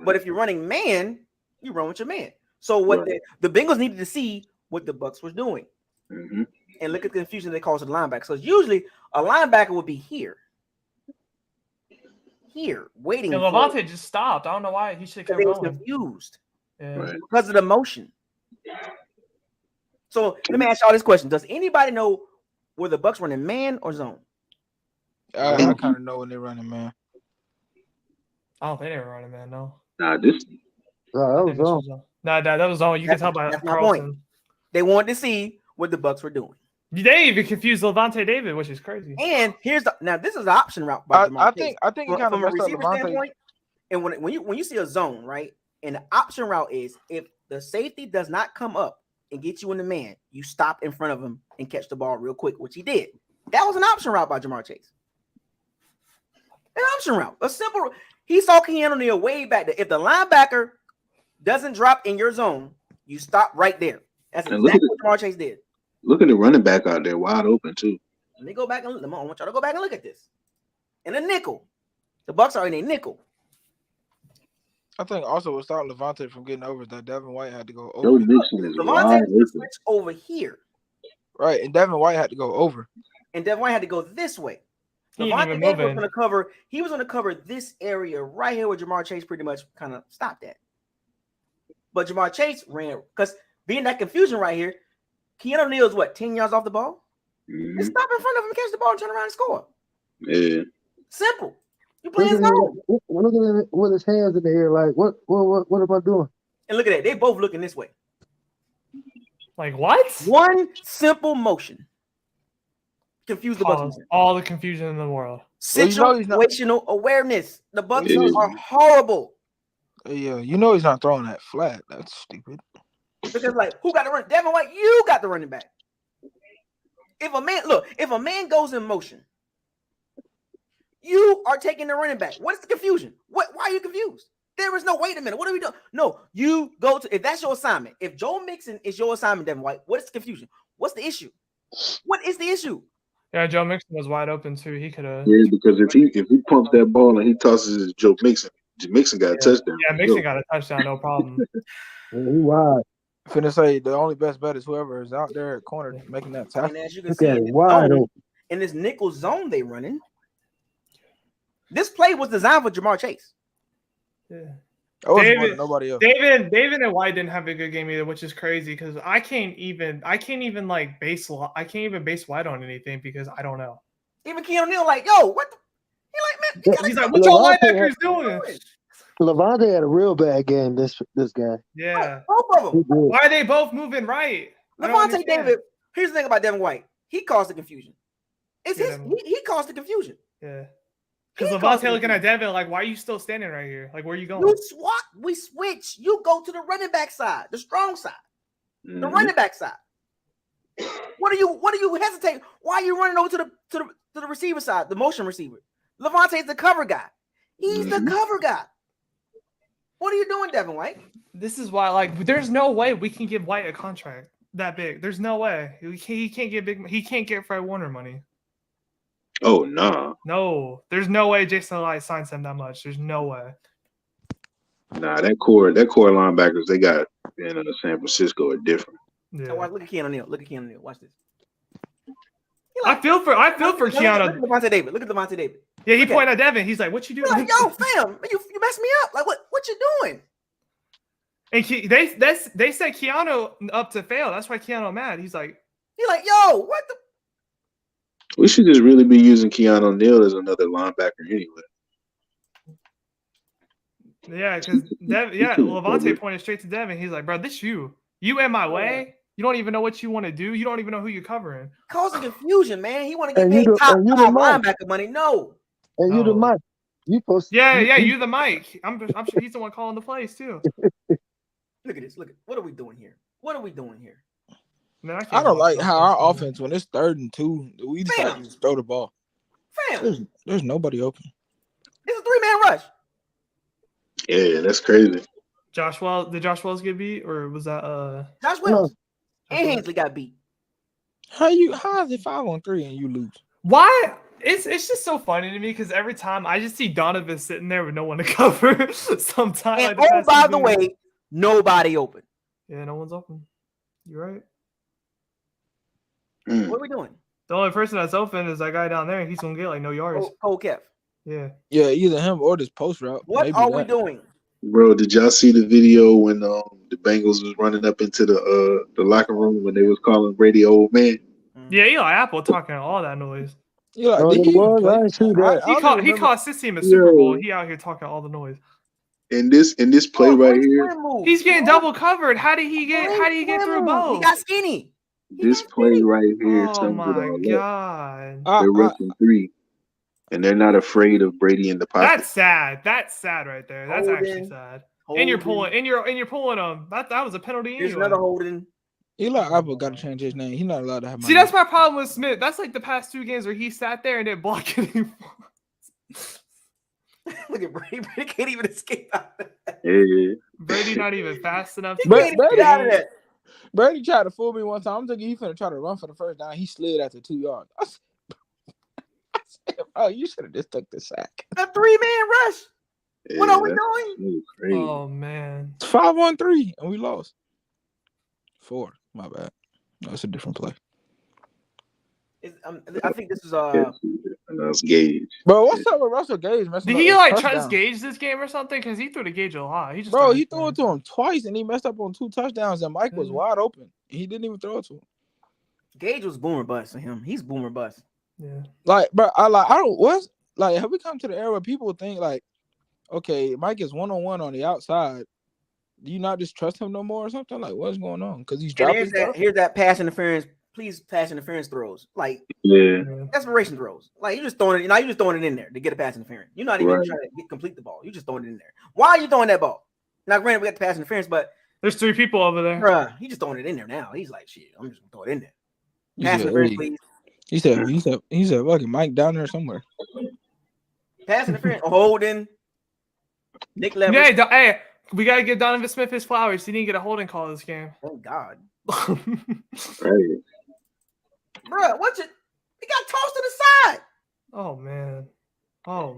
But if you're running man, you run with your man. So what the Bengals needed to see what the Bucs was doing. Mm-hmm. And look at the confusion they cause to the linebacker. So usually a linebacker would be here. here waiting. Yeah, Levante just stopped. I don't know why. He should have kept They was going. confused Right. because of the motion. So let me ask y'all this question: does anybody know were the Bucs running man or zone? I kind of know when they're running, man. I don't think they were running man. No. Nah, this. that was wrong. That was zone. You can tell by That's my point. Carlson. They wanted to see what the Bucs were doing. They even confused Levante David, which is crazy. And here's now this is the option route. By I think it kind of from a messed up receiver Levante. standpoint. And when you see a zone, right, and the option route is if the safety does not come up and get you in the man, you stop in front of him and catch the ball real quick, which he did. That was an option route by Jamar Chase. An option route, a simple. He saw Keanu Neal way back there. If the linebacker doesn't drop in your zone, you stop right there. That's exactly what Jamar Chase did. Look at the running back out there, wide open too. Let me go back and I want y'all to go back and look at this. In a nickel, the Bucs are in a nickel. I think also what stopped Levante from getting over that Devin White had to go Joe over. Mixon is wide Levante open. switched over here, Right, and Devin White had to go over. and Devin White had to go this way. He ain't Levante even David was moving. going to cover. He was going to cover this area right here where Jamar Chase pretty much kind of stopped at. But Jamar Chase ran because being that confusion right here, Keanu Neal is what 10 yards off the ball. Mhm. Just stop in front of him, catch the ball, and turn around and score. Yeah. Simple. You Look playing at zone. him with his hands in the air, like what am I doing? And look at that. They both looking this way. Like what? One simple motion. Confuse the Bucs. All the confusion in the world. Situational awareness. The Bucs Yeah. are horrible. Yeah, you know he's not throwing that flat. That's stupid. Because like, who got the run? Devin White, you got the running back. If a man goes in motion, you are taking the running back. What's the confusion? Why are you confused? There is no, wait a minute. What are we doing? No, you go to, if that's your assignment, if Joe Mixon is your assignment, Devin White, what is the confusion? What's the issue? What is the issue? Yeah, Joe Mixon was wide open too. He could have. Yeah, because if he pumps that ball and he tosses it to Joe Mixon got a touchdown. Yeah, Mixon got a touchdown, no problem. He wide. Finna say the only best bet is whoever is out there at corner making that tackle. And as you can Look see, at in it, this, wide zone, open. in this nickel zone they running, this play was designed for Jamar Chase. Yeah. I wasn't wanting nobody else. David and White didn't have a good game either, which is crazy because I can't even like base White on anything because I don't know. Even Keanu Neal like, yo, what the? He like, man, He's like, what your Levante linebackers doing? Levante had a real bad game. This guy. Yeah. both of them. Why are they both moving right? I don't Levante understand. David. Here's the thing about Devin White. He caused the confusion. It's Yeah, his. He caused the confusion. Yeah. He Because caused Levante the looking at confusion. Devin like, why are you still standing right here? Like, where are you going? You swap. We switch. You go to the running back side, the strong side, the running back side. What are you hesitating? Why are you running over to the receiver side, the motion receiver? Levante's the cover guy. He's the cover guy. What are you doing, Devin White? This is why, like, there's no way we can give White a contract that big. There's no way. He can't get big. He can't get Fred Warner money. Oh no. No, there's no way Jason Light signs him that much. There's no way. Nah, that core linebackers they got in San Francisco are different. Yeah. So look at Keanu Neal. Look at Keanu Neal. Watch this. I feel for Keanu. Look at Levante David. Look at Levante David. Yeah, he Look at pointed at Devin. He's like, "What you doing?" Like, yo, fam, you messed me up. Like, what you doing? And they set Keanu up to fail. That's why Keanu mad. He's like, yo, what the? We should just really be using Keanu Neal as another linebacker anyway. yeah, because Levante pointed straight to Devin. He's like, "Bro, this you in my way. You don't even know what you want to do. You don't even know who you're covering." Causing confusion, man. He want to get And paid you top the linebacker money. No. And you the mic. You supposed to, Yeah, you the mic. I'm sure he's the one calling the plays too. Look at this. Look at what are we doing here? What are we doing here? Man, I don't like how our offense, when it's 3rd and 2, we just Fam. like to throw the ball. Fam, There's nobody open. it's a 3-man rush. Yeah, that's crazy. Did Josh Wells get beat, or was that Josh Wells and Hensley got beat. How is it 5-on-3 and you lose? why? It's just so funny to me because every time I just see Donovan sitting there with no one to cover. Sometimes. And oh, by the way, nobody open. Yeah, no one's open. You're right. What are we doing? The only person that's open is that guy down there, and he's gonna get like no yards. Cole Kev. Yeah. Yeah, either him or this post route. What Maybe are we that. doing? Bro, did y'all see the video when the Bengals was running up into the locker room when they was calling Brady old man? Yeah, Eli Apple talking all that noise. You like, Oh, did it he even was? play? I didn't see that. I don't even He remember. cost his team a Super Bowl. He out here talking all the noise. In this play Oh, right what here, swim move? He's getting What? double covered. How did he get through He both? got skinny. this play right here Oh sums it my all up. god. They're rushing 3, and they're not afraid of Brady in the pocket. That's sad. That's sad right there. That's actually sad. And you're pulling them. That was a penalty Here's anyway. another holding. Eli Apple got to change his name. He's not allowed to have my See, name. that's my problem with Smith. That's like the past 2 games where he sat there and didn't block anyone. Look at Brady. Brady can't even escape out of that. Yeah. Brady not even fast enough. He can't even get out of that. Brady tried to fool me one time. I'm thinking he's finna try to run for the first down. He slid after 2 yards. I said, oh, you should have just took the sack. A 3-man rush. Yeah, What are we doing? Crazy. Oh man. It's 5-on-3 and we lost. 4. My bad. That's a different play. I think this is That's Gage. Bro, what's up with Russell Gage? Did he like trust Gage this game or something? Because he threw to Gage a lot. He threw it to him twice and he messed up on 2 touchdowns and Mike was wide open. He didn't even throw it to him. Gage was boomer bust for him. He's boomer bust. Yeah. Have we come to the era where people think like, okay, Mike is 1-on-1 on the outside. Do you not just trust him no more or something? Like, what's going on? Because he's dropping stuff. Here's that pass interference. Please, pass interference throws. Like, desperation throws. Like, you're just throwing it. You're just throwing it in there to get a pass interference. You're not even trying to complete the ball. You're just throwing it in there. Why are you throwing that ball? Now, granted, we got the pass interference, but there's 3 people over there. Bruh, he's just throwing it in there now. He's like, shit, I'm just gonna throw it in there. Pass interference, please. He said, fucking Mike down there somewhere. Pass interference, holding. Nick Levis. Hey, we gotta give Donovan Smith his flowers. He didn't get a holding call this game. Oh God. Right. Bruh, he got tossed to the side. Oh man. Well,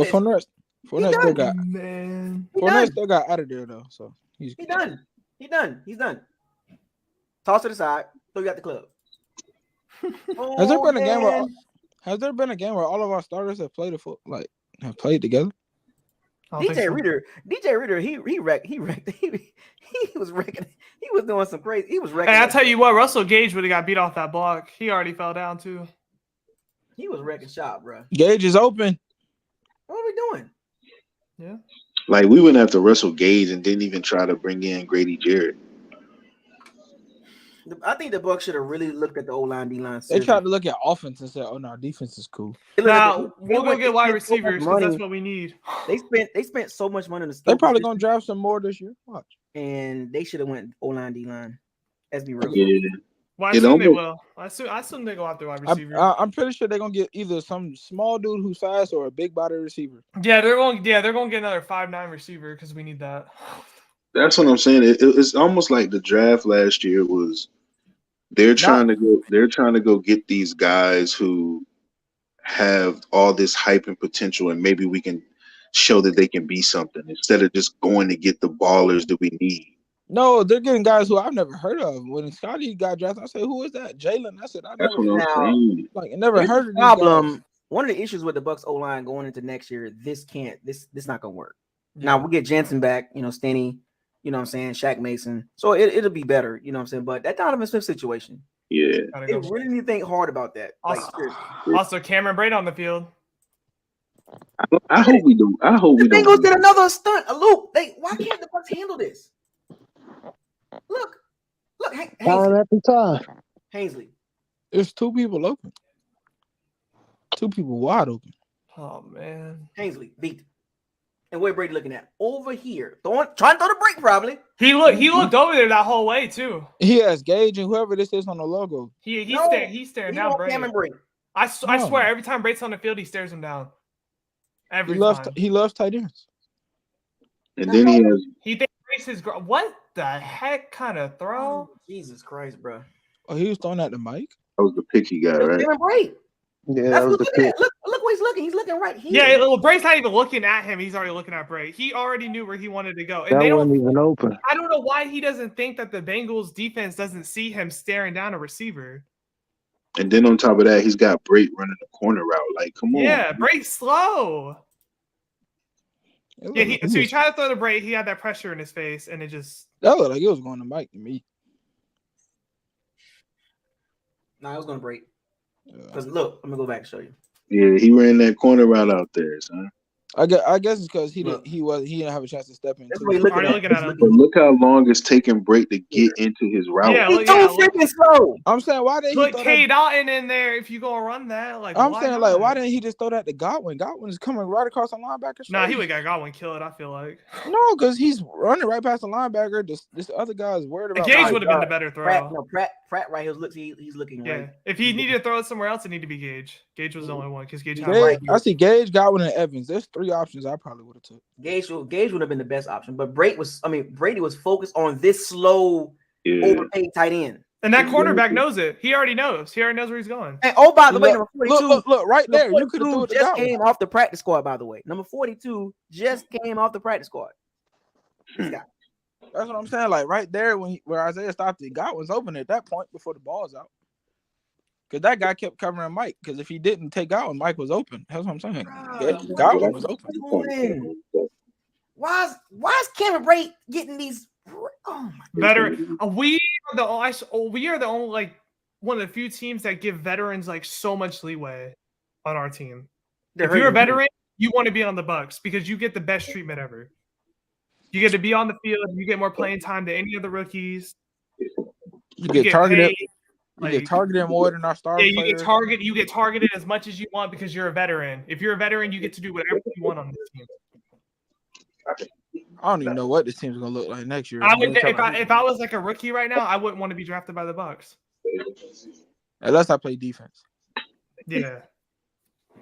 Fournette still got Fournette still got out of there though. So he's done. He's done. Toss to the side. Throw you out the club. Has there been a game where all of our starters have played have played together? DJ Reader, he wrecked. He was wrecking. He was doing some crazy. He was wrecking. Hey, I'll tell you what, Russell Gage would have got beat off that block. He already fell down too. He was wrecking shop, bro. Gage is open. What are we doing? Yeah. Like, we went after Russell Gage and didn't even try to bring in Grady Jarrett. I think the Bucs should have really looked at the O-line, D-line. They tried to look at offense and said, "Oh no, defense is cool." Now we'll go get wide receivers because that's what we need. They spent so much money on the skill They're probably position, gonna draft some more this year. Watch. and they should have went O-line, D-line. Let's be real. Yeah. Well, I assume they will. I assume they go after wide receiver. I'm pretty sure they're gonna get either some small dude who's fast or a big body receiver. Yeah, they're going to get another 5'9" receiver because we need that. That's what I'm saying. It's almost like the draft last year was. They're trying to go get these guys who have all this hype and potential, and maybe we can show that they can be something instead of just going to get the ballers that we need. No, they're getting guys who I've never heard of. When Scotty got drafted, I said, "Who is that?" Jalen. I said, "I never heard of these guys." One of the issues with the Bucs O-line going into next year, this not gonna work. Yeah. Now we'll get Jensen back, Stenny. You know what I'm saying? Shaq Mason. So it'll be better, you know what I'm saying? But that Donovan Smith situation, yeah. They really need to think hard about that. Also, Cameron Brate on the field. I hope we don't. The Bengals did another stunt, a loop. Why can't the Bucs handle this? Look, Hainsley. There's 2 people open. 2 people wide open. Oh man. Hainsley beat. And where Brady looking at? Over here. Trying to throw the break, probably. He looked over there that whole way, too. He has Gage and whoever this is on the logo. He's staring down Brady. I swear, every time Brate's on the field, he stares him down. Every time. He loves tight ends. And then he thinks Brate's his girl. What the heck kind of throw? Oh, Jesus Christ, bro. Oh, he was throwing at the mic? That was the picky guy, right? Cameron Brate. Yeah, that was the pick. Look where he's looking. He's looking right here. Yeah, Brate's not even looking at him. He's already looking at Brate. He already knew where he wanted to go. And that wasn't even open. I don't know why he doesn't think that the Bengals defense doesn't see him staring down a receiver. And then on top of that, he's got Brake running the corner route. Like, come on. Yeah, Brake's slow. Yeah, so he tried to throw the Brake. He had that pressure in his face, and it just that looked like it was going to Mike to me. Nah, I was gonna Brake. Because look, I'm gonna go back and show you. Yeah, he ran that corner route out there, son. I guess it's because he didn't have a chance to step in. That's what you're looking at him. But look how long it's taking Brake to get into his route. Yeah, he's too freaking slow. I'm saying, why didn't he put K Dalton in there if you go run that? Like, I'm saying, like, why didn't he just throw that to Godwin? Godwin is coming right across the linebacker. Nah, he would got Godwin killed. I feel like no, because he's running right past the linebacker. This other guy is worried about. Gage would have been the better throw. Pratt right here looks he's looking right. If he needed to throw it somewhere else, it needed to be Gage. Gage was the only one because Gage had I see Gage, Godwin, and Evans. There's 3 options I probably would have took. Gage would have been the best option, but Brady was focused on this slow, overpaid tight end. And that cornerback knows it. He already knows. He already knows where he's going. And by the way, number 42. Look right there. You could have threw it. Just came off the practice squad. By the way, number 42 just came off the practice squad. That's what I'm saying. Like right there, where Isaiah stopped it, Godwin's open at that point before the ball's out. Because that guy kept covering Mike. Because if he didn't take Godwin, Mike was open. That's what I'm saying. Godwin was open. Why is Kevin Brate getting these? Oh my veteran. We are the only like one of the few teams that give veterans like so much leeway on our team. If you're a veteran, you want to be on the Bucs because you get the best treatment ever. You get to be on the field. You get more playing time than any of the rookies. You get targeted. You get targeted more than our star players. You get targeted as much as you want because you're a veteran. If you're a veteran, you get to do whatever you want on this team. I don't even know what this team's gonna look like next year. If I was like a rookie right now, I wouldn't want to be drafted by the Bucs. Unless I play defense. Yeah.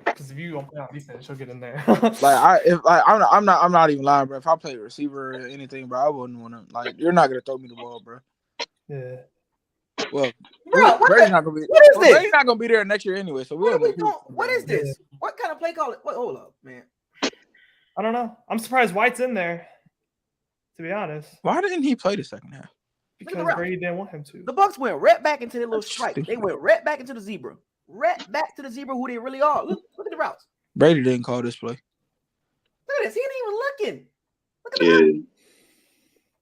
Because if you don't play on defense, you'll get in there. I'm not even lying, bro. If I play receiver or anything, bro, I wouldn't want to. Like, you're not gonna throw me the ball, bro. Yeah. Well, bro, Brady's not gonna be. What is this? Brady's not gonna be there next year anyway. So what is this? What kind of play call it? Hold up, man. I don't know. I'm surprised White's in there. To be honest. Why didn't he play the second half? Because Brady didn't want him to. The Bucs went right back into their little strike. They went right back into the zebra. Right back to the zebra who they really are. Look at the routes. Brady didn't call this play. Look at this. He ain't even looking. Look at the route.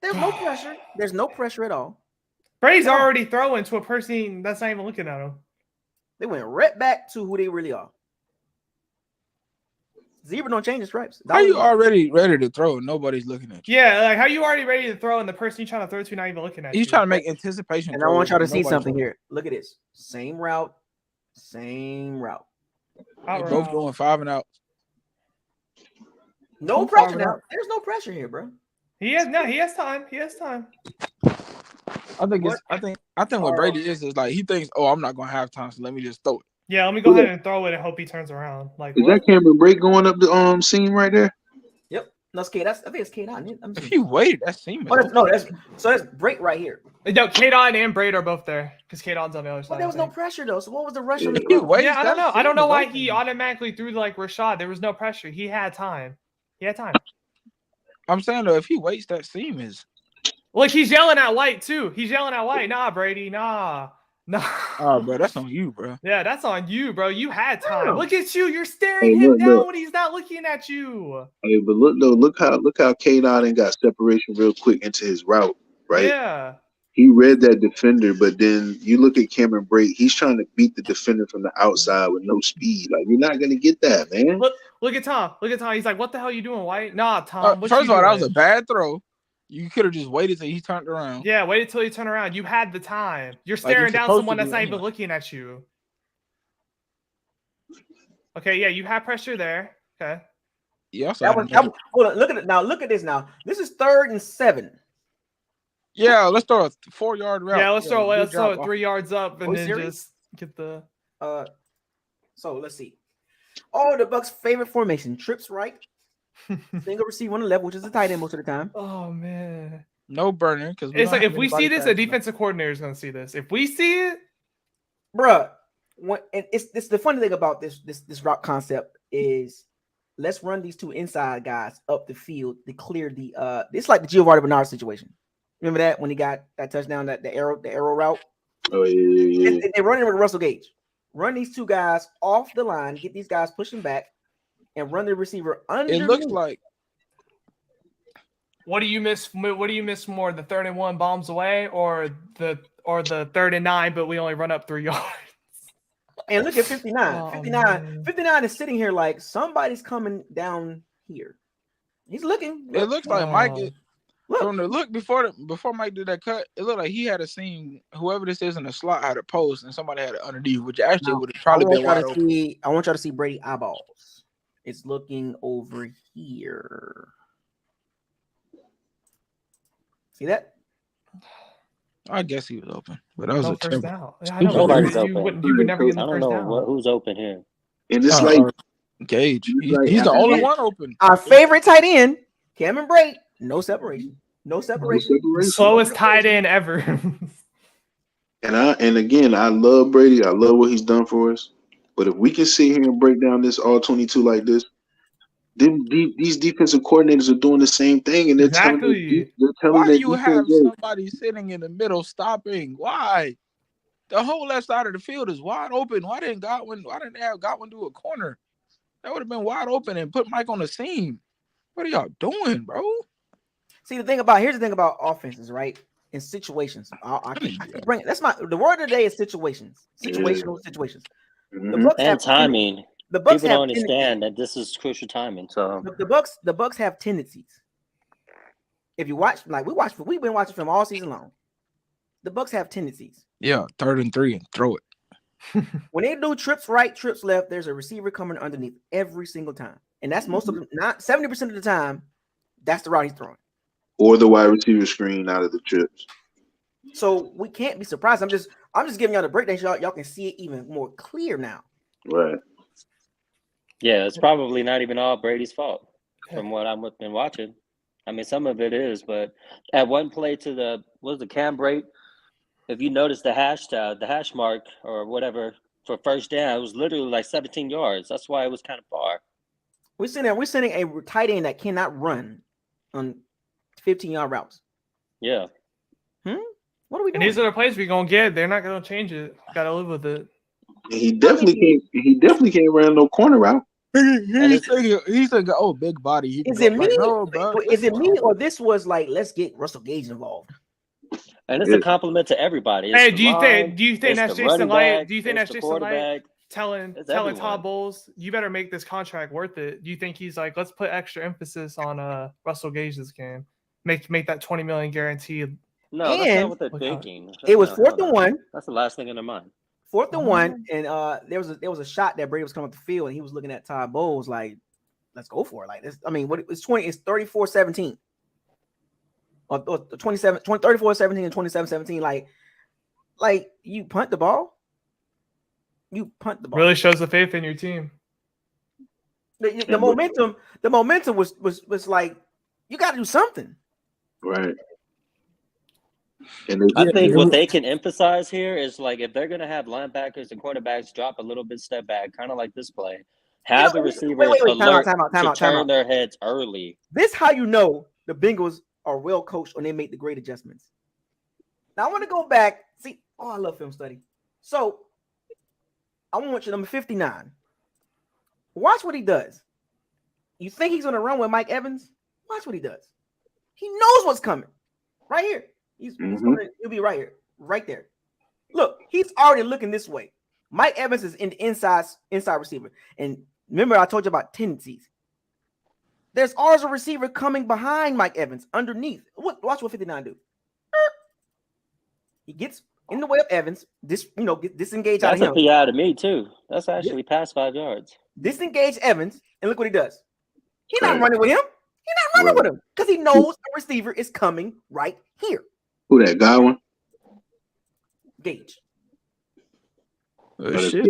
There's no pressure. There's no pressure at all. Brady's already throwing to a person that's not even looking at him. They went right back to who they really are. Zebra don't change the stripes. How you already ready to throw and nobody's looking at you? Yeah, like how you already ready to throw and the person you're trying to throw to not even looking at you. He's trying to make anticipation. And I want y'all to see something here. Look at this. Same route. They're both going 5 and out. No pressure now. There's no pressure here, bro. He has time. I think what Brady is like he thinks, oh, I'm not gonna have time, so let me just throw it. Yeah, let me go ahead and throw it and hope he turns around. Like, is that Cameron Brake going up the seam right there? Yep. No, it's K. I think it's K-Dot. If he waited, that's seam. That's Brake right here. No, K-Dot and Brade are both there because K-Dot's on the other side. But there was no pressure though. So what was the rush on the throw? Yeah, I don't know. I don't know why he automatically threw like Rashad. There was no pressure. He had time. I'm saying though, if he waits, that seam is. Like he's yelling at White too. He's yelling at White. Nah, Brady. Nah. Oh, bro, that's on you, bro. Yeah, that's on you, bro. You had time. Look at you. You're staring him down when he's not looking at you. Hey, but look how K-Dot got separation real quick into his route, right? Yeah. He read that defender, but then you look at Cameron Brake. He's trying to beat the defender from the outside with no speed. Like you're not gonna get that, man. Look at Tom. He's like, "What the hell are you doing, White?" Nah, Tom. First of all, that was a bad throw. You could have just waited till he turned around. Yeah, waited till he turned around. You had the time. You're staring down someone that's not even looking at you. Okay, yeah, you have pressure there. Okay. Yeah. Hold on, look at it now. Look at this now. This is 3rd and 7. Yeah, let's throw a 4-yard route. Yeah, let's throw it 3 yards up and then just get the. So let's see. The Bucs' favorite formation: trips right. Single receiver on the left, which is a tight end most of the time. Oh man, no burning because it's like if we see this, a defensive coordinator is going to see this. If we see it, bruh, and it's the funny thing about this route concept is let's run these 2 inside guys up the field to clear the it's like the Giovanni Bernard situation. Remember that when he got that touchdown, the arrow route? Oh yeah. They're running with Russell Gage. run these two guys off the line, get these guys pushing back, and run the receiver under. It looks like. What do you miss? What do you miss more, the 3rd and 1 bombs away, or the 3rd and 9, but we only run up 3 yards? And look at 59. Oh, 59 is sitting here like somebody's coming down here. He's looking. It looks like Mike. Look. From the look before Mike did that cut, it looked like he had a seen whoever this is in the slot had a post and somebody had it underneath, which actually would have probably been wide open. I want y'all to see Brady eyeballs. It's looking over here. See that? I guess he was open, but that was a first terrible. down. Yeah, Nobody's you open. would never get in I the don't first know down. who's open here. And it's like Gage. like He's the after only that- one open. Our favorite tight end, Cameron Brate, no separation. No separation. Slowest tight end ever. And again, I love Brady. I love what he's done for us. But if we can sit here and break down this all-22 like this, then these defensive coordinators are doing the same thing, and they're telling Why their do you have somebody sitting in the middle stopping? Why? The whole left side of the field is wide open. Why didn't they have Godwin do a corner? That would have been wide open and put Mike on the seam. What are y'all doing, bro? See, here's the thing about offenses, right? In situations, I can't bring it. The word of the day is situations. Situational situations. The Bucs and have timing. The Bucs People have don't understand that this is crucial timing. So the Bucs have tendencies. If you watch, we've been watching film all season long. The Bucs have tendencies. Yeah, 3rd and 3 and throw it. When they do trips right, trips left, there's a receiver coming underneath every single time, and that's most of them. Not 70% of the time, that's the route he's throwing. Or the wide receiver screen out of the trips. So we can't be surprised. I'm just giving y'all the breakdown so y'all can see it even more clear now. Right. yeah, it's probably not even all Brady's fault from what I've been watching. I mean, some of it is, but at one play to the cam break, if you notice the hash mark or whatever for first down, it was literally like 17 yards. That's why it was kind of far. We're sending a tight end that cannot run on 15-yard routes. Yeah. What are we doing? And these are the plays we're gonna get. They're not gonna change it. Gotta live with it. And he definitely can't run no corner route. He's thinking, oh, big body. Is it me? No, bro. Is it me, or this was like, let's get Russell Gage involved? And it's a compliment to everybody. It's Hey, the do you line, think it's that's the Jason running Light? back, Do you think it's that's the Jason Light quarterback. telling everyone. Todd Bowles, you better make this contract worth it? Do you think he's like, let's put extra emphasis on Russell Gage this game, make that $20 million guaranteed? No, that's And not what they're thinking. it was 4th and 1. That's the last thing in their mind. 4th and 1, and there was a shot that Brady was coming up the field, and he was looking at Todd Bowles like, let's go for it. Like this, I mean, what it's 34-17. Or 34-17 and 27-17. Like you punt the ball. You punt the ball. Really shows the faith in your team. The momentum was like, you got to do something. Right. And I think what they can emphasize here is like if they're going to have linebackers and quarterbacks drop a little bit step back, kind of like this play, have the receivers alert to turn their heads early. This how you know the Bengals are well coached when they make the great adjustments. Now I want to go back. See, I love film study. So I want you number 59. Watch what he does. You think he's going to run with Mike Evans? Watch what he does. He knows what's coming. Right here. He'll be right here. Right there. Look, he's already looking this way. Mike Evans is in the inside receiver. And remember, I told you about tendencies. There's always a receiver coming behind Mike Evans underneath. Watch what 59 do. He gets in the way of Evans. Disengage out of him. That's a PI to me too. That's actually past 5 yards. Disengage Evans, and look what he does. He's not running with him. He's not running with him because he knows the receiver is coming right here. Who that Godwin? Gage. Shit.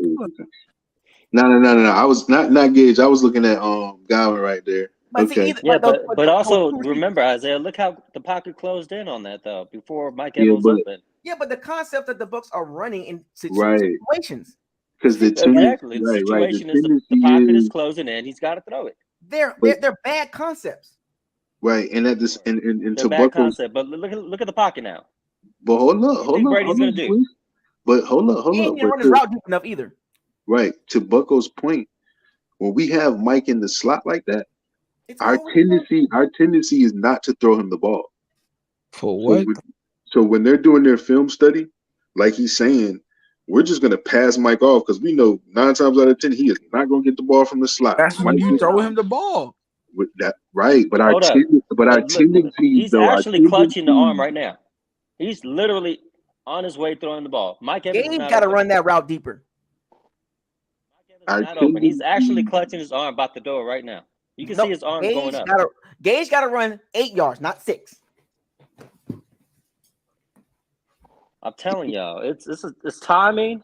No. I was not Gage. I was looking at Godwin right there. Okay. But also remember, Isaiah, look how the pocket closed in on that though before Mike Evans opened. Yeah, but the concept that the Bucs are running in situations. Because the situation is the pocket is closing in. He's got to throw it. They're bad concepts. Right, and at this and to bad concept. But look at the pocket now. But hold on. Brady's gonna do? But hold on. He ain't running route deep enough either. Right. To Bucko's point, when we have Mike in the slot like that, It's our always tendency is not to throw him the ball. For what? So when they're doing their film study, like he's saying, we're just gonna pass Mike off because we know 9 times out of 10 he is not gonna get the ball from the slot. That's when you throw him the ball. With that, right? But Hold up. our Look, tendency, he's though, actually clutching the arm right now. He's literally on his way throwing the ball. Mike Evans is Gabe not got to open. run that route deeper. Mike Evans is not open. He's actually clutching his arm about to do it right now. You can see his arm going up. Gage got to run 8 yards, not 6. I'm telling y'all, it's timing.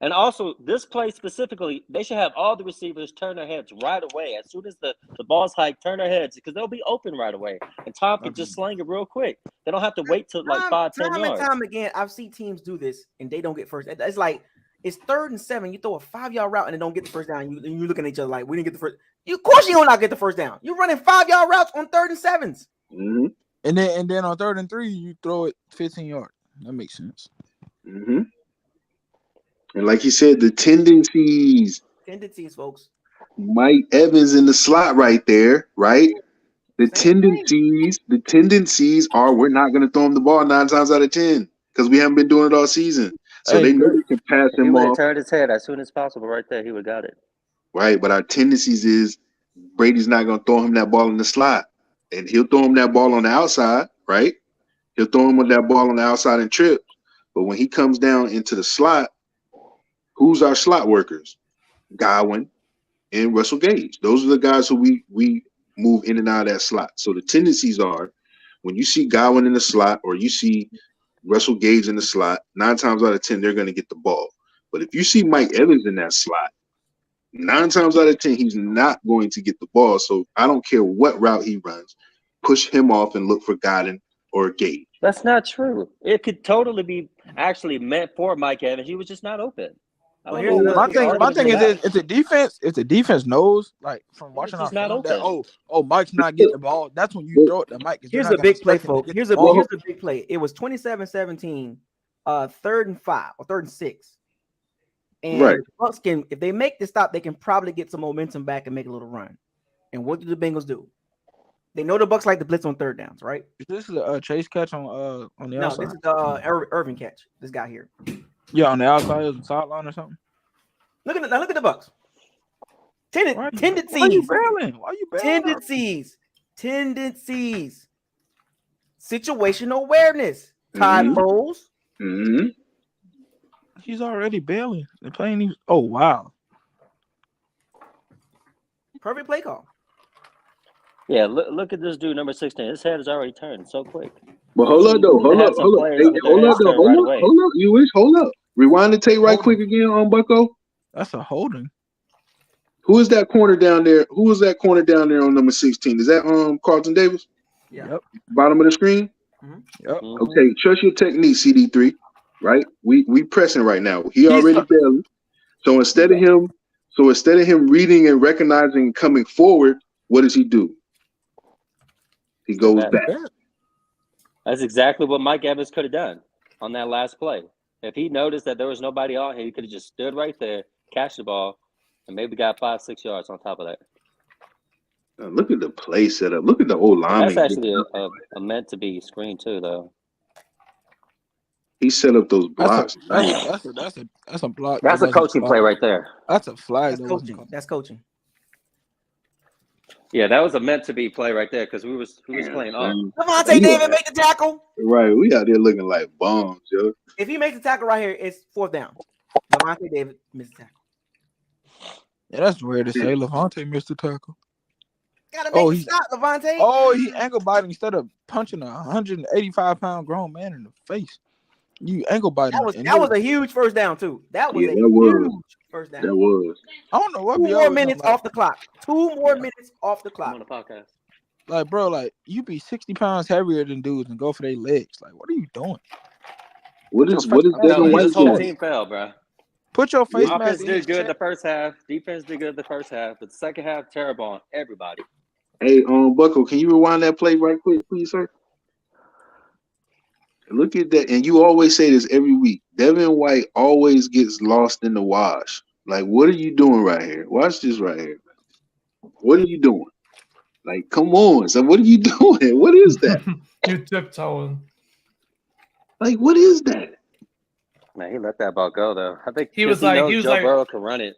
And also, this play specifically, they should have all the receivers turn their heads right away. As soon as the ball's hiked, turn their heads because they'll be open right away. And Tom can just sling it real quick. They don't have to wait till like 5-10 yards. Time and time again, I've seen teams do this and they don't get first. It's like it's 3rd and 7. You throw a 5-yard route and they don't get the first down. You looking at each other like we didn't get the first. Of course, you will not get the first down. You're running 5-yard routes on 3rd and 7s. Mm-hmm. And then on 3rd and 3, you throw it 15 yards. That makes sense. Mm-hmm. And like he said, the tendencies, folks. Mike Evans in the slot right there, right? The tendencies are we're not going to throw him the ball 9 times out of 10 because we haven't been doing it all season. So they know they can pass him off. He would have turned his head as soon as possible right there. He would have got it. Right, but our tendencies is Brady's not going to throw him that ball in the slot. And he'll throw him that ball on the outside, right? He'll throw him with that ball on the outside and trip. But when he comes down into the slot, who's our slot workers? Godwin and Russell Gage. Those are the guys who we move in and out of that slot. So the tendencies are when you see Godwin in the slot or you see Russell Gage in the slot, 9 times out of 10, they're going to get the ball. But if you see Mike Evans in that slot, 9 times out of 10, he's not going to get the ball. So I don't care what route he runs. Push him off and look for Godwin or Gage. That's not true. It could totally be actually meant for Mike Evans. He was just not open. My thing is if the defense knows, like from watching our film, that Mike's not getting the ball, that's when you throw it to Mike. Here's a big play, folks. Here's a big play. It was 27-17, 3rd and 5 or 3rd and 6. And the Bucs can, if they make the stop, they can probably get some momentum back and make a little run. And what do the Bengals do? They know the Bucs like to blitz on 3rd downs, right? This is a chase catch on the outside. No, this is Irvin catch. This guy here. Yeah, on the outside of the sideline or something. Look at the Bucs. Tendencies. Why are you bailing? Tendencies. Situational awareness. Todd Bowles. Mm-hmm. He's already bailing. They're playing these. Oh wow. Perfect play call. Yeah, look at this dude, number 16. His head is already turned so quick. But hold up. You wish. Hold up. Rewind the tape right quick again on Bucko. That's a holding. Who is that corner down there? Who is that corner down there on number 16? Is that Carlton Davis? Yeah. Yep. Bottom of the screen? Mm-hmm. Yep. Okay, trust your technique, CD3. Right? We pressing right now. He already bailing. So instead of him reading and recognizing and coming forward, what does he do? He goes back. That's exactly what Mike Evans could have done on that last play. If he noticed that there was nobody on here, he could have just stood right there, catch the ball, and maybe got 5-6 yards on top of that. Look at the play setup. Look at the old line. That's actually a meant to be screen too, though. He set up those blocks. That's a block. That's a coaching play right there. That's a flag. That's coaching. Yeah, that was a meant to be play right there because who was playing off. Levante David make the tackle. Right, we out there looking like bombs, yo. If he makes the tackle right here, it's 4th down. Levante David missed the tackle. Yeah, that's weird to say. Levante missed the tackle. Gotta make the shot, Levante. Oh, he ankle biting instead of punching a 185-pound grown man in the face. You ankle biting. That was a huge first down too. That was huge first down. That was. I don't know what. 2 more minutes off the clock. 2 more minutes off the clock. On the podcast. Like, bro, like you be 60 pounds heavier than dudes and go for their legs. Like, what are you doing? What is Devin White? This whole team fell, bro. Put your face mask. Offense did good the first half. Defense did good the first half, but the second half terrible on everybody. Hey, Bucko, can you rewind that play right quick, please, sir? Look at that, and you always say this every week. Devin White always gets lost in the wash. Like, what are you doing right here? Watch this right here. What are you doing? Like, come on. So what are you doing? What is that? You're tiptoeing. Like, what is that? Man, he let that ball go though. I think He was he like, knows Joe Burrow can run it.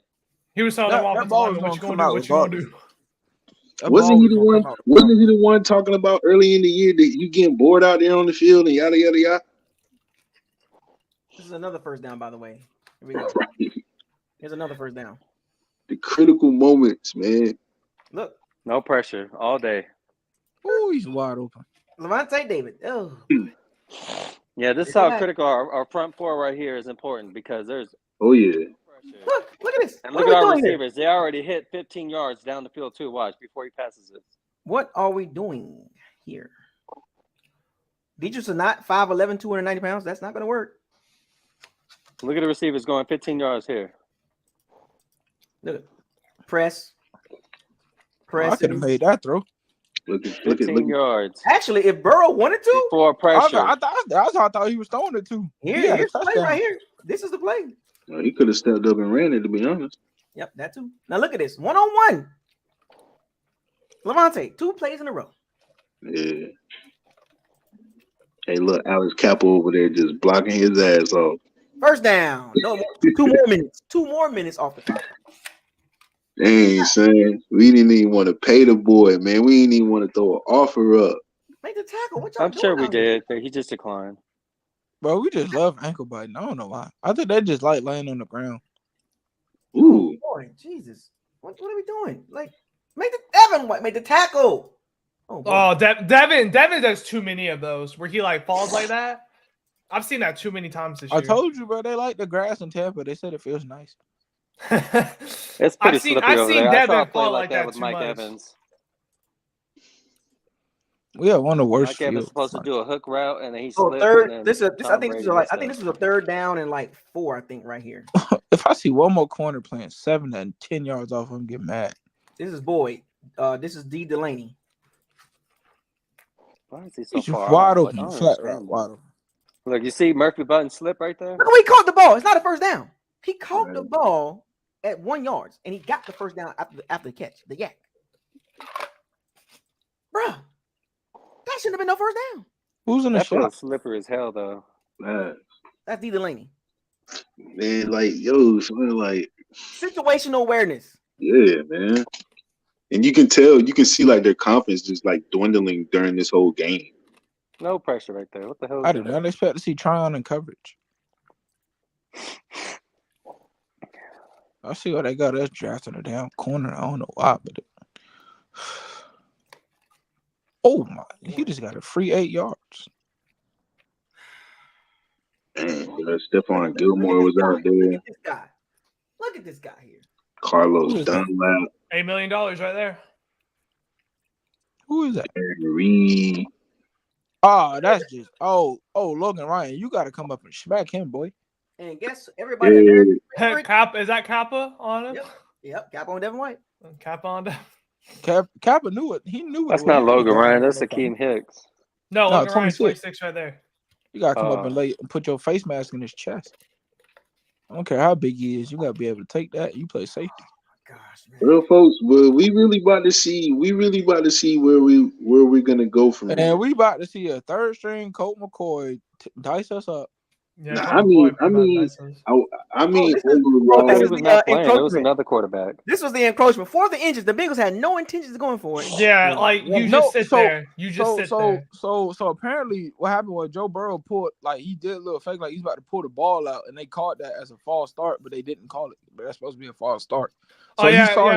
He was telling them That offensive ball was linemen, what you gonna gonna do? come What you gonna do? That Wasn't ball he was the gonna one? come out. Wasn't he the one talking about early in the year that you getting bored out there on the field and yada yada yada? This is another first down, by the way. Here we go. Here's another first down. The critical moments, man. Look, No pressure all day. Ooh, he's wide open. Levante David. Oh, Yeah, this is how critical our front four right here is important because there's Oh yeah. pressure. look at this. And What look are at we our doing here? receivers. They already hit 15 yards down the field too. Watch before he passes it. What are we doing here? Deidris is not 5'11", 290 pounds. That's not going to work. Look at the receivers going 15 yards here. Look, press. I could have made that throw. Look 15 yards. Actually, if Burrow wanted to, Before pressure. That's how I thought he was throwing it to. here's the play right here. This is the play. Well, he could have stepped up and ran it, to be honest. Yep, that too. Now look at this. 1-on-1. Levante, 2 plays in a row. Yeah. Hey, look, Alex Capo over there just blocking his ass off. First down. No more. 2 more minutes. 2 more minutes off the clock. Dang, son. We didn't even want to pay the boy, man. We didn't even want to throw an offer up. Make the tackle. What y'all I'm doing sure we out here? did, but he just declined. Bro, we just love ankle biting. I don't know why. I think they just like laying on the ground. Ooh. Boy, Jesus. What are we doing? Like, make the Evan White make the tackle. Oh, boy. Oh, Devin does too many of those where he like falls like that. I've seen that too many times this year. I told you, bro. They like the grass in Tampa. They said it feels nice. It's pretty slippery over there. I saw a play like that with Mike Evans. We have one of the worst. Mike Evans supposed to do a hook route and then he Oh, slipped. third. And This then is. I think this Tom was a third down and like 4. I think right here. If I see one more corner playing 7 and 10 yards off, I'm getting mad. This is Boyd. This is D. Delaney. Why is he so He's far wide off? open, Like, I don't flat understand route, that. wide open. Look, you see Murphy Button slip right there? Look how he caught the ball. It's not a first down. He caught the ball at 1 yard and he got the first down after the catch. The yak. Bruh. That shouldn't have been no first down. Who's in the That shot? feels slippery as hell, though. Man, That's D. Delaney. like, yo, son, like, Situational awareness. yeah, man. And you can tell, you can see, like, their confidence just, like, dwindling during this whole game. No pressure right there. What the hell is I did that? not expect to see Tryon in coverage. I see why they got us drafting a damn corner. I don't know why, but oh my, he just got a free 8 yards. Dang, Stephon Gilmore was out there. Look at this guy. Look at this guy here. Carlos Dunlap. $8 million right there. Who is that? Aaron Reed. Oh, that's just Logan Ryan. You got to come up and smack him, boy. And guess everybody. Hey, Kappa, is that Kappa on him? Yep. Cap on Devin White. Kappa on Devin. Kappa knew it. He knew it. That's not Logan Ryan. That's Akeem Hicks. No, Logan Ryan's 26. 26 right there. You got to come up and put your face mask in his chest. I don't care how big he is. You got to be able to take that. You play safety. Gosh, man. Well, folks, well, we really about to see where we're gonna go from here. And we about to see a third string Colt McCoy dice us up. Yeah, Nah, I mean, overall, He was not playing. It was another quarterback. This was the encroachment. 4th and inches. The Bengals had no intentions of going for it. Yeah, like you just sit there. You just sit there. So apparently, what happened was Joe Burrow pulled, like, he did a little fake, like he's about to pull the ball out, and they called that as a false start, but they didn't call it. But that's supposed to be a false start. So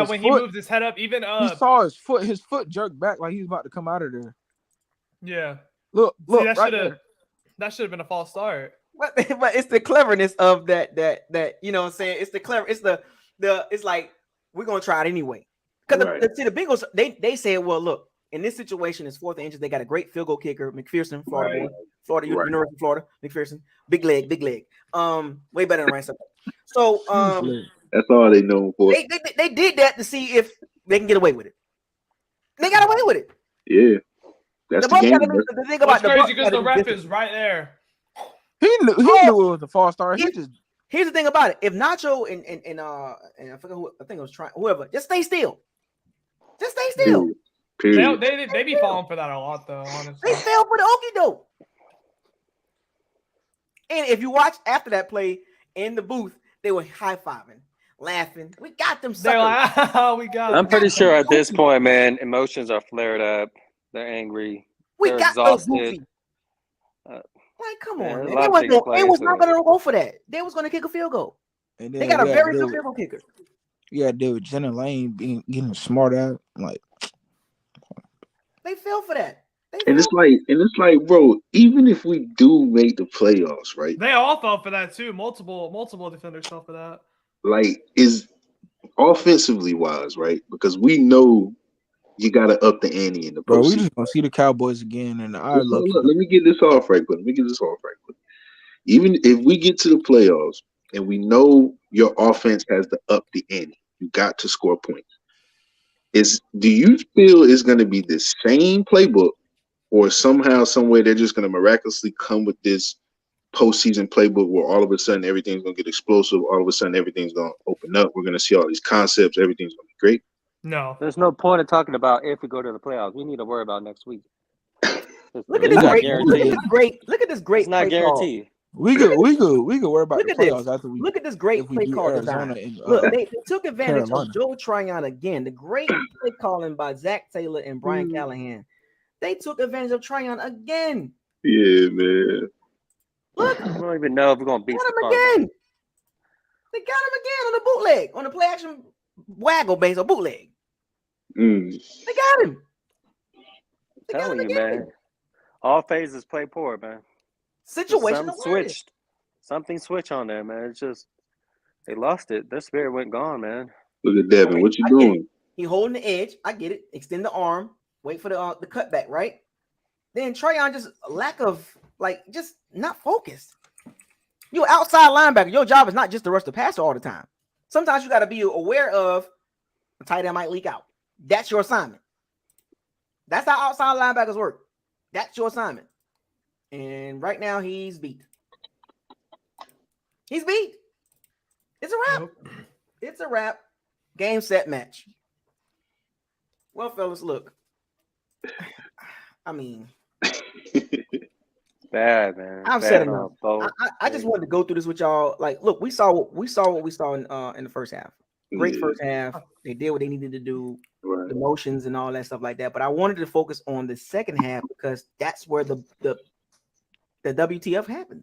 when he moved his head up, even he saw his foot jerk back like he was about to come out of there. Yeah. Look, that right there. That should have been a false start. But it's the cleverness of that you know what I'm saying. It's the clever. It's it's like we're gonna try it anyway. Because the Bengals they said, well, look, in this situation, it's 4th and inches. They got a great field goal kicker, McPherson, Florida, University of Florida, McPherson, big leg. Way better than Ransom. So that's all they know for. They did that to see if they can get away with it. They got away with it. Yeah, that's the game. The thing about crazy because the ref is right there. He knew it was a false start. He just Here's the thing about it: if Nacho and I forget who I think it was trying whoever, just stay still. Just stay still. Period. They be falling for that a lot though. Honestly, They fell for the okie doke. And if you watch after that play in the booth, they were high fiving, laughing. We got them. they're like, oh, we got. I'm pretty sure at this point, man, emotions are flared up. They're angry. We They're got exhausted. Like, come Man, on, a man. lot They of was, things they play was into not it. going to go for that. They was going to kick a field goal. And then They got a we very had good to field goal kicker. You got to deal with Jenna Lane getting smart at like. They fell for that. And it's like, bro, even if we do make the playoffs, right? They all fell for that too. Multiple defenders fell for that. Like, is offensively wise, right? Because we know you got to up the ante in the Bro, we postseason. just gonna see the Cowboys again, and I Look, let me get this off right quick. Even if we get to the playoffs and we know your offense has to up the ante, you got to score points. Do you feel it's going to be the same playbook, or somehow, somewhere they're just going to miraculously come with this postseason playbook where all of a sudden everything's going to get explosive, all of a sudden everything's going to open up, we're going to see all these concepts, everything's going to be great? No. There's no point in talking about if we go to the playoffs. We need to worry about next week. Look at this great. Look at this great. It's not guaranteed. We could worry about the playoffs after we. Look at this great play call design. Look, they took advantage of Joe Tryon again. The great play calling by Zach Taylor and Brian Callahan. They took advantage of Tryon again. Yeah, man. Look, we don't even know if we're gonna beat him again. They got him again on the bootleg, on the play action waggle base or bootleg. They got him. They got him again. Man. All phases play poor, man. Situational Something switched on there, man. It's just they lost it. Their spirit went gone, man. Look at Devin. What you doing? He holding the edge. I get it. Extend the arm. Wait for the cutback, right? Then Tryon just lack of just not focused. You're outside linebacker. Your job is not just to rush the passer all the time. Sometimes you got to be aware of the tight end might leak out. That's your assignment. That's how outside linebackers work. That's your assignment. And right now he's beat. He's beat. It's a wrap. Nope. It's a wrap. Game, set, match. Well, fellas, look. I mean, bad, man. I've said enough. I just wanted to go through this with y'all. Like, look, we saw what we saw in the first half. Great first half. They did what they needed to do. Right. Emotions and all that stuff like that. But I wanted to focus on the second half because that's where the WTF happened.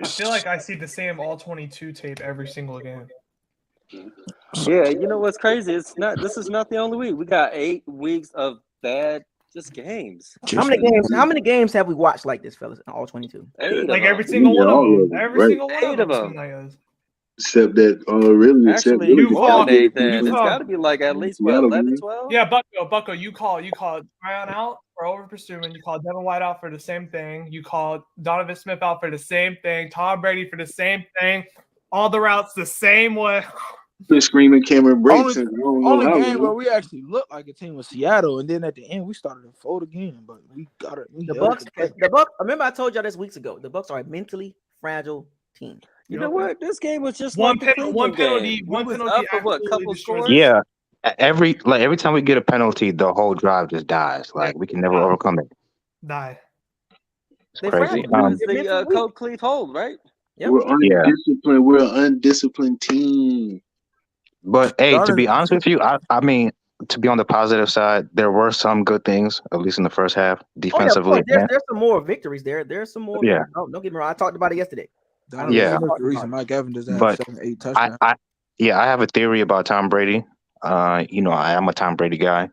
I feel like I see the same all-22 tape every single game. Yeah, you know what's crazy? This is not the only week. We got 8 weeks of bad games. How many games have we watched like this, fellas? All 22. Like every single one of them. Every single one of them. Except that really, actually, you call Nathan. It's got to be like at least 11, 12. Yeah, Bucko, you called Tryon out for over-pursuing. You called Devin White out for the same thing. You called Donovan Smith out for the same thing. Tom Brady for the same thing. All the routes the same way. Been screaming Cameron breaks. Only game where we actually looked like a team was Seattle, and then at the end we started to fold again. But we got it. The Bucs. Remember, I told y'all this weeks ago. The Bucs are a mentally fragile team. You know what? This game was just one like penalty. Up for what? Couple scores. Yeah. Every time we get a penalty, the whole drive just dies. Like we can never overcome it. Die. It's crazy. The Coach Cleve hold, right? Yep. We're undisciplined. We're an undisciplined team. But hey, to be honest with you, I mean, to be on the positive side, there were some good things, at least in the first half, defensively. There's some more victories there. There's some more. Yeah. Don't get me wrong. I talked about it yesterday. The reason Mike Evans doesn't have 7-8 touchdowns. I have a theory about Tom Brady. I am a Tom Brady guy.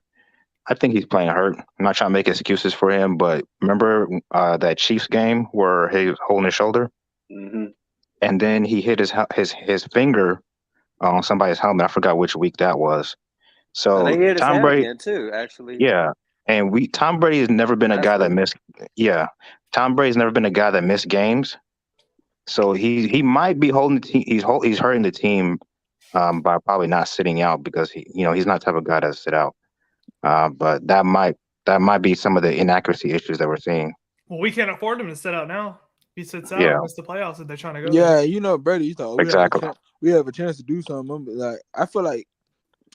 I think he's playing hurt. I'm not trying to make excuses for him, but remember that Chiefs game where he was holding his shoulder, and then he hit his finger on somebody's helmet. I forgot which week that was. So Tom Brady too, actually. Yeah, and Tom Brady has never been a guy that missed. Yeah, Tom Brady's never been a guy that missed games. So he might be holding the team. He's hurting the team by probably not sitting out because he's not the type of guy to sit out. But that might be some of the inaccuracy issues that we're seeing. Well, we can't afford him to sit out now. he sits out, Yeah. miss the playoffs if they're trying to go. Yeah, you know, Brady, you thought Exactly. we have a chance to do something. But like, I feel like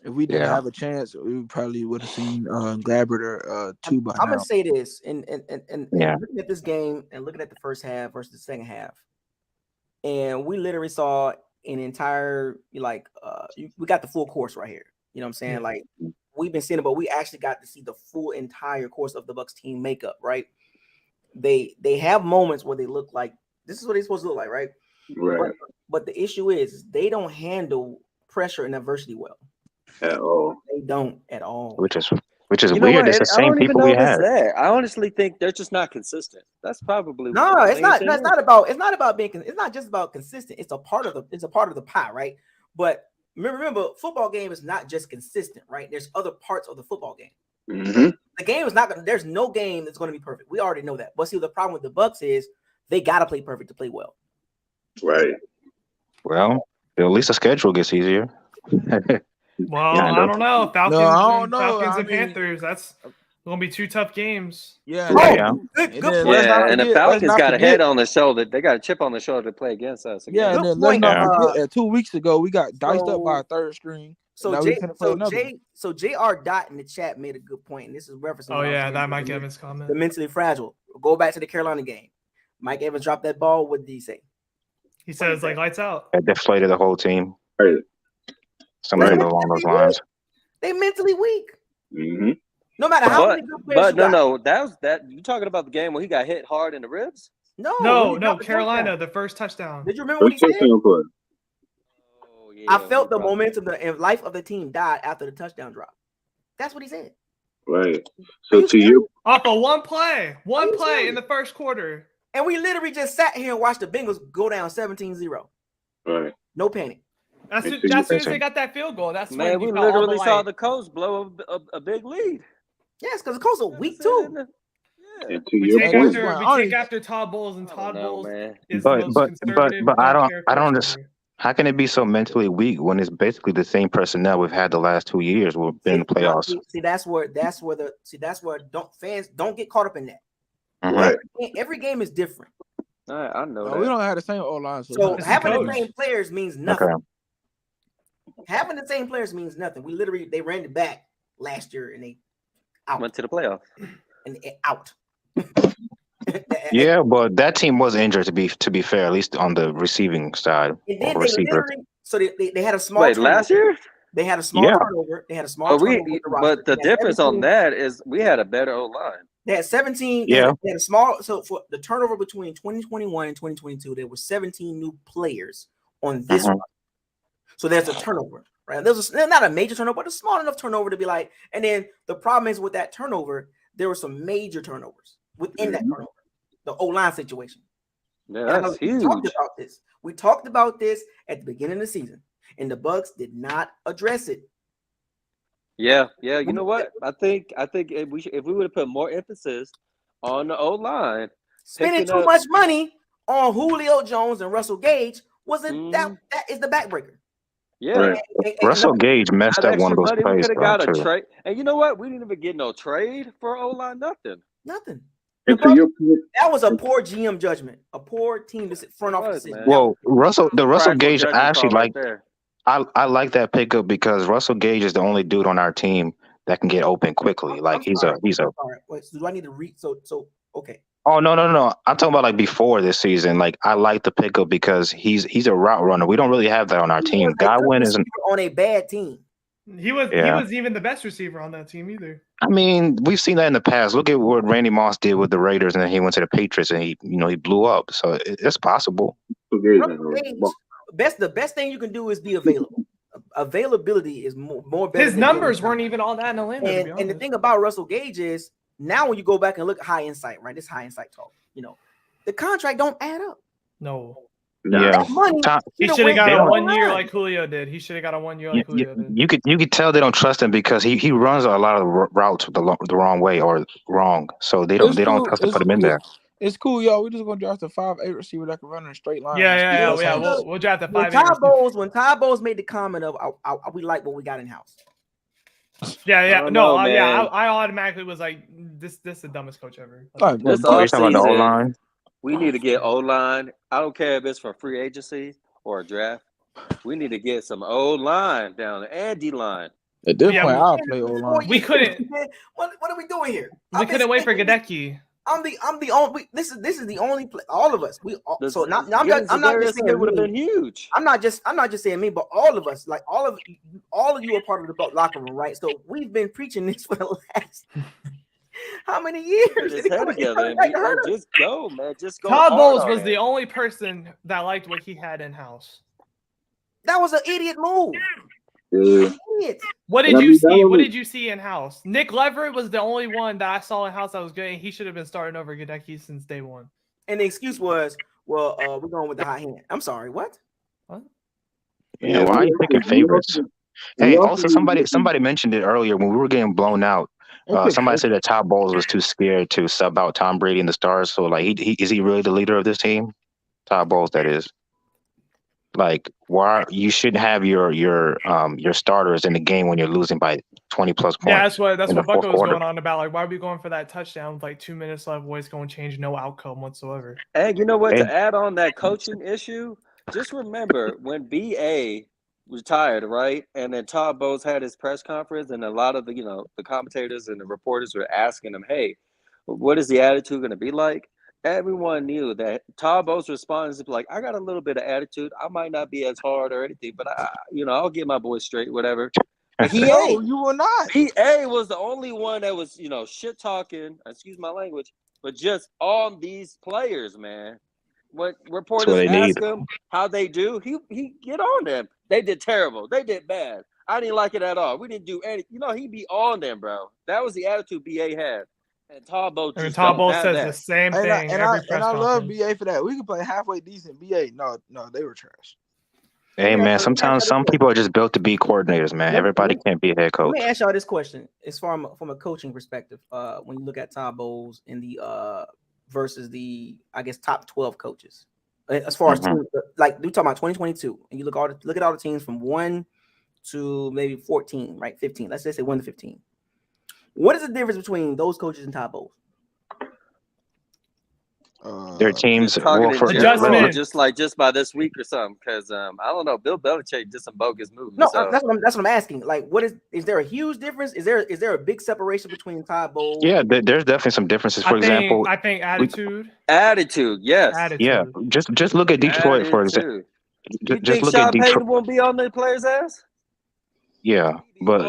if we didn't Yeah. have a chance, we probably would have seen Glabert 2 by I'm now. gonna say this, and Yeah. looking at this game and looking at the first half versus the second half, and we literally saw an entire we got the full course right here. You know what I'm saying? Yeah. Like we've been seeing it, but we actually got to see the full entire course of the Bucs team makeup. Right? They have moments where they look like this is what they're supposed to look like, right? Right. But the issue is they don't handle pressure and adversity well. At all. They don't at all. Which is You know weird. what? It's the I same don't even people know we if it's had. that. I honestly think they're just not consistent. That's probably No, the it's main not. thing. It's not about. It's not about being. It's not just about consistent. It's a part of the. It's a part of the pie, right? But remember, football game is not just consistent, right? There's other parts of the football game. Mm-hmm. The game is not going to. There's no game that's going to be perfect. We already know that. But see, the problem with the Bucs is they got to play perfect to play well. Right. Well, at least the schedule gets easier. Well, Kind I of. don't know. Falcons, I don't know. Falcons I and mean- Panthers. That's going to be 2 tough games. Yeah. Yeah. Good And point. then let's not Yeah, and the forget- Falcons let's not got a forget- head on their shoulder. They got a chip on their shoulder to play against us. Yeah, Again. and then Good let's point. not forget that 2 weeks ago we got diced up So- by a third string. So Now we finna play another one. JR Dot in the chat made a good point, and this is referencing. Oh, what I was yeah, saying that to Mike the- Evans comment. The mentally fragile. Go back to the Carolina game. Mike Evans dropped that ball. What did he say? He says, like, lights out. That deflated the whole team. Right. Something Right. along those lines. They mentally weak. Mm-hmm. No matter how many good players But you got. no, that was that. You talking about the game when he got hit hard in the ribs? No, when No, he no, dropped the Carolina, touchdown. the first touchdown. Did you remember what he First said? touchdown play. Oh yeah. I felt the we dropped- momentum and life of the team died after the touchdown drop. That's what he said. Right. So to your Off of one play. One you play serious? in the first quarter. And we literally just sat here and watched the Bengals go down 17-0. right. No panic. As soon It's as they got that field goal, that's Man, when we you felt all literally the saw light. the Colts blow a big lead. Yes, because the Colts are weak too. Yeah. And to We your take point, after Todd Bowles, and I Todd don't know, Bowles man. is But- the most but- conservative. but I don't care understand. coach ever. How can it be so mentally weak when it's basically the same personnel we've had the last 2 years? We've been in the playoffs. See, that's where fans don't get caught up in that. Mhm. right. Every game is different. I know No, that. we don't have the same O-line. So It's having the the coach. same players means nothing. Okay. Having the same players means nothing. They ran it back last year and they out Went to the playoffs. and out. Yeah, but that team was injured to be fair, at least on the receiving side And then or they receiver. literally they had a small Wait, turnover. last year? They had a small Yeah. turnover. They had a small But turnover. with the roster. but the They had difference on 17 that is we had a better O line. They had 17. Yeah. They had a small. So for the turnover between 2021 and 2022, there were 17 new players on this Mhm. roster. So there's a turnover, right? There's not a major turnover, but a small enough turnover to be like. And then the problem is with that turnover, there were some major turnovers within that turnover. The O-line situation. Yeah, And that's we huge. talked about this. We talked about this at the beginning of the season, and the Bucs did not address it. Yeah. You know what? I think if we would have put more emphasis on the O line, Spending Picking too up- much money on Julio Jones and Russell Gage wasn't that is the backbreaker. yeah. Right. And Russell Gage messed That up one of extra those money, we plays, could have got a too. trade. And you know what? We didn't even get no trade for O line. Nothing. nothing. And to your point, That was a poor GM judgment, a poor team front office was, decision. man. Well, Russell Prideful Gage, judgment I actually call right like. there. I like that pickup because Russell Gage is the only dude on our team that can get open quickly. I'm Like he's sorry. a. All right. Wait, so do I need to read? So okay. Oh no. I'm talking about like before this season. Like I like the pickup because he's a route runner. We don't really have that on our He team. was a good Godwin isn't. receiver on a bad team. He was Yeah. even the best receiver on that team either. I mean, we've seen that in the past. Look at what Randy Moss did with the Raiders, and then he went to the Patriots, and he blew up. So it's possible. Russell Gage, the best thing you can do is be available. Availability is more better. His than numbers being- weren't even all that in Atlanta. to be And the honest. thing about Russell Gage is now when you go back and look at high insight, right? This high insight talk, the contract don't add up. No, Yeah. That money he should've should have went got to a the 1 year line. like Julio did. He should have got a 1 year like Julio did. You could tell they don't trust him because he runs a lot of routes the wrong way or wrong. So they don't trust to put him in there. It's cool, y'all. We're just gonna draft a 5'8" receiver that can run in a straight line. Yeah. Look, We'll draft the When 5. When Todd Bowles made the comment of we like what we got in house. Yeah. don't No, know, yeah. man. I automatically was like, this is the dumbest coach ever. Like, This Oh, you're talking about the offseason- O line? We need to get O-line. I don't care if it's for free agency or a draft. We need to get some O-line down there and D-line. At this point, I'll play O-line. We couldn't. What are we doing here? We couldn't wait for Gadecki. I'm the only. This is the only play. All of us. So I'm not just saying it would have me. been huge. I'm not just saying me, but all of us, like all of you are part of the locker room, right? So we've been preaching this for the last how many years? Put his head together and just go, man. Just go. Todd Bowles was the only person that liked what he had in house. That was an idiot move. Yeah. What did you see? What did you see in house? Nick Leverett was the only one that I saw in house that was good, and he should have been starting over Gadecki since day one. And the excuse was, well, we're going with the hot hand. I'm sorry, what? Yeah, why are you picking favorites? Hey, also somebody mentioned it earlier when we were getting blown out. Somebody said that Todd Bowles was too scared to sub out Tom Brady and the Stars. So, like, is he really the leader of this team? Todd Bowles, that is. Like, why you shouldn't have your starters in the game when you're losing by 20 plus points. Yeah, that's what Bucko was going on about. Like, why are we going for that touchdown with like 2 minutes left? What's going to change? No outcome whatsoever. And you know what? To add on that coaching issue, just remember when BA retired, right? And then Todd Bowles had his press conference, and a lot of the commentators and the reporters were asking him, "Hey, what is the attitude going to be like?" Everyone knew that Todd Bowles' response is like, "I got a little bit of attitude. I might not be as hard or anything, but I'll get my boys straight, whatever." But he ain't. You will not. PA was the only one that was, shit talking. Excuse my language, but just on these players, man. When reporters ask him how they do, he get on them. They did terrible. They did bad. I didn't like it at all. We didn't do any. He be on them, bro. That was the attitude BA had. And Todd Bowles says the same thing. And I love BA for that. We can play halfway decent. BA, no, they were trash. Hey man, sometimes some people are just built to be coordinators, man. Everybody can't be a head coach. Let me ask y'all this question: as far from a coaching perspective, when you look at Todd Bowles in the versus the top 12 coaches, as far as teams, like we talking about 2022, and you look at all the teams from 1 to maybe 14, right? 15. Let's just say 1 to 15. What is the difference between those coaches and Todd Bowles? Their teams just by this week or something, because I don't know. Bill Belichick did some bogus moves. No, that's what I'm asking. Like, what is there a huge difference? Is there a big separation between Todd Bowles? Yeah, there's definitely some differences. For example, I think attitude. Yes. Attitude. Yeah, just look at Detroit for example. Just look at Detroit. Won't be on the players' ass. Yeah, but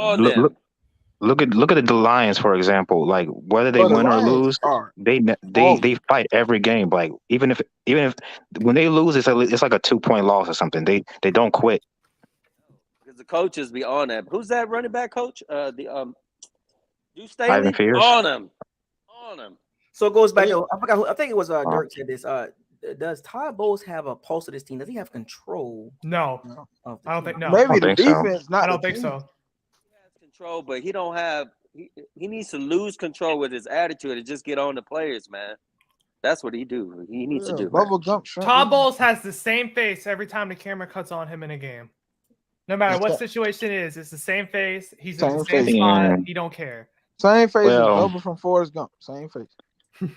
look at the Lions, for example. Like, whether they win or lose, they fight every game. Like, even if when they lose, it's like a 2-point loss or something. They don't quit. Because the coaches be on that. Who's that running back coach? You stay Ivan Fears. On him. So it goes back to I think it was Dirk said this. Does Todd Bowles have a pulse of this team? Does he have control? No. I don't think no. Maybe the defense. I don't think so. Control, but he don't have. He needs to lose control with his attitude and just get on the players, man. That's what he do. He needs to do. Todd Bowles has the same face every time the camera cuts on him in a game. No matter what situation it is, it's the same face. He's in the same spot. He don't care. Same face as Bubba from Forrest Gump. Same face.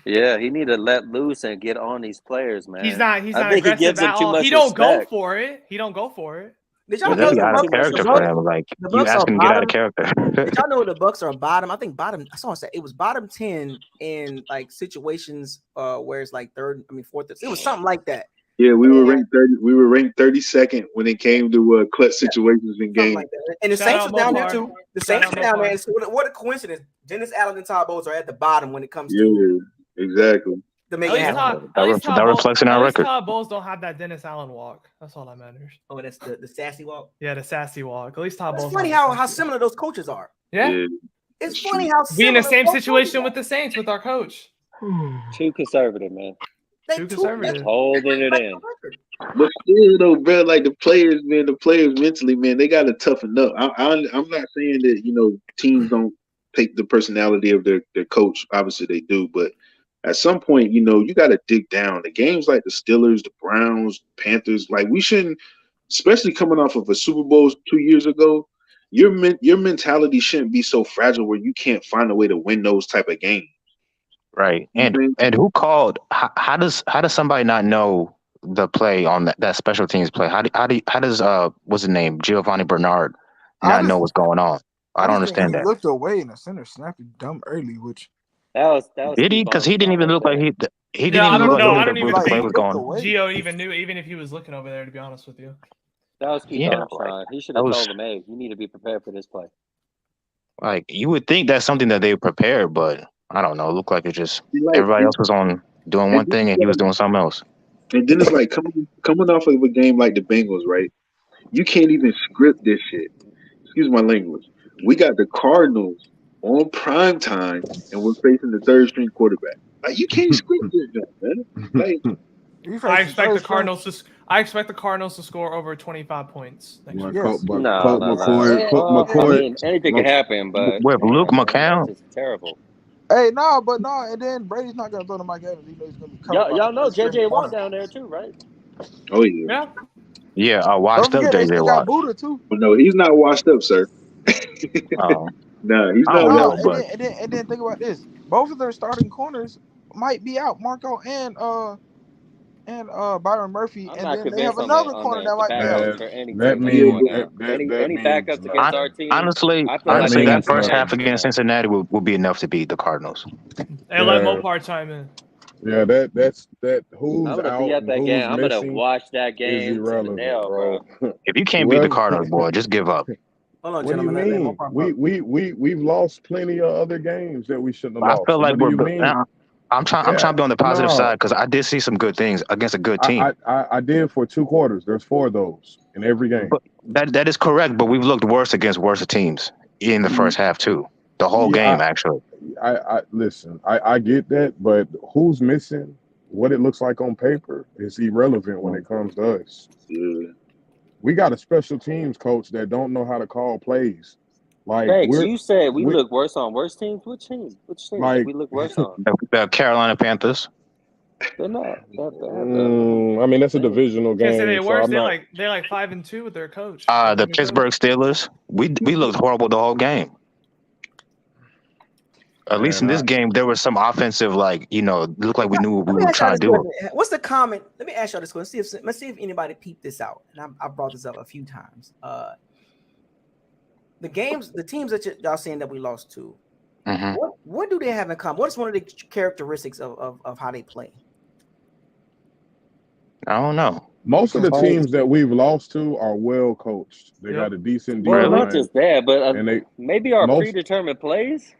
Yeah, he need to let loose and get on these players, man. He's not aggressive at all. He don't go for it. Did y'all know out of character for him? Like, you ask him to get out of character. Did y'all know the Bucs are bottom? I think bottom. I saw it was bottom 10 in like situations where it's like fourth. It was something like that. Yeah, we were ranked 30. We were ranked 32nd when it came to clutch situations in games. Like and the Saints are down there too. The Saints are down there. What a coincidence! Dennis Allen and Todd Bowles are at the bottom when it comes to exactly. To make it happen. That reflects in our record. Todd Bowles don't have that Dennis Allen walk. That's all that matters. Oh, that's the sassy walk. Yeah, the sassy walk. At least Todd Bowles. It's funny how similar those coaches are. Yeah. It's funny how we in the same situation with the Saints with our coach. Too conservative, man. Too conservative. Holding it in. But still, though, bro, like the players mentally, man, they got to toughen up. I'm not saying that teams don't take the personality of their coach. Obviously, they do, but at some point, you got to dig down. The games like the Steelers, the Browns, Panthers, like we shouldn't, especially coming off of a Super Bowl 2 years ago. Your mentality shouldn't be so fragile where you can't find a way to win those type of games. Right. And who called? How does somebody not know the play on that special teams play? How does what's his name, Giovanni Bernard, not know what's going on? I don't understand he that. looked away and the center snapped it dumb early, which that was Did he? Because he didn't even look like he didn't I even look don't know. like I don't even the play think was going. Gio even knew, even if he was looking over there. To be honest with you, that was key Yeah, Sean. He should have told him, "Hey, you need to be prepared for this play." Like you would think that's something that they prepared, but I don't know. It looked like it just everybody else was on doing one thing and he was doing something else. And then it's like coming off of a game like the Bengals, right? You can't even script this shit. Excuse my language. We got the Cardinals on prime time, and we're facing the third string quarterback. Like you can't script this, junk, man. Like I expect the Cardinals to score over 25 points. Next week. Colt McCoy. I mean, anything can happen, but with Luke McCown, it's terrible. Hey, and then Brady's not gonna throw to Mike Evans. He knows he's gonna be covered. Y'all know JJ Watt down there too, right? Oh yeah. Yeah, I watched up JJ Watt. Buddha too. But no, he's not washed up, sir. No, he's not. And then think about this: both of their starting corners might be out, Marco and Byron Murphy, and then they have another corner that might be out. That means any backups against our team. Honestly, that first half against Cincinnati will be enough to beat the Cardinals. And let Mopar chime in. Yeah, that's who's I'm gonna out be at and that who's game. I'm gonna missing watch that game. is irrelevant, bro. If you can't beat the Cardinals, boy, just give up. Hold on, what do you mean? We've lost plenty of other games that we shouldn't have lost. I feel like I'm trying to be on the positive side because I did see some good things against a good team. I did for 2 quarters. There's 4 of those in every game. But that is correct, but we've looked worse against worse teams in the first half too. The whole game, actually. I listen. I get that, but who's missing? What it looks like on paper is irrelevant when it comes to us. Yeah. We got a special teams coach that don't know how to call plays. Like you said we look worse on worse teams. Which team? Like, we look worse on? The Carolina Panthers. They're not. I mean, that's a divisional game. Can't say they're worse. So they're like 5-2 with their coach. The Pittsburgh Steelers. We looked horrible the whole game. At least in this game, there was some offensive, looked like we knew what we were trying to do. What's the comment? Let me ask y'all this question. Let's see if anybody peeped this out. And I brought this up a few times. The teams that y'all saying that we lost to, what do they have in common? What's one of the characteristics of how they play? I don't know. Most of the teams that we've lost to are well coached. They got a decent D line. Well, not just that, but maybe our predetermined plays.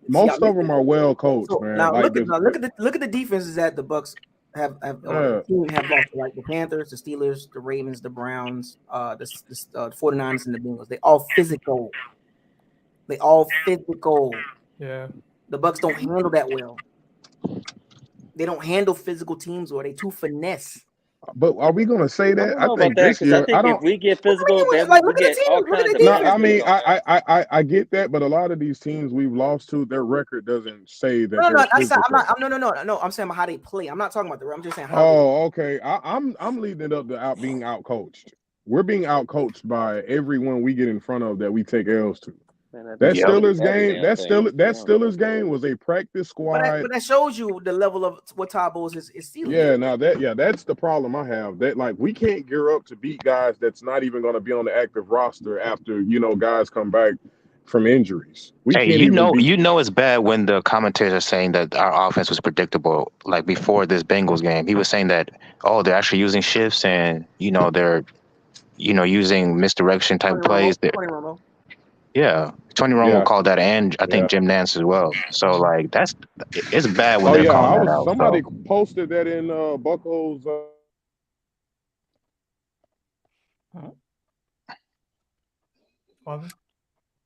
Most of them are well coached, man. Now look at the defenses that the Bucs have lost. Like the Panthers, the Steelers, the Ravens, the Browns, the 49ers, and the Bengals. They all physical. Yeah. The Bucs don't handle that well. They don't handle physical teams, or they too finesse. But are we going to say that? I think this year, if we get physical, then we get all kinds of. No, I mean, I get that, but a lot of these teams we've lost to, their record doesn't say that. No. I'm saying about how they play. I'm not talking about the. I'm just saying how. Oh, okay. I'm leading it up to being out coached. We're being out coached by everyone we get in front of that we take L's to. That Steelers game was a practice squad. But that shows you the level of what Todd Bowles is stealing. Yeah, that's the problem I have. That we can't gear up to beat guys that's not even going to be on the active roster after guys come back from injuries. It's bad when the commentators are saying that our offense was predictable. Like before this Bengals game, he was saying that they're actually using shifts and they're using misdirection type plays. Yeah, Tony Romo called that, and I think Jim Nance as well. So it's bad when they're calling that out. Somebody posted that in Bucco's.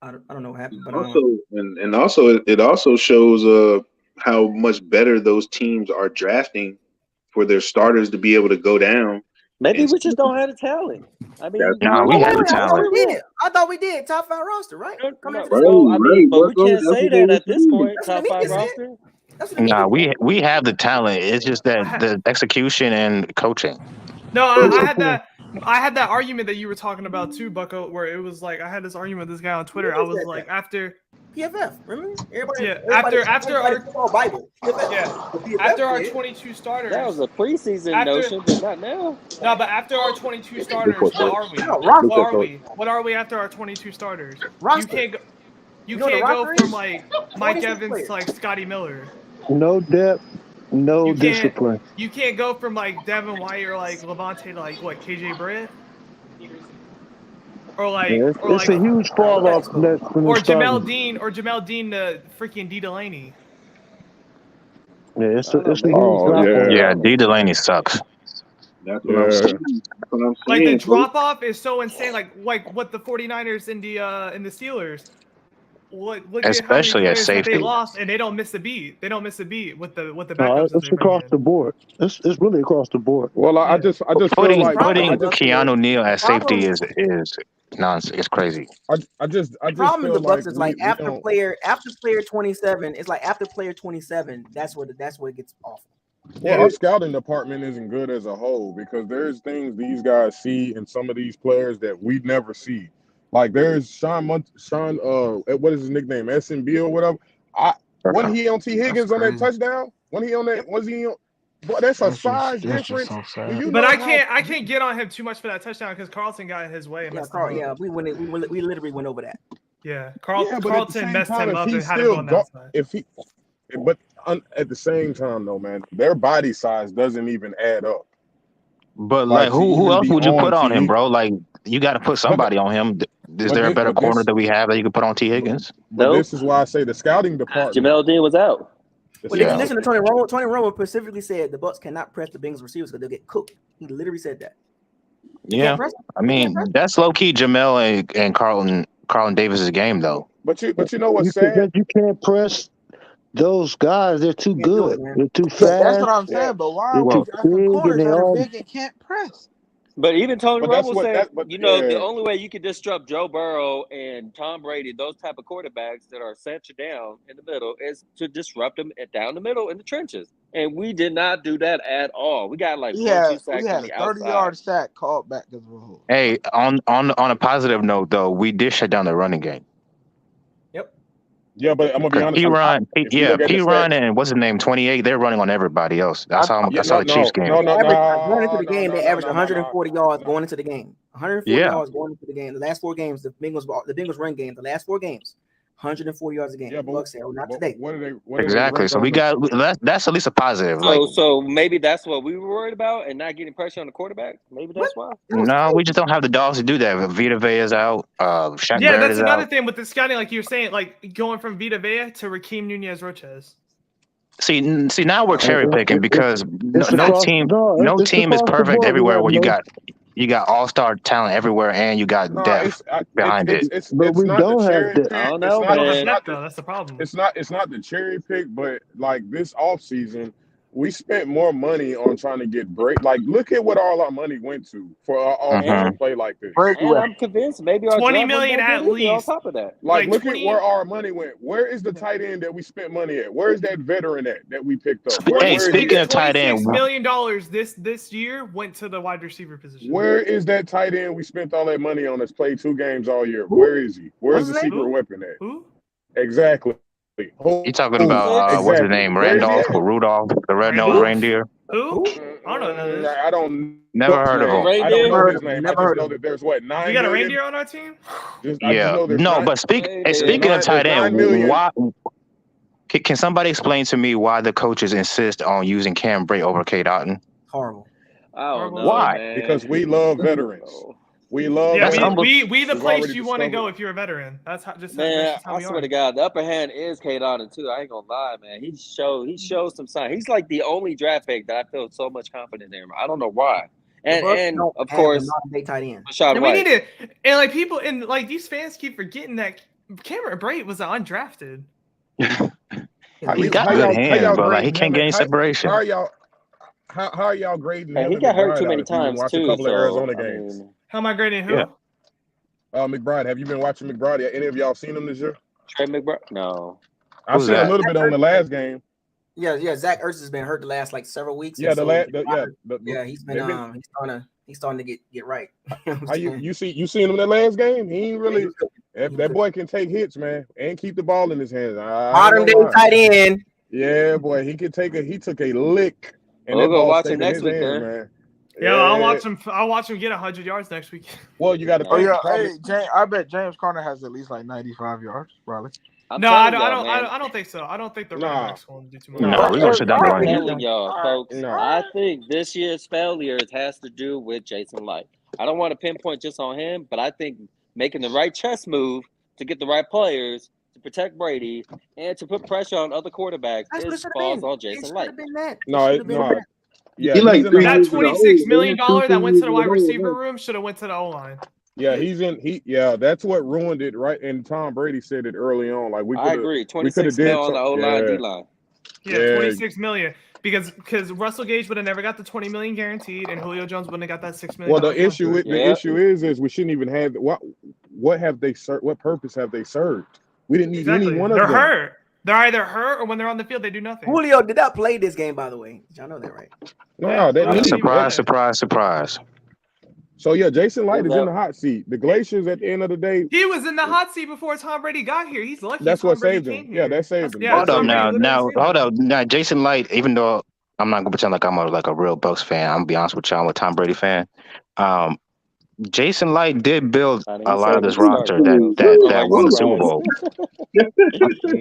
I don't know what happened, but it also shows how much better those teams are drafting for their starters to be able to go down. Maybe we just don't have the talent. I mean, we had the talent. I thought we did. Top 5 roster, right? But we can't say that at this point. Top 5 roster. We have the talent. It's just that the execution and coaching. No, I had that argument that you were talking about too, Bucko, where it was like I had this argument with this guy on Twitter. I was like, after PFF. Remember? Everybody. Yeah, Everybody after our Bible. PFF. yeah, The PFF after our said- 22 starters. That was a preseason After- notion, but not now. No, but after our 22 starters, what are we? No, roster. What are we? What are we after our 22 starters? Roster. You can't go. You know what can't the go roster from is? like Mike 26 Evans players. to like Scotty Miller. No depth, no You can't- discipline. You can't go from like Devin White or like Levante to like what KJ Britt. Or like, Yeah, or it's like, a huge fall off from that. From or the Jamel starting. Dean to freaking D Delaney. Yeah, it's a huge Oh, drop yeah. off. Yeah, D Delaney sucks. That's what I'm saying. That's what I'm Like the saying. drop off is so insane. Like what the 49ers and the Steelers. Look Especially at at how many players that safety. they lost and they don't miss a beat. They don't miss a beat with the No, backups. that it's they bring across in. the board. It's really across the board. Well, I just feel Putting like Keanu Neal at safety Problem- is nonsense. It's crazy. I just The problem feel with the Bucs like is like we after don't- player 27, it's like after player 27, that's where it gets awful. Well, our scouting department isn't good as a whole because there's things these guys see in some of these players that we never see. Like there's Sean, what is his nickname? SMB or whatever. When he on T. Higgins on that touchdown? When he on that, was he on? Boy, that's a size difference. Do you But know I how- can't get on him too much for that touchdown because Carlton got in his way. And Yeah, messed Carl. him up. Yeah, we literally went over that. Yeah, Yeah, but at the Carlton same messed time, him if up he and had him still going go- outside. at the same time though, man, their body size doesn't even add up. But Like, like, to who even else be would you put on on T. him, Higgins. bro? Like, you got to put somebody on him. Is there a better corner that we have that you could put on T. Higgins? But Nope. this is why I say the scouting department. Jamel Dean was out. But if you listen to Tony Romo, Tony Romo specifically said the Bucs cannot press the Bengals receivers because they'll get cooked. He literally said that. Yeah, I mean that's low key Jamel and Carlton Davis's game though. But you know what's sad? You can't press those guys. They're too good. They're too fast. Yeah, that's what I'm saying. But why are we They're drafting big corners and they that are all. big and can't press? But even Tony But that's Romo what- said, that- but the yeah. only way you can disrupt Joe Burrow and Tom Brady, those type of quarterbacks that are set you down in the middle, is to disrupt them down the middle in the trenches. And we did not do that at all. We got like 2 sacks We on had the a outside. 30-yard sack called back as well. Hey, on a positive note though, we did shut down the running game. Yeah, but I'm gonna be honest. P-Run and what's his name, 28. They're running on everybody else. I saw the Chiefs game. Going into the game, they averaged 140 yards going into the game. 140 yards going into the game. The last 4 games, the Bengals run game. The last 4 games, 140 yards a game. Yeah, the Bucs said, not today. What are they Exactly. So we got that's at least a positive. So maybe that's what we were worried about and not getting pressure on the quarterback. Maybe that's why. No, we just don't have the dogs to do that. Vita Vea is out. Shaq Yeah, Barrett that's is another out. thing with the scouting, like you were saying, like going from Vita Vea to Raheem Nunez-Roches. See, now we're cherry picking because no across- team no, it's is across the perfect board. everywhere. We Where have you got all-star talent everywhere, and you got depth behind it. But we not don't the have cherry depth. pick. I don't know, It's not- man. it's not the- That's the problem. It's not the cherry pick, but like this offseason, we spent more money on trying to get break. Like, look at what all our money went to for our offense to play like this. And I'm convinced maybe our 20 draft was million more at good on least. top of that. Like, Like look 20 at where our money went. Where is the tight end that we spent money at? Where is that veteran at that we picked up? Where is speaking he? of tight end, $26 million this year went to the wide receiver position. Where is that tight end we spent all that money on that's played 2 games all year? Where is he? Where's the secret weapon at? Who? Exactly. You talking about what's his name, Where is he Randolph at? or Rudolph, the red-nosed Randolph? reindeer? Who? I don't know. I don't Never heard of him. I don't know his Reindeer? name. Never I heard just know of that there's what 9 You got a million? reindeer on our team? I just Yeah, know there's no, 9 but speaking there's of tight 9 end, million. why? Can somebody explain to me why the coaches insist on using Cam Brate over Kate Otten? Horrible. I don't know. Why? Man. Because we love veterans. We love Yeah, veterans. we the We've place already you want to discovered. go if you're a veteran. That's how Man, how I we swear are. to God, the upper hand is Kate Otten too. I ain't gonna lie, man. He shows some sign. He's like the only draft pick that I feel so much confidence in. I don't know why. And don't of have course, a modern-day tight end. Rashad And we White. need to, and like people, and like these fans keep forgetting that Cameron Brate was undrafted. He got good hands, but like he can't get any separation. How are y'all grading Hey, him he and got hurt McBride too out many if you've been times watching too. a couple of So, Arizona I games? mean, How am I grading who? Yeah. McBride, have you been watching McBride? Any of y'all seen him this year? Trey McBride? No. I've Who's seen that? a little bit on the last game. Yeah. Zach Ertz has been hurt the last like several weeks. Yeah, and so he's he's starting to get right. How you seen him in that last game? He ain't really. If that boy can take hits, man, and keep the ball in his hands. Modern day tight end. Yeah, boy, he took a lick, and We'll that go ball watch stayed him in next his week, hands, then. man. Yeah, I'll watch him. I'll watch him get 100 yards next week. Well, you got to Oh think. yeah, Probably, hey, I bet James Conner has at least like 95 yards, probably. No, I don't think so. I don't think the running backs will do too much. No, we're gonna shut down the I'm run. telling y'all, folks. No. I think this year's failures has to do with Jason Light. I don't want to pinpoint just on him, but I think making the right chess move to get the right players to protect Brady and to put pressure on other quarterbacks falls on Jason Light. No. Yeah, that $26 million that went to the wide receiver room should have went to the O-line. Yeah, that's what ruined it, right? And Tom Brady said it early on. Like I agree. 26 million on the O-line, D-line. Yeah, $26 million because Russell Gage would have never got the $20 million guaranteed, and Julio Jones wouldn't have got that $6 million. Well, the issue is we shouldn't even have what have they served? What purpose have they served? We didn't need any one of them. They're hurt. They're either hurt or when they're on the field, they do nothing. Julio did not play this game, by the way. Y'all know that, right? No, Surprise. So yeah, Jason Light is in the hot seat. The Glaciers at the end of the day. He was in the hot seat before Tom Brady got here. He's lucky. That's what saved him. Yeah, that saved him. Hold up now, Jason Light. Even though I'm not gonna pretend like I'm a real Bucs fan, I'm gonna be honest with y'all. I'm a Tom Brady fan. Jason Light did build a lot of this roster that won the Super Bowl.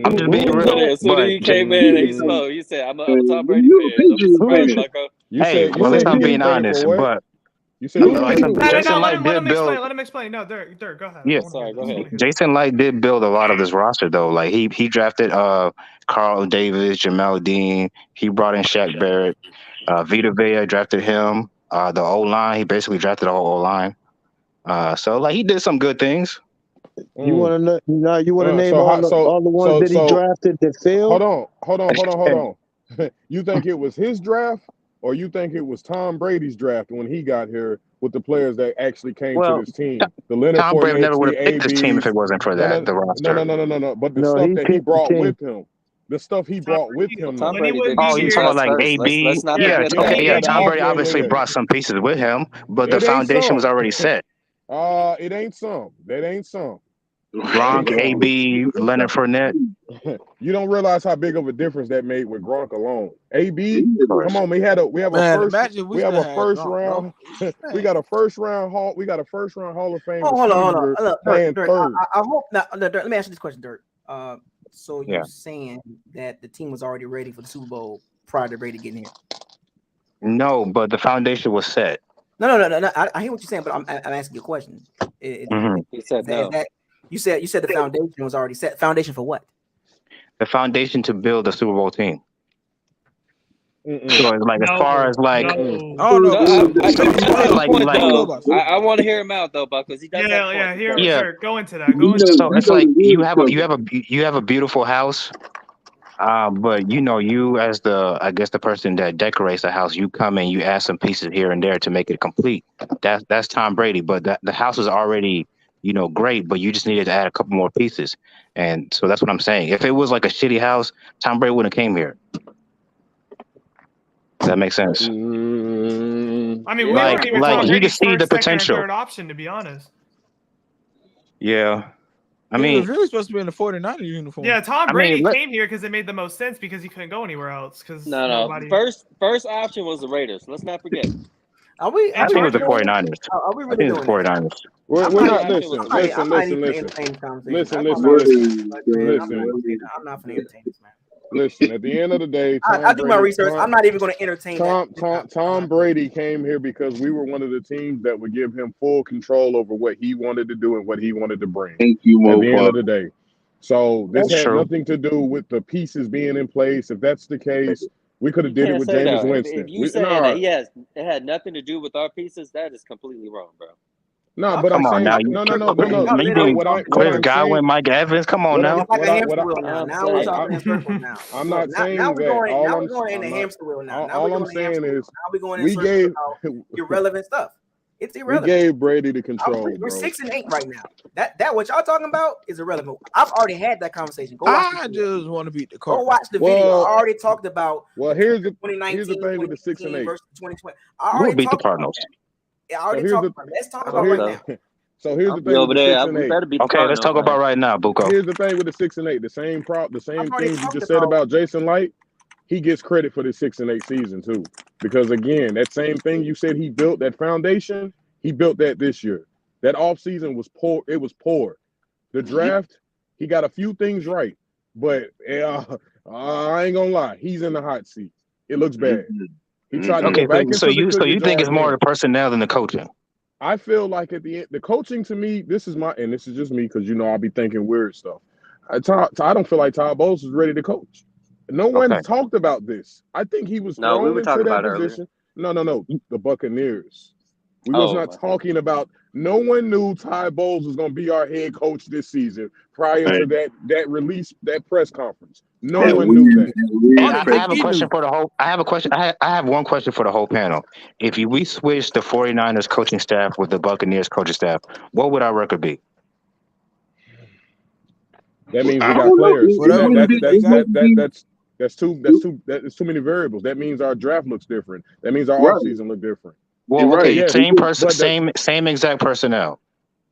I'm just being real. As soon as you came in and you spoke, you said, I'm a Tom Brady fan. Don't be surprised, Bucko. Hey, well, at least I'm being honest, but you said Jason Light did build. Let him explain. No, Dirk, go ahead. Yeah, sorry, go ahead. Jason Light did build a lot of this roster, though. Like he drafted Carl Davis, Jamel Dean. He brought in Shaq Barrett. Vita Vea drafted him. The O-line, he basically drafted the whole O-line. So like he did some good things. You want to know? You want to name all the ones that he drafted that failed? Hold on. You think it was his draft, or you think it was Tom Brady's draft when he got here with the players that actually came to this team? The Leonard Tom Brady never would have picked ABs, this team if it wasn't for that. The roster. No. But the stuff that he brought with him. The stuff he brought with him. Tom Brady you talking about like AB? Yeah. Tom Brady obviously brought some pieces with him, but the foundation was already set. It ain't some. That ain't some. Gronk, AB, Leonard Fournette. You don't realize how big of a difference that made with Gronk alone. AB, come on, we have a first round. We got a first round Hall of Fame. Hold on. Dirk, I hope not. Dirk, let me ask you this question, Dirk. So you're saying that the team was already ready for the Super Bowl prior to Brady getting here? No, but the foundation was set. No. I hear what you're saying, but I'm asking you a question. He said no. You said the foundation was already set. Foundation for what? The foundation to build a Super Bowl team. So it's like as far as like, I want to hear him out though, Buck, because he does. Sure. Go into that. So it's like you have a beautiful house. But you as the person that decorates the house, you come in, you add some pieces here and there to make it complete. That's Tom Brady, but the house is already, great, but you just needed to add a couple more pieces. And so that's what I'm saying. If it was like a shitty house, Tom Brady wouldn't have came here. Does that make sense? I mean, we like you can see the potential. Third option, to be honest. Yeah. He was really supposed to be in the 49er uniform. Yeah, Tom Brady came here because it made the most sense because he couldn't go anywhere else. No. First option was the Raiders. Let's not forget. Are we? I think it was the 49ers. Are we really I think it was the 49ers. We're not. Listen. I'm not going to entertain this, man. Listen, at the end of the day, I do my research. I'm not even going to entertain Tom Brady came here because we were one of the teams that would give him full control over what he wanted to do and what he wanted to bring. Thank you, at the end of the day. So this had nothing to do with the pieces being in place. If that's the case, we could have did it with Jameis Winston. If you say that, yes, it had nothing to do with our pieces, that is completely wrong, bro. No, but I'm saying no. Chris Godwin, Mike Evans, come on now. Now we're talking in circles now. I'm not saying that. Now we're going in the hamster wheel now. All I'm saying is we gave irrelevant stuff. It's irrelevant. We gave Brady the control. We're 6-8 right now. That what y'all talking about is irrelevant. I've already had that conversation. I just want to beat the Cardinals. Go watch the video. I already talked about. Here's the thing with the 6-8 versus 2020. We'll beat the Cardinals. I already talked about it. Let's talk about it right now. So here's the thing over with the there. 6 and We 8. better be. Okay, let's talk about right now, Bucco. Here's the thing with the 6 and 8. The same already things you talked just said about Jason Light. He gets credit for the 6 and 8 season too, because again, that same thing you said he built, that foundation, he built that this year. That offseason was poor. It was poor. The draft, he got a few things right, but I ain't gonna lie, he's in the hot seat. It looks bad. He tried to go back into so the you cookie think jar it's more again. the personnel than the coaching? I feel like at the end, the coaching to me, this is just me because I'll be thinking weird stuff. I don't feel like Todd Bowles is ready to coach. No one talked about this. I think he was No, we thrown were into talking that about it position. No, the Buccaneers. We was not my talking about. No one knew Ty Bowles was going to be our head coach this season prior to that release, that press conference. No one knew that. I have a question for the whole. I have a question. I have one question for the whole panel. If we switch the 49ers coaching staff with the Buccaneers coaching staff, what would our record be? That means we got players. That's too many variables. That means our draft looks different. That means our offseason look different. Well, okay, yes, same person, same exact personnel.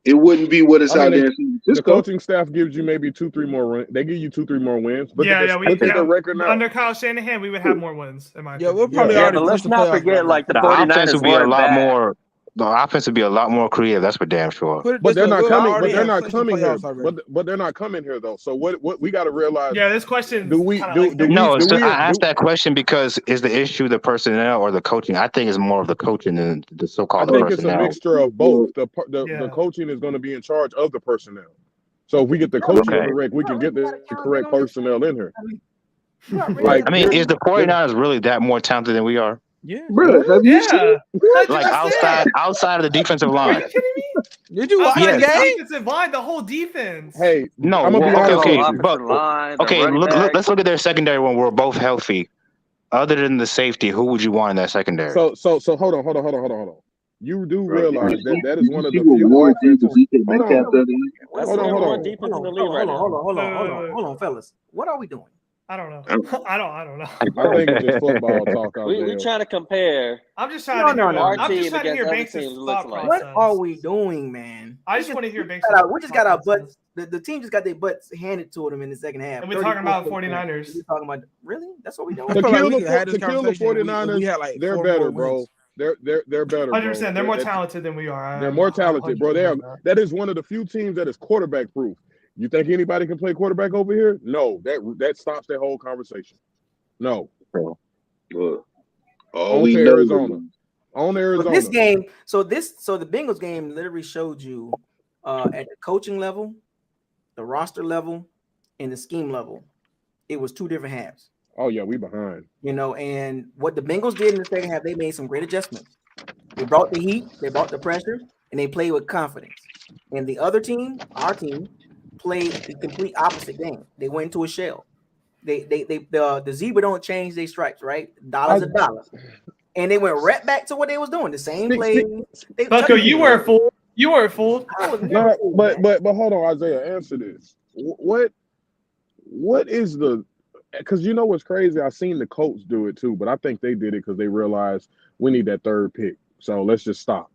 It wouldn't be what it's out there. The coaching staff gives you maybe 2-3 more wins. They give you 2-3 more wins. Look at the record now. Under Kyle Shanahan, we would have more wins. In my opinion. We'll probably already but let's not forget, like the 49ers offense would be a lot bad. more. The offense would be a lot more creative. That's for damn sure. But they're not coming. But they're not coming here. But they're not coming here though. So what we got to realize? Yeah, this question. I asked that question because is the issue the personnel or the coaching? I think it's more of the coaching than the so-called personnel. I think it's a mixture of both. The coaching is going to be in charge of the personnel. So if we get the coaching correct, we can get the correct personnel in here. I mean, is the 49ers really that more talented than we are? Yeah, bro. Have you seen? Like outside of the defensive line. Are you kidding me? Did you watch the game? Defensive line, the whole defense. Hey, no, I'm gonna be honest. Let's look at their secondary when we're both healthy. Other than the safety, who would you want in that secondary? So hold on. You do realize that is one of the few Hold on, fellas. What are we doing? I don't know. I don't know. I think it's just football talk out there. We trying to compare. I'm just trying to hear. I'm just trying to hear Banks' thought process. What are we doing, man? I just want to hear Banks. We just got our butts. The team just got their butts handed to them in the second half. And we're talking about 49ers. We're talking about really? That's what we doing. To kill the 49ers, they're better, bro. They're better. 100%. They're more talented than we are. They're more talented, bro. That is one of the few teams that is quarterback proof. You think anybody can play quarterback over here? No, that stops that whole conversation. No. On Arizona. So this game, so the Bengals game literally showed you at the coaching level, the roster level, and the scheme level, it was two different halves. Oh yeah, we behind. And what the Bengals did in the second half, they made some great adjustments. They brought the heat, they brought the pressure, and they played with confidence. And the other team, our team, played the complete opposite game. They went into a shell. The zebra don't change their stripes, right? Dollar's a dollar. And they went right back to what they was doing. The same play. Bucko, you were a fool. You were a fool. No, but hold on, Isaiah, answer this. What is the? Because you know what's crazy? I seen the Colts do it too, but I think they did it because they realized we need that third pick. So let's just stop.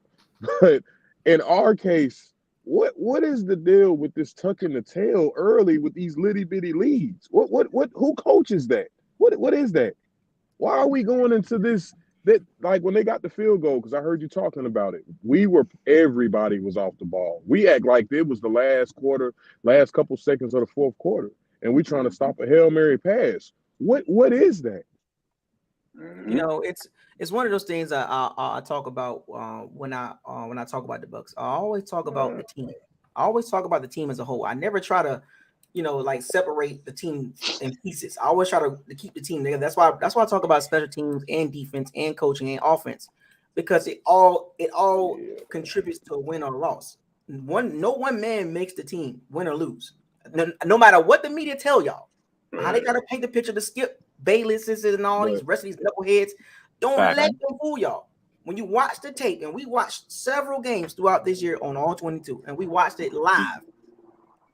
But in our case, what is the deal with this tucking the tail early with these litty bitty leads? What who coaches that? What is that? Why are we going into this? That like when they got the field goal, because I heard you talking about it. Everybody was off the ball. We act like it was the last couple seconds of the fourth quarter, and we trying to stop a Hail Mary pass. What is that? It's one of those things I talk about when I talk about the Bucs. I always talk about the team. I always talk about the team as a whole. I never try to, separate the team in pieces. I always try to keep the team together. That's why I talk about special teams and defense and coaching and offense, because it all contributes to a win or loss. No one man makes the team win or lose. No matter what the media tell y'all, how they gotta paint the picture to Skip Baylesses and all these rest of these knuckleheads. Don't let them fool y'all. When you watch the tape, and we watched several games throughout this year on All-22, and we watched it live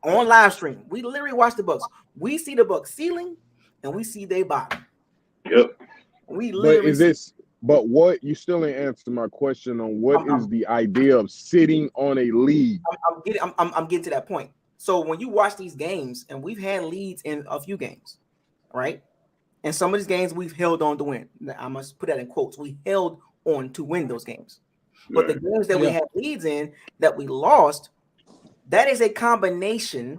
on live stream. We literally watched the Bucs. We see the Bucs ceiling, and we see their bottom. Yep. We literally. But what you still ain't answered my question on what is the idea of sitting on a lead? I'm getting to that point. So when you watch these games, and we've had leads in a few games, right? And some of these games we've held on to win. I must put that in quotes. We held on to win those games. But the games that we had leads in that we lost, that is a combination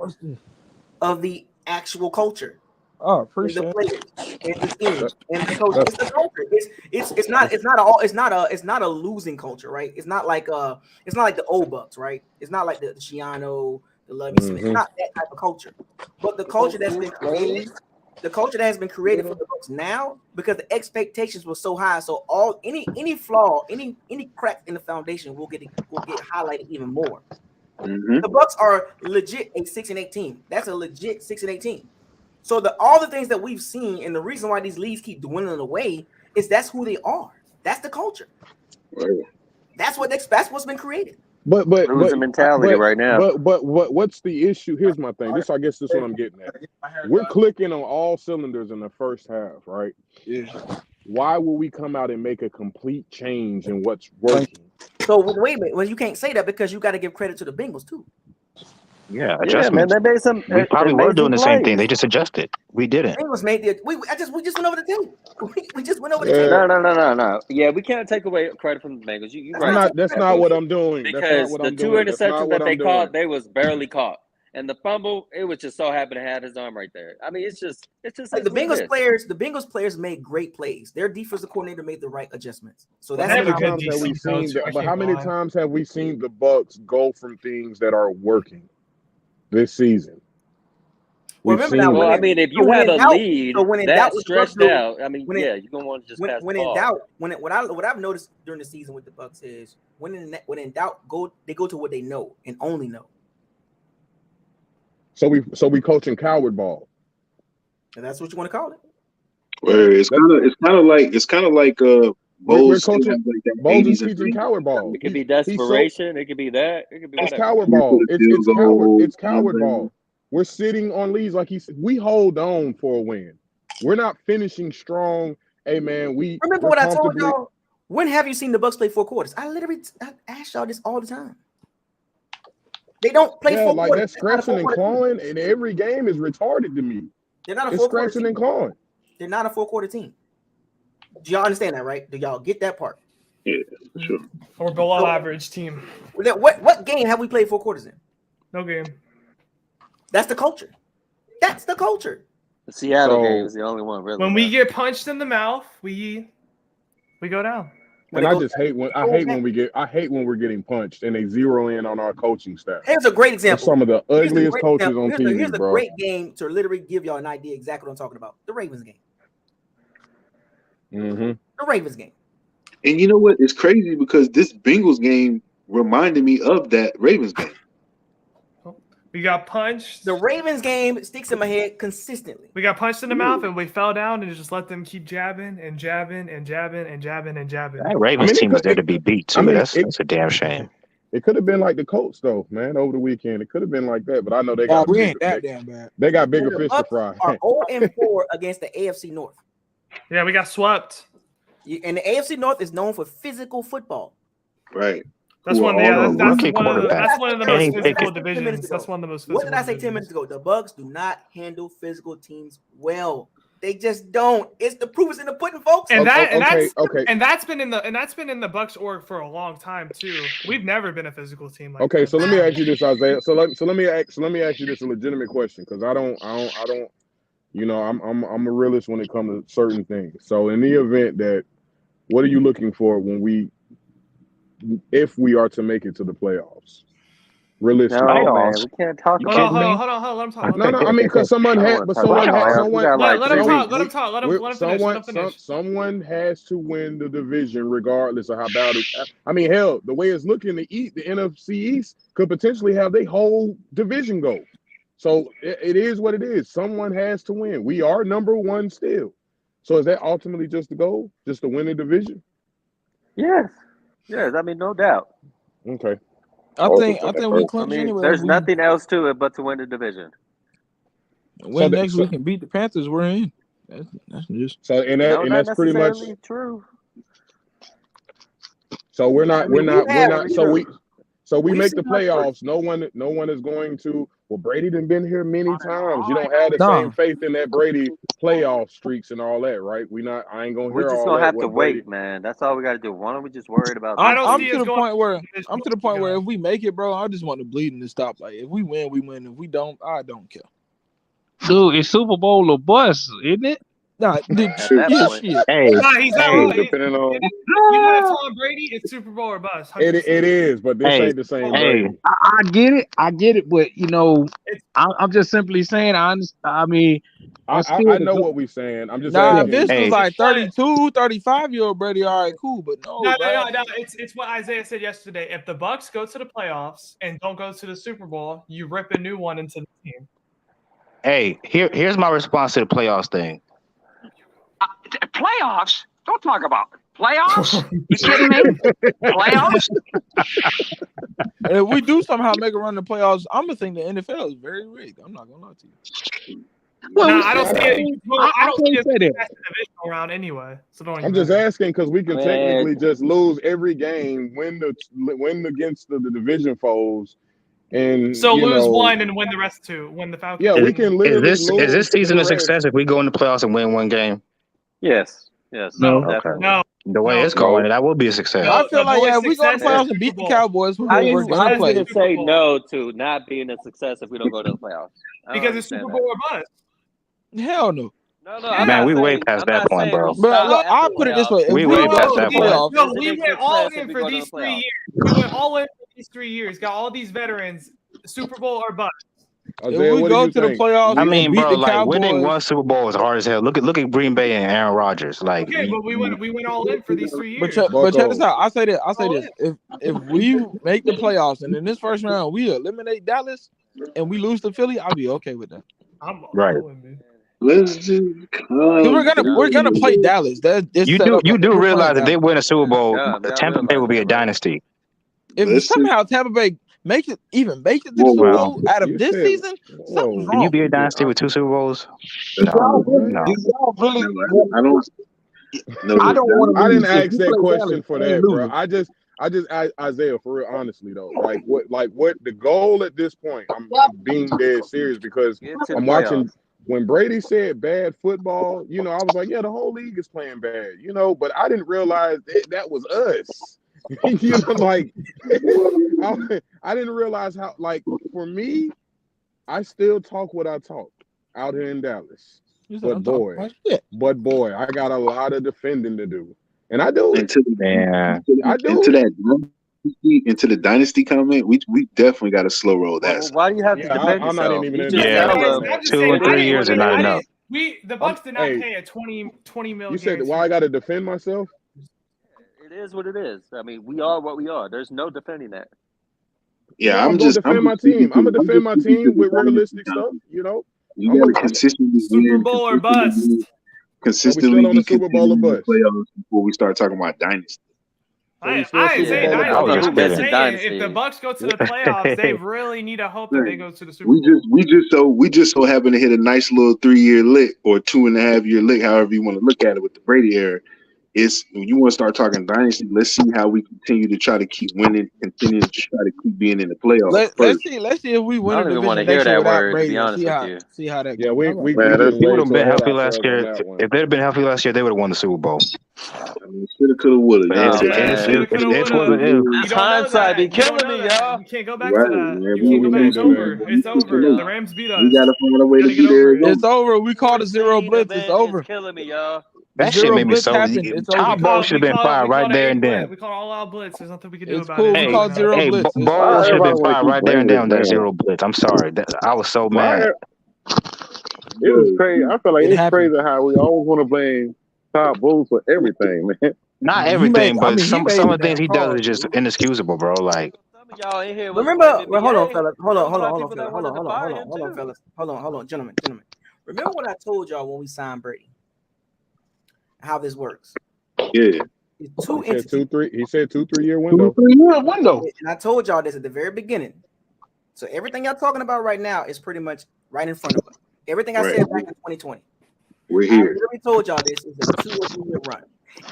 of the actual culture. Oh, appreciate the players, and the team, and the coach. It's the culture. It's not a losing culture, right? It's not like the old Bucs, right? It's not like the Shiano, the Lovey Smith. It's not that type of culture. But the culture that's been created, for the Bucs now, because the expectations were so high, so any flaw, any crack in the foundation will get highlighted even more. The Bucs are legit a 6-8 team. That's a legit 6-8 team. So all the things that we've seen, and the reason why these leagues keep dwindling away is that's who they are. That's the culture. Right. That's what's been created. But losing mentality right now. But what's the issue? Here's my thing. I guess this is what I'm getting at. We're clicking on all cylinders in the first half, right? Yeah. Why will we come out and make a complete change in what's working? So wait a minute. Well, you can't say that because you got to give credit to the Bengals too. Yeah, adjustments. Man, they made some. We probably were doing the same thing. They just adjusted. We didn't. Bengals made we just went over the tape. We just went over the tape. No. Yeah, we can't take away credit from the Bengals. You right. That's not what I'm doing. Because the two interceptions that they caught, they was barely caught. And the fumble, it was just so happened to have his arm right there. I mean, it's just like the Bengals players. The Bengals players made great plays. Their defensive coordinator made the right adjustments. So that's how many times have we seen? But how many times have we seen the Bucs go from things that are working this season? Remember now, I mean, if you have a lead that's stretched out, I mean, you're gonna want to just pass the ball. In doubt, what I've noticed during the season with the Bucs is when in doubt, they go to what they know and only know. So we coaching coward ball, and that's what you want to call it. Well, it's kind of like Bowles is teaching coward ball. It could be desperation. It could be that. It could be it's coward ball. It's coward ball. We're sitting on leads like he said. We hold on for a win. We're not finishing strong. Hey man, remember what I told y'all. When have you seen the Bucs play 4 quarters? I ask y'all this all the time. They don't play 4 like quarters. That scratching and clawing in every game is retarded to me. They're not a 4 scratching and clawing. They're not a 4-quarter team. Do y'all understand that, right? Do y'all get that part? Yeah, sure. Or below average team. What game have we played 4 quarters in? No game. That's the culture. That's the culture. The Seattle game is the only one really. When we get punched in the mouth, we go down. And I just hate when we're getting punched and they zero in on our coaching staff. Here's a great example. Some of the ugliest coaches on TV, here's bro. a great game to literally give y'all an idea exactly what I'm talking about. The Ravens game. Mm-hmm. The Ravens game. And you know what? It's crazy because this Bengals game reminded me of that Ravens game. We got punched. The Ravens game sticks in my head consistently. We got punched in the mouth and we fell down and just let them keep jabbing and jabbing and jabbing and jabbing and jabbing. That Ravens team was there to be beat too. That's a damn shame. It could have been like the Colts though, man, over the weekend. It could have been like that, but I know they got damn bad. They got bigger fish to fry. Are 0-4 against the AFC North. Yeah, we got swept. And the AFC North is known for physical football. Right. That's one of the most physical divisions. That's one of the most physical. What did I say 10 minutes ago? The Bucs do not handle physical teams well. They just don't. It's the proof is in the pudding, folks. And that's been in the Bucs org for a long time too. We've never been a physical team like that. So let me ask you this, Isaiah. So let me ask you this a legitimate question because I don't you know, I'm a realist when it comes to certain things. So in the event that, what are you looking for if we are to make it to the playoffs? Realistically, no, man, we can't talk. Hold on. Let him talk. No. I mean, because someone has to win the division regardless of how bad it. I mean, hell, the way it's looking, the NFC East could potentially have their whole division go. So it is what it is. Someone has to win. We are number 1 still. So is that ultimately just the goal? Just to win the division? Yes. I mean, no doubt. Okay. I think we clinch anyway. There's nothing else to it but to win the division. When next week and beat the Panthers, we're in. That's just so. And that's pretty much true. So we're not. So we We make see the how it works. playoffs. No one is going to. Well, Brady done been here many times. You don't have the Nah. same faith in that Brady playoff streaks and all that, right? I ain't gonna We're hear just all gonna that. have to What Brady? wait, man. That's all we got to do. Why don't we just worry about? I don't I'm see to us the going point where this I'm to the point where if we make it, bro, I just want the bleeding to stop. Like if we win, we win. If we don't, I don't care. Dude, it's Super Bowl or bust, isn't it? Nah, dude, At that yeah, point. shit. Hey, Nah, he's not hey, wrong. Depending on You want Tom Brady? It's Super Bowl or bust. 100%. it is, but this Hey, ain't the same hey. Brady. I get it, but I'm just simply saying I mean, I know what we're saying. I'm just Nah, asking. if this was Hey. like 32, 35-year-old Brady, all right, cool. But no, No. man. It's what Isaiah said yesterday. If the Bucs go to the playoffs and don't go to the Super Bowl, you rip a new one into the team. Hey, here's my response to the playoffs thing. Playoffs? Don't talk about playoffs. You kidding me? Playoffs? And if we do somehow make a run in the playoffs, I'm gonna think the NFL is very rigged. I'm not gonna lie to you. Well, I don't see it. I don't see it say that. in the divisional round anyway. So don't. I'm just asking because we can Man. technically just lose every game, win against the division foes, and So lose one and win the rest two. Win the Falcons. Yeah, we can literally Is this season a success if we go in the playoffs and win one game? Yes. No. Definitely. No. The way it's going, that will be a success. I feel like boys' if we go to the success playoffs is and beat Super the Bowl. Cowboys, we're How gonna you play. going to say no to not being a success if we don't go to the playoffs? I don't Because it's Super understand Bowl or bust. Hell no. No, Yeah. Man, we way past that point, bro. Bro, look, I'll put it this way: if We we way go past to the that point. playoffs, No, It's a we big went all success if in we for go to these the 3 playoffs. years. We went all in for these 3 years. Got all these veterans. Super Bowl or bust. Isaiah, if we what do go you to the think? playoffs I and mean, beat bro, the like winning Cowboys, one Super Bowl is hard as hell. Look at Green Bay and Aaron Rodgers. Like, Okay, but we went all in for these 3 years. but check this out. I say this. All in. If we make the playoffs and in this first round we eliminate Dallas and we lose to Philly, I'll be okay with that. I'm right. all in, man. Let's just We're gonna play Dallas. You do realize if they win a Super Bowl, Yeah, I Tampa Bay will be a dynasty. If somehow Tampa Bay make it to the Whoa. Super Bowl out of You this said- season, something's Can you wrong. be a dynasty with 2 Super Bowls? Y'all really, No. y'all really, I don't. No, I don't want to. I didn't ask that question for that, bro. I just Isaiah, for real, honestly though, like what the goal at this point? I'm being dead serious because Get to the I'm watching. playoffs. When Brady said bad football, I was like, yeah, the whole league is playing bad, but I didn't realize that was us. Like I didn't realize how, like, for me, I still talk what I talk out here in Dallas. But boy, I got a lot of defending to do. And I do it. I do it. Into the dynasty comment, we definitely got to slow roll that. Why do you have to defend I'm not yourself? even You in just there. tell them 2 or 3 years are not enough. The Bucs did not pay a 20 million. You said why I got to defend myself? It is what it is. I mean, we are what we are. There's no defending that. Yeah, I'm gonna defend my team. I'm gonna defend my team with realistic stuff. You got to consistently Super Bowl or bust. Consistently on the Super Bowl or bust playoffs before we start talking about dynasty. I ain't saying dynasty. I'm just saying if the Bucs go to the playoffs, they really need to hope that they go to the Super Bowl. We just so happen to hit a nice little 3-year lick or 2.5-year lick, however you want to look at it with the Brady era. It's when you want to start talking dynasty, let's see how we continue to try to keep winning, continue to try to keep being in the playoffs. Let's see if we win I a don't even division want to next hear year that without word, Brady. to be honest with you. See how that goes. Yeah, we They would have been healthy last year. If they'd have been healthy last year, they would have won the Super Bowl. I mean, shoulda, coulda, woulda. It's hindsight be killing me, y'all. You can't go back to that. You can't go back. It's over. It's over. The Rams beat us. We gotta find a way to be there. It's over. We called a zero blitz. It's over. It's killing me, y'all. That shit made me so. Tom Ball should have been fired right there and then. We called all out blitz. The's nothing we can do about cool. it. We called zero blitz. Ball should have been fired right there and then. That zero blitz. I'm sorry. I was so mad. It was crazy. I feel like it's crazy how we always want to blame Todd Bowles for everything, man. Not everything, but some of the things he does is just inexcusable, bro. Like, y'all in here. Remember, hold on, fellas. Hold on, gentlemen. Remember what I told y'all when we signed Brady? How this works? Yeah. He said 2-3 year window. 2 3 year window. And I told y'all this at the very beginning. So everything y'all talking about right now is pretty much right in front of us. Everything I said back in 2020. We're here. I literally told y'all this is a 2 or 3 year run.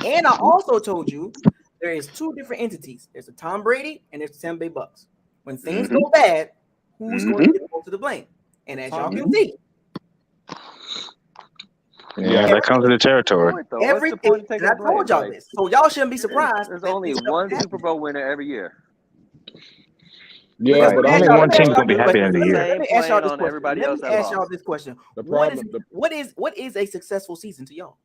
And I also told you there is two different entities. There's a Tom Brady and there's the Tampa Bay Bucs. When things go bad, who's going to get most of the blame? And as y'all can see, that comes with the territory. Everything. And I told y'all this, so y'all shouldn't be surprised. There's only one Super Bowl winner every year. Yeah, but only one team's gonna be happy in the year. Let me ask y'all this question. Let me ask y'all this question. What is a successful season to y'all?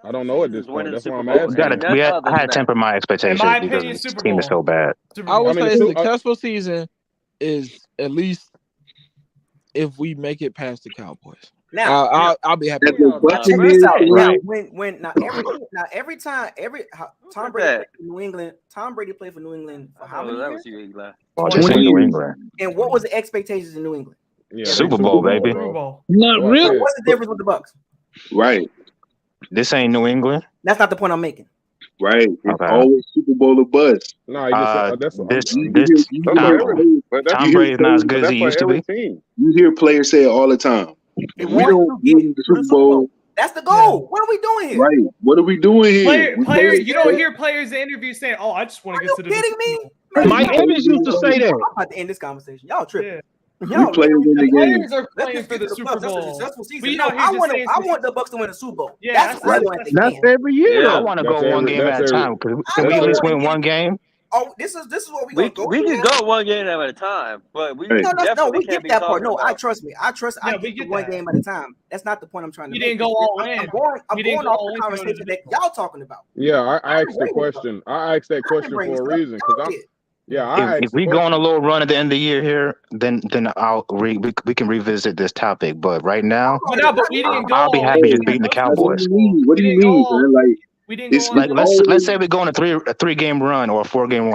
I don't know at this point. That's why I'm asking. I had to temper my expectations because this team is so bad. I would say a successful season is at least if we make it past the Cowboys. Now I'll be happy. Check this out. Now, every time Tom Brady played for New England, Tom Brady played for New England for how many years? Just in New England. And what was the expectations in New England? Super Bowl, baby. Not really. What's the difference with the Bucs? Right. This ain't New England. That's not the point I'm making. Right. It's always Super Bowl or bust. No, that's Tom Brady is not as good as he used to be. You hear players say it all the time. We don't win the Super Bowl. That's the goal. What are we doing here? Right. What are we doing here? You don't hear players in interviews saying, "Oh, I just want to get to the." Kidding me? Mike Evans used to say that. I'm about to end this conversation. Y'all tripping. Players are playing for the Super Bowl. That's a successful season. I want the Bucs to win a Super Bowl. Yeah, that's every year. I want to go one game at a time. Can we at least win one game? Oh, this is what we gonna go. We can go one game at a time, but we we definitely get that part. No, I trust me. I get one game at a time. That's not the point I'm trying to make. You didn't go all in. I'm going off the conversation that y'all talking about. Yeah, I asked the question. I asked that question for a reason because if we go on a little run at the end of the year here, then we can revisit this topic. But right now, I'll be happy just beating the Cowboys. What do you mean, man? Like. Let's say we go on a 3-game run or a 4-game,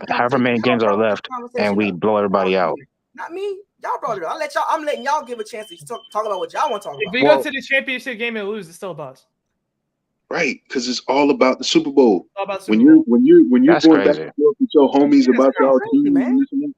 however many games are left, and we blow everybody out. Not me. Y'all brought it up. I'm letting y'all give a chance to talk about what y'all want to talk about. If we go to the championship game and lose, it's still a bust. Right, because it's all about the Super Bowl. When you're going back and forth with your homies about y'all team,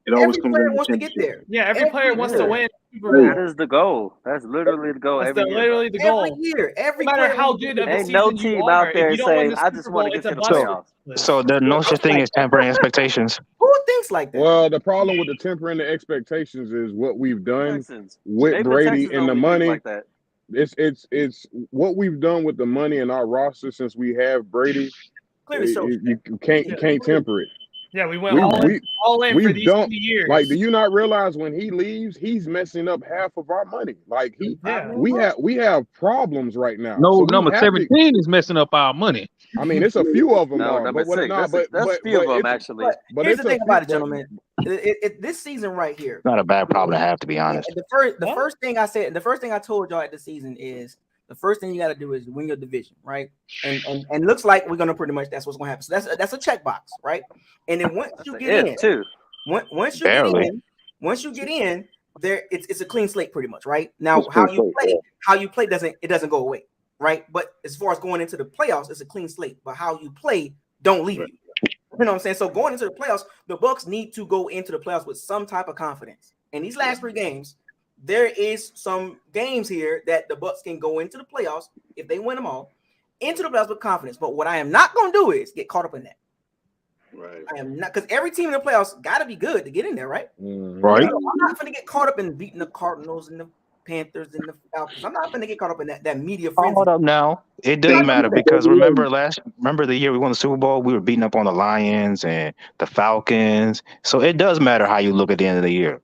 it always comes down wants to get there. Yeah, every player wants to win. That is the goal. That's literally the goal. Literally the goal. Every year, no matter how good of a season no team you are, out there if you don't saying, win the "I just want to get to the playoffs." So there's no such thing as tempering expectations. Who thinks like that? Well, the problem with the tempering the expectations is what we've done with Brady and the money. Like that. It's what we've done with the money in our roster since we have Brady. You can't temper it. Yeah, we went all in for these 2 years. Like, do you not realize when he leaves, he's messing up half of our money? Like we have problems right now. No, number 17 is messing up our money. I mean, it's a few of them. Number 6. That's a few of them actually. But here's the thing about it, gentlemen. This season right here, not a bad problem to have, to be honest. The first thing I told y'all at the season is the first thing you got to do is win your division, right? And looks like we're gonna pretty much that's what's gonna happen. So that's a checkbox, right? And then once you get in, once you get in, there it's a clean slate pretty much, right? Now how you play doesn't go away, right? But as far as going into the playoffs, it's a clean slate. But how you play don't leave you. You know what I'm saying? So going into the playoffs, the Bucs need to go into the playoffs with some type of confidence. In these last 3 games, there is some games here that the Bucs can go into the playoffs if they win them all, into the playoffs with confidence. But what I am not going to do is get caught up in that. Right. I am not, because every team in the playoffs got to be good to get in there, right? Right. I'm not going to get caught up in beating the Cardinals and the Panthers and the Falcons. I'm not going to get caught up in that media frenzy. Hold up now. It doesn't matter because remember the year we won the Super Bowl, we were beating up on the Lions and the Falcons. So it does matter how you look at the end of the year.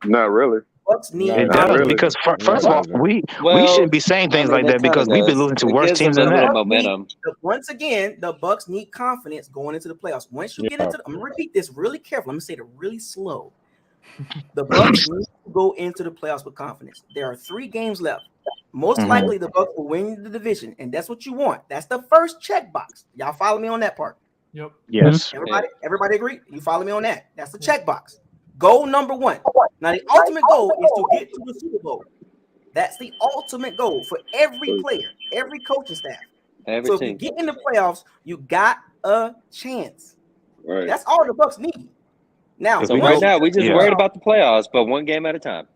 Not really. It does because first of all, we shouldn't be saying things like that because we've been losing to worse teams than that. Momentum. Once again, the Bucs need confidence going into the playoffs. Once you get into, I'm gonna repeat this really carefully. I'm gonna say it really slow. The Bucs need to go into the playoffs with confidence. There are 3 games left. Most likely, the Bucs will win the division, and that's what you want. That's the first checkbox. Y'all follow me on that part? Yep. Yes. Everybody agree? You follow me on that? That's the checkbox. Goal number 1. Now, the ultimate goal is to get to the Super Bowl. That's the ultimate goal for every player, every coaching staff. So if you get in the playoffs, you got a chance. Right. That's all the Bucs need. Now, so right now we just worried about the playoffs, but one game at a time.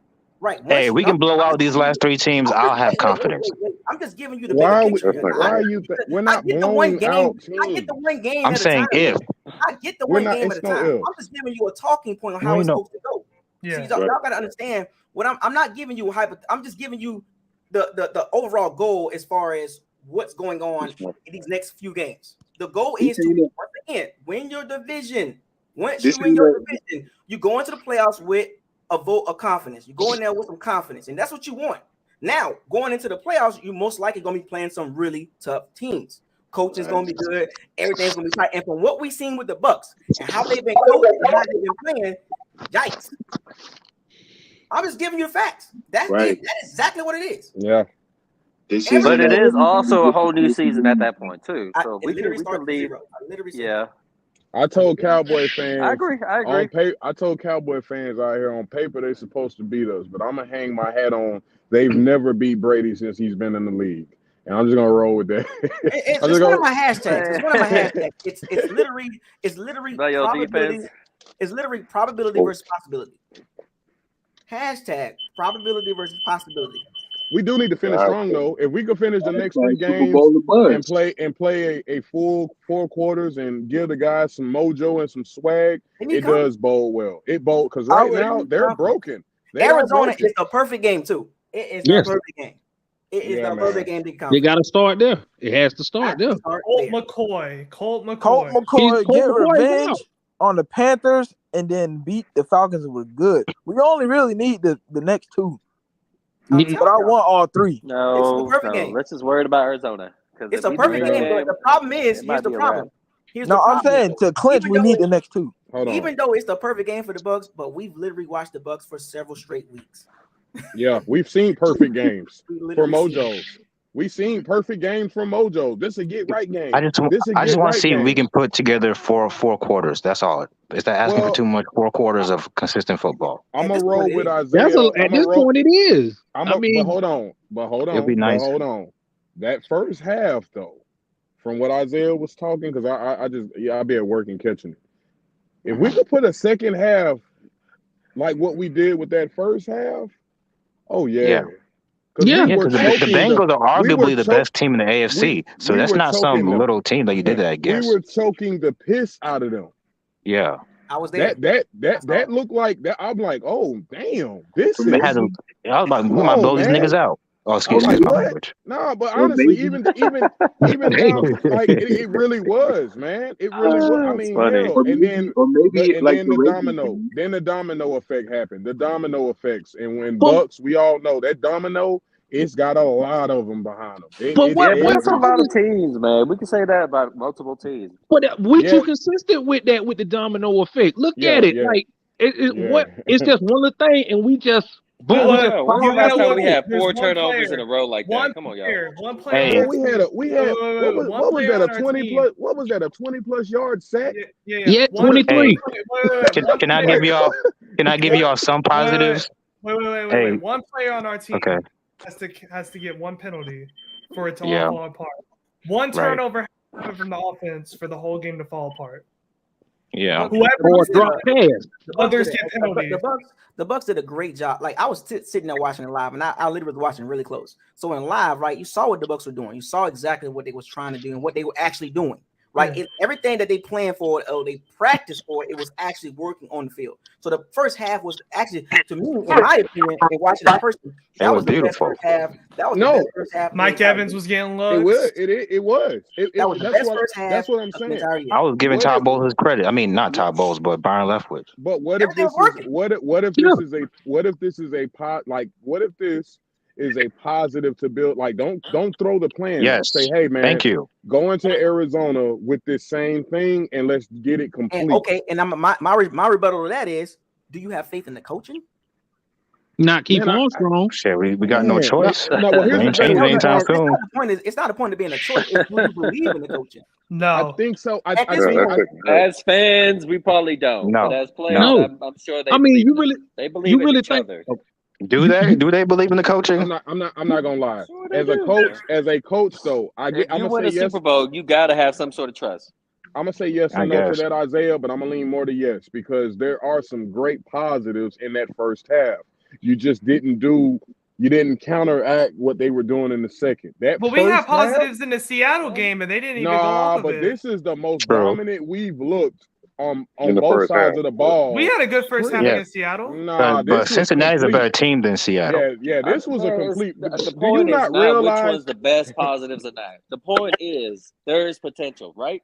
Right. Hey, we can blow out these last 3 teams. I'll have confidence. Wait. I'm just giving you the Why bigger we, picture. why are you? We're not blowing out I get the teams. one game I'm at a saying time. if. I get the We're one not. game at a It's no time. if. I'm just giving you a talking point on No, how you it's know. supposed to go. Yeah. See, y'all gotta understand what I'm not giving you a hyper. I'm just giving you the overall goal as far as what's going on in these next few games. The goal is to once again win your division. Once you win your division, you go into the playoffs with a vote of confidence. You go in there with some confidence, and that's what you want. Now, going into the playoffs, you most likely gonna be playing some really tough teams. Coaching's gonna be good, everything's gonna be tight. And from what we've seen with the Bucs and how they've been coached and how they've been playing, yikes. I'm just giving you the facts. That's it. That is exactly what it is. Yeah. But it is also a whole new season at that point too. So we can leave. Yeah. I told Cowboy fans. I agree. I told Cowboy fans out here on paper they're supposed to beat us, but I'm gonna hang my hat on. They've never beat Brady since he's been in the league, and I'm just gonna roll with that. It's one of my hashtags. It's one of my hashtags. It's literally probability. It's literally probability versus possibility. Hashtag probability versus possibility. We do need to finish strong though. If we could finish the next 3 games and play a full 4 quarters and give the guys some mojo and some swag, it does bode well. It bold because right now they're broken. Arizona is a perfect game too. It is a perfect game. It is a perfect game to come. They got to start there. It has to start there. Colt McCoy, get revenge on the Panthers and then beat the Falcons was good. We only really need the next 2. But I want all 3. No, game. Let's just worry about Arizona. It's a perfect game, but the problem is, here's the problem. I'm saying to clinch, we need the next 2. Even though it's the perfect game for the Bucs, but we've literally watched the Bucs for several straight weeks. Yeah, we've seen perfect games for Mojos. We've seen perfect games from Mojo. This is a get right game. I just want to see if we can put together 4 quarters. That's all. Is that asking for too much? 4 quarters of consistent football. I'm gonna roll with Isaiah. At this point, it is. But hold on. It'll be nice. Hold on. That first half, though, from what Isaiah was talking, because I'll be at work and catching it. If we could put a second half like what we did with that first half, oh yeah. Yeah, because the Bengals are arguably the best team in the AFC. So that's not some little team that you did that against. We were choking the piss out of them. Yeah. I was there. That looked like that. I'm like, oh damn, this is. I was about, we might blow these niggas out. Oh, excuse me, my language. No, but honestly, even now, like it really was, man. It really was. I mean, hell. And then the domino effect happened. The domino effects, and when Bucs, we all know that domino. It's got a lot of them behind them. It's a lot of teams, man. We can say that about multiple teams. But we too consistent with that, with the domino effect. Look at it. Like it's just one little thing, and we just When was the last time we had 4 turnovers in a row like that? Come on, y'all. One player. We had what was that, a 20 plus? What was that, a 20+ yard sack? Yeah, 23. Can I give y'all? Can I give y'all some positives? Wait. One player on our team has to get 1 penalty for it to all fall apart. 1 turnover from the offense for the whole game to fall apart. Yeah. Or drop pass. Others get penalties. The Bucs did a great job. Like I was sitting there watching it live, and I literally was watching really close. So in live, right, you saw what the Bucs were doing. You saw exactly what they was trying to do and what they were actually doing. Right, everything that they planned for, they practiced for, it was actually working on the field. So the first half was actually, to me, in my opinion, and watching it in person, that was the best first half. That was the best first half. Mike Evans was getting looks. It was. That was the best first half. That's what I'm saying. I was giving Todd Bowles his credit. I mean, not Todd Bowles, but Byron Leftwich. But what if this is a positive to build? Like, don't throw the plan. Yes. Say, hey man, thank you. Go into Arizona with this same thing and let's get it complete. And my rebuttal to that is, do you have faith in the coaching? Not keep on strong. Shit, we got no choice. Here's the point. It's not a point of being a choice. It's do you believe in the coaching? No, I think so. As fans, we probably don't. No. But as players, I'm sure they. I mean, they believe in each other. Do they? Do they believe in the coaching? I'm not gonna lie. As a coach, though, I'm gonna win say a yes. Super Bowl, you gotta have some sort of trust. I'm gonna say yes and no to that, Isaiah, but I'm gonna lean more to yes because there are some great positives in that first half. You just didn't counteract what they were doing in the second. But we had positives in the Seattle game, and they didn't even go off of it. This is the most dominant we've looked on the both first sides half. of the ball. We had a good first half against Seattle. But Cincinnati's a better team than Seattle. Yeah, this was a complete. The point is not which one's the best positives or not. The point is there is potential, right?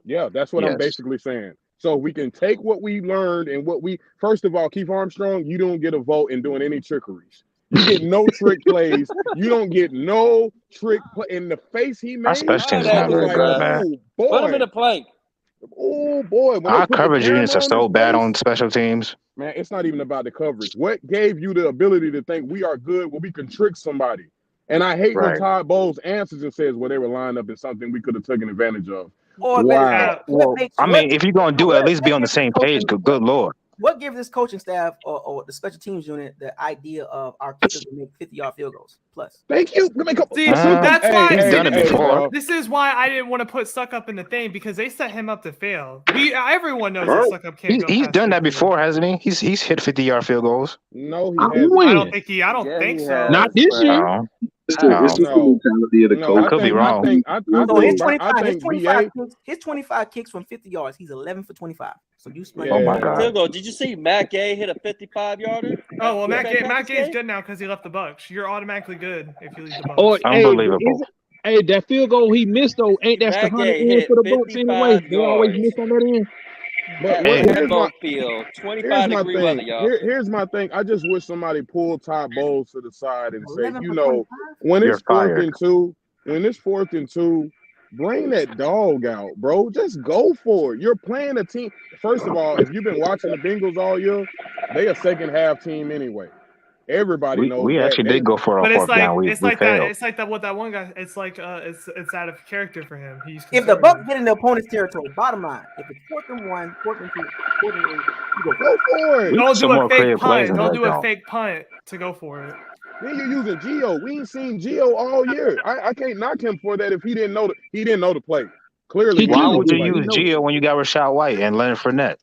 Yeah, that's what I'm basically saying. So we can take what we learned and what we first of all, Keith Armstrong, you don't get a vote in doing any trickeries. You get no trick plays. You don't get no trick play in the face he made. Our special teams not very good, man. Put him in the plank. Oh boy, our coverage units are so bad on special teams. Man, it's not even about the coverage. What gave you the ability to think we are good when we can trick somebody? And I hate when Todd Bowles answers and says, well, they were lined up in something we could have taken advantage of. Wow. I mean, if you're going to do it, at least be on the same page. Good Lord. What gives this coaching staff or the special teams unit the idea of our kickers to make 50-yard field goals plus? Thank you. See, that's why he's done it before. This is why I didn't want to put Suckup in the thing because they set him up to fail. Everyone knows that Suckup can't go. He's done that before, hasn't he? He's hit 50-yard field goals. No, he hasn't. I don't think so. Not this year. It's the mentality of the coach. I could be wrong. His 25 kicks from 50 yards. He's 11 for 25. So you spent. Oh my God! Tilgo, did you see Matt Gay hit a 55-yarder? Oh well, Matt Gay's good now because he left the Bucs. You're automatically good if you leave the Bucs. Oh, unbelievable. Hey, that field goal he missed though, ain't that the 100 end for the Bucs anyway? They always miss on that end. But here's my thing. I just wish somebody pulled Todd Bowles to the side and say, when it's 4th and 2, bring that dog out, bro. Just go for it. You're playing a team. First of all, if you've been watching the Bengals all year, they a second half team anyway. Everybody knows. We actually did go for a fourth down. We failed. It's like that. What that one guy. It's like it's out of character for him. If the Bucs get in the opponent's territory, bottom line, if it's 4th and 1, 4th and 2, 4th and 8, you go for it. Don't do a fake punt. Don't do a fake punt to go for it. Then you're using Gio. We ain't seen Gio all year. I can't knock him for that if he didn't know the play. Clearly, why would you use Gio when you got Rashad White and Leonard Fournette?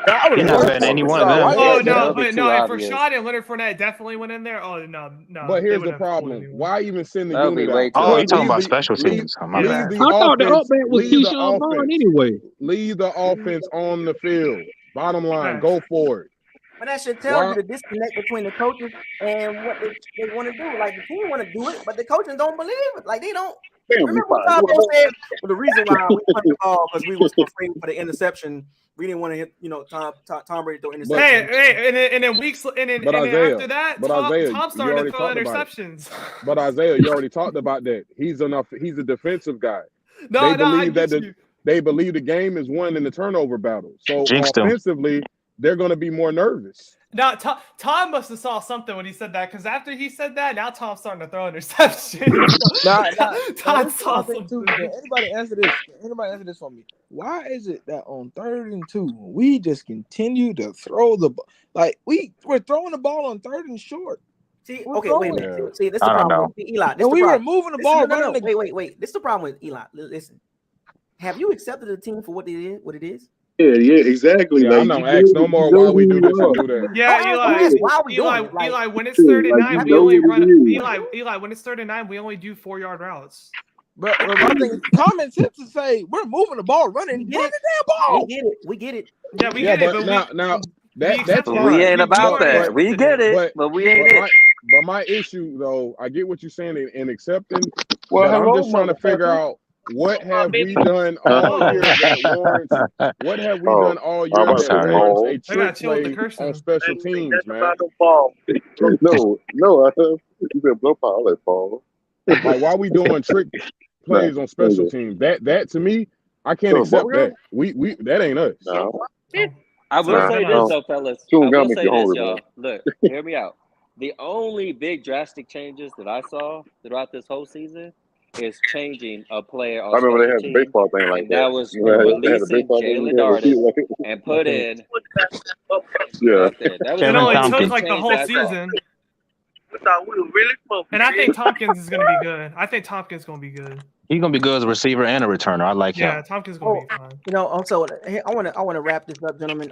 You're not betting any one of them. Oh no, but no, if Rashad and Leonard Fournette definitely went in there. Oh no. But here's the problem: why even send the unit out? Oh, you're talking about special teams. I thought the upback was Keyshawn Vaughn anyway. Leave the offense on the field. Bottom line, go for it. But that should tell you the disconnect between the coaches and what they want to do. Like the team want to do it, but the coaches don't believe it. Like they don't. Remember what Todd Bowles said? The reason why we punched the ball because we was afraid for the interception. We didn't want to hit, Tom Brady throw interceptions. Hey, and then weeks, and then after that, Tom started to throw interceptions. But Isaiah, you already talked about that. He's a defensive guy. They believe the game is won in the turnover battle. So offensively, they're going to be more nervous. Now, Tom must have saw something when he said that, because after he said that, now Tom's starting to throw interceptions. Tom saw something. Anybody answer this for me? Why is it that on 3rd and 2, we just continue to throw the ball? Like, we're throwing the ball on 3rd and short. See, okay, wait a minute. See, this is the problem with Eli. We were moving the ball. Wait. This is the problem with Eli. Listen, have you accepted the team for what it is? Yeah, exactly. Yeah, I'm not asking no more why we do this and do that. Yeah, Eli, when it's 3rd and 9, we only run. Eli, when it's 3rd and 9, we only do 4-yard routes. But one thing, common sense to say we're moving the ball, running the damn ball. We get it. Yeah, we get it. But now that's we ain't about that. We get it, but we ain't it. But my issue, though, I get what you're saying in accepting. But I'm just trying to figure out. What have we done all year that warrants? What have we done all year that warrants a trick play on special teams, man? No, you better blow power like Paul. Like, why we doing trick plays on special teams? That to me, I can't accept that. We that ain't us. No. I will say this though, fellas. I will say this, y'all. Look, hear me out. The only big drastic changes that I saw throughout this whole season is changing a player on I remember they had team, the baseball thing like that. That was releasing Jalen Darden and put in. Yeah. It only took like the whole season. And I think Tompkins is going to be good. He's going to be good as a receiver and a returner. I like him. Yeah, Tompkins is going to be fine. Also, I want to wrap this up, gentlemen.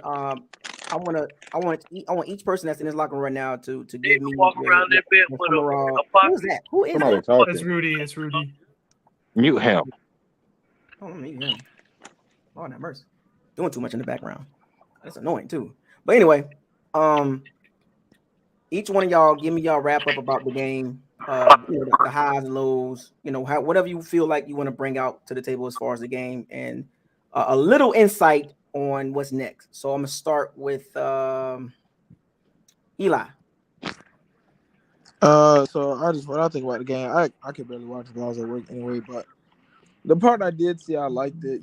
I want each person that's in this locker room right now to give me walk around that bit with a who is that? Who is Somebody that? talking. It's Rudy. It's Rudy. Mute him. Oh, mute him. Lord have mercy. Doing too much in the background. That's annoying too. But anyway, each one of y'all give me y'all wrap up about the game. The highs and lows. Whatever you feel like you want to bring out to the table as far as the game, and a little insight on what's next. So I'm gonna start with Eli. So what I think about the game, I could barely watch it because I was at work anyway. But the part I did see, I liked it.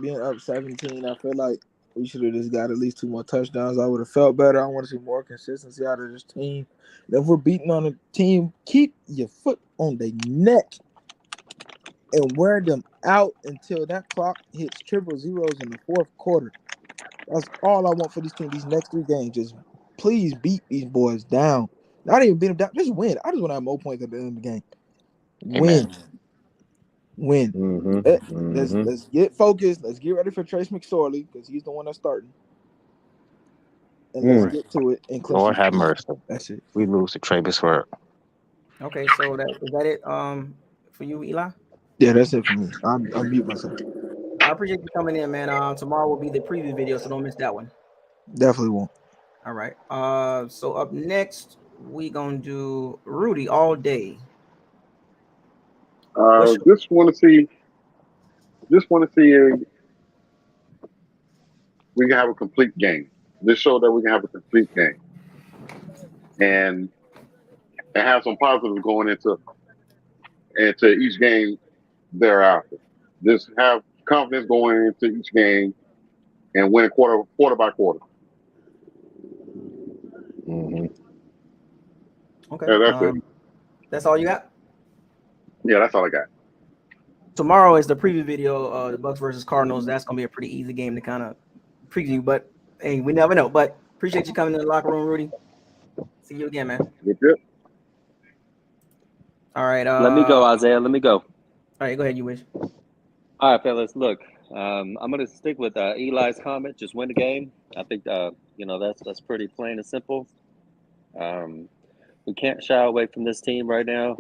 Being up 17, I feel like we should have just got at least 2 more touchdowns. I would have felt better. I want to see more consistency out of this team. And if we're beating on a team, keep your foot on their neck and wear them out until that clock hits triple zeros in the fourth quarter. That's all I want for this team. These next 3 games, just please beat these boys down. Not even beat them down. Just win. I just want to have more points at the end of the game. Win. Let's get focused. Let's get ready for Trace McSorley because he's the one that's starting. And let's get to it. And Lord have mercy. That's it. We lose to Trey McSorley. Okay, so is that it? For you, Eli? Yeah, that's it for me. I'll mute myself. I appreciate you coming in, man. Tomorrow will be the preview video, so don't miss that one. Definitely won't. All right. So up next, we gonna do Rudy all day. Just want to see if we can have a complete game. Just show that we can have a complete game, and have some positives going into each game thereafter. Just have confidence going into each game and win quarter by quarter. Okay. Yeah, that's it. That's all you got? Yeah, that's all I got. Tomorrow is the preview video, the Bucs versus Cardinals. That's gonna be a pretty easy game to kind of preview, but hey, we never know. But appreciate you coming to the locker room, Rudy. See you again, man. Good. All right. Let me go, Isaiah. Let me go. All right, go ahead. You wish. All right, fellas. Look, I'm going to stick with Eli's comment. Just win the game. I think that's pretty plain and simple. We can't shy away from this team right now.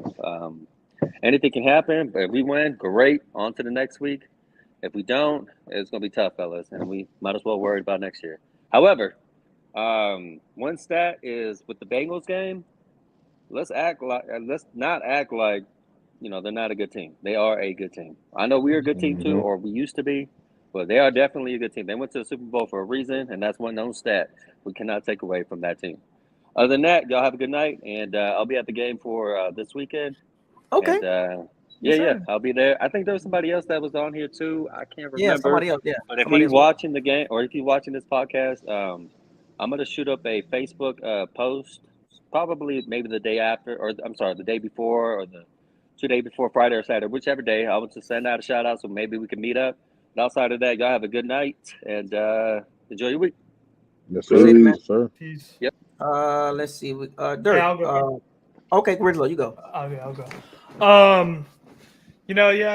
Anything can happen, but if we win, great. On to the next week. If we don't, it's going to be tough, fellas, and we might as well worry about next year. However, one stat is with the Bengals game. Let's not act like they're not a good team. They are a good team. I know we're a good team too, or we used to be, but they are definitely a good team. They went to the Super Bowl for a reason, and that's one known stat we cannot take away from that team. Other than that, y'all have a good night, and I'll be at the game for this weekend. Okay. And, yeah, I'll be there. I think there was somebody else that was on here too. I can't remember. Yeah, somebody else. Yeah. But if he's watching the game, or if he's watching this podcast, I'm gonna shoot up a Facebook post, probably maybe the day after, or I'm sorry, the day before, or the 2 days before Friday or Saturday, whichever day. I want to send out a shout out, so maybe we can meet up. But outside of that, y'all have a good night and enjoy your week. Yes, sir. Yes, sir. Peace. Yep. Let's see. Dirk. Yeah, I'll go. Okay, Gridlow, you go. Okay, I'll go.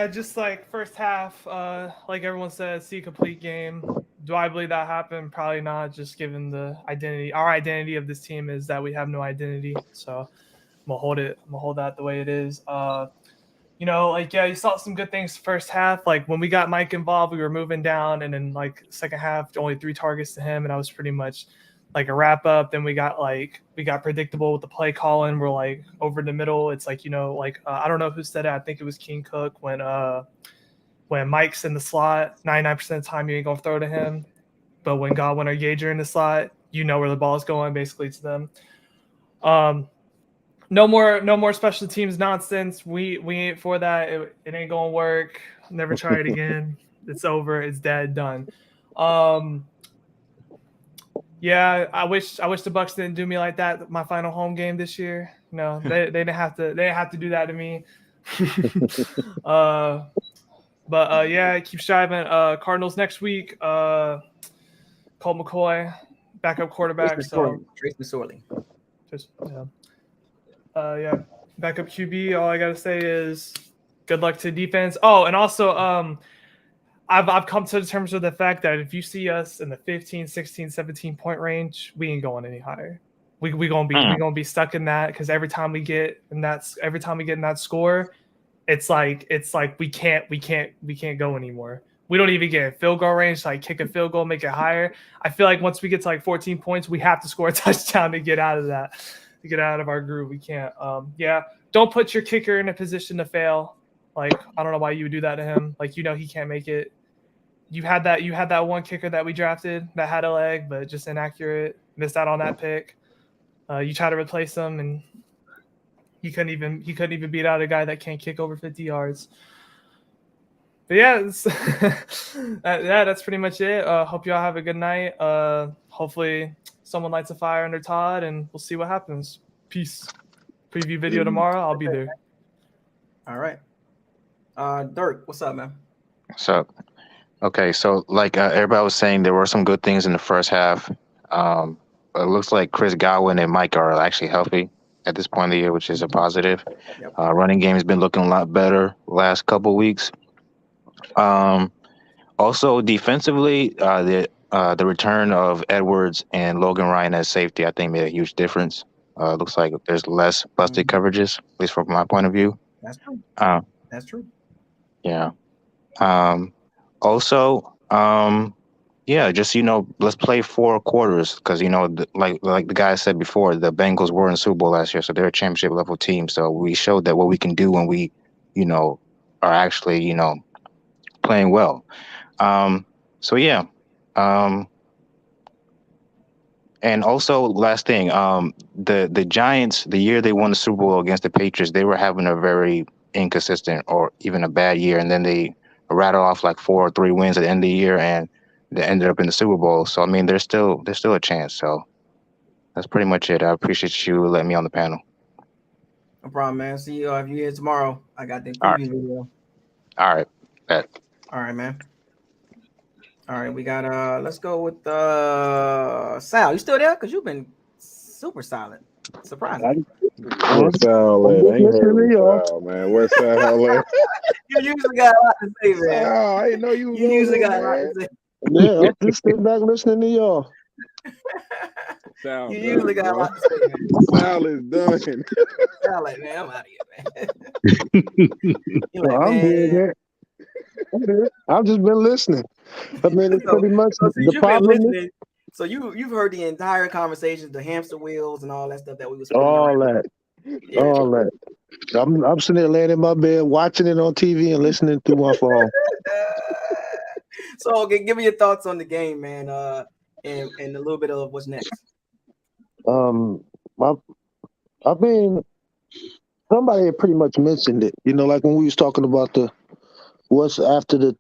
Just like first half, like everyone said, see a complete game. Do I believe that happened? Probably not, just given the identity. Our identity of this team is that we have no identity. So I'm gonna hold that the way it is. You saw some good things first half. Like when we got Mike involved, we were moving down, and then like second half, only 3 targets to him, and I was pretty much like a wrap up. Then we got predictable with the play calling. We're like over the middle. It's like, I don't know who said it. I think it was King Cook when Mike's in the slot, 99% of the time you ain't gonna throw to him. But when Godwin or Yager in the slot, you know where the ball is going basically to them. No more special teams nonsense. We ain't for that. It ain't gonna work. Never try it again. It's over. It's dead. Done. Yeah, I wish the Bucs didn't do me like that. My final home game this year. No, they didn't have to. They didn't have to do that to me. Keep striving. Cardinals next week. Colt McCoy, backup quarterback. Trace McSorley. Backup QB. All I gotta say is good luck to defense. Oh, and also I've come to terms with the fact that if you see us in the 15, 16, 17 point range, we ain't going any higher. We gonna be stuck in that because every time we get in that score, it's like we can't go anymore. We don't even get a field goal range, like kick a field goal, make it higher. I feel like once we get to like 14 points, we have to score a touchdown to get out of that, to get out of our groove. We can't. Don't put your kicker in a position to fail. Like, I don't know why you would do that to him. Like, he can't make it. You had that one kicker that we drafted that had a leg, but just inaccurate. Missed out on that pick. You try to replace him, and he couldn't even beat out a guy that can't kick over 50 yards. But yeah, that's pretty much it. Hope y'all have a good night. Hopefully someone lights a fire under Todd, and we'll see what happens. Peace. Preview video tomorrow. I'll be there. All right. Dirk, what's up, man? What's up? Okay, so like everybody was saying, there were some good things in the first half. It looks like Chris Godwin and Mike are actually healthy at this point of the year, which is a positive. Yep. Running game has been looking a lot better last couple weeks. Also defensively, the return of Edwards and Logan Ryan as safety, I think, made a huge difference. Looks like there's less busted coverages, at least from my point of view. That's true. That's true. Yeah. Also, just let's play 4 quarters because like the guy said before, the Bengals were in the Super Bowl last year, so they're a championship level team. So we showed that what we can do when we, are actually, playing well. And also, last thing, the Giants, the year they won the Super Bowl against the Patriots, they were having a very inconsistent or even a bad year, and then they rattle off like 4 or 3 wins at the end of the year, and they ended up in the Super Bowl. So I mean, there's still a chance. So that's pretty much it. I appreciate you letting me on the panel. No problem, man. See you if you're here tomorrow. I got the preview video. All right. Bet. All right, man. All right, we got let's go with Sal. You still there? Because you've been super silent. Surprising. Where's Sal at? I ain't heard of Sal, man. Where's Sal at? You usually got a lot to say, man. Sal, I didn't know you. You usually got a lot to say. Yeah, I'm just sitting back listening to y'all. Sal, You usually got a lot to say, man. Sal is done. Sal, like, man, I'm out of here, man. You're like, I'm here. I've just been listening. I mean, it's pretty much the problem. So you've heard the entire conversations, the hamster wheels and all that stuff that we was all that. I'm sitting there laying in my bed watching it on TV and listening through my phone. So give me your thoughts on the game, man, and a little bit of what's next. I mean, somebody had pretty much mentioned it. Like when we was talking about what's after the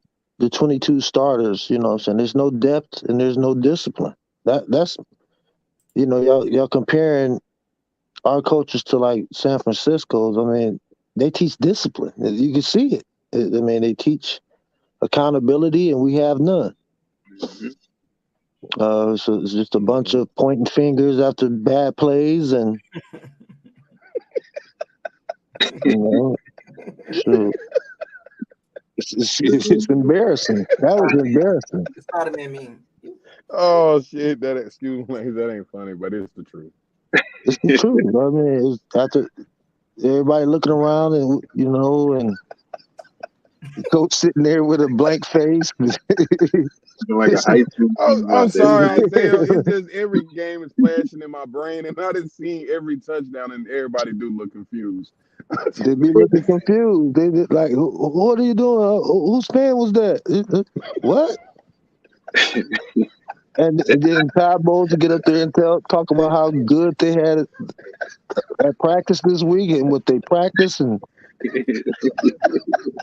22 starters, what I'm saying? There's no depth and there's no discipline. That's y'all comparing our coaches to like San Francisco's. I mean, they teach discipline. You can see it. I mean, they teach accountability and we have none. So it's just a bunch of pointing fingers after bad plays and shoot. It's embarrassing. That was embarrassing. It's not a meme. Oh shit! Excuse me, that ain't funny, but it's the truth. It's the truth. I mean, it's after everybody looking around and and coach sitting there with a blank face. Like I'm sorry, Isaiah. It's just every game is flashing in my brain, and I done seen every touchdown, and everybody do look confused. They be looking confused. They like, what are you doing? Whose fan was that? What? And then Todd Bowles to get up there and talk about how good they had at practice this week and what they practiced and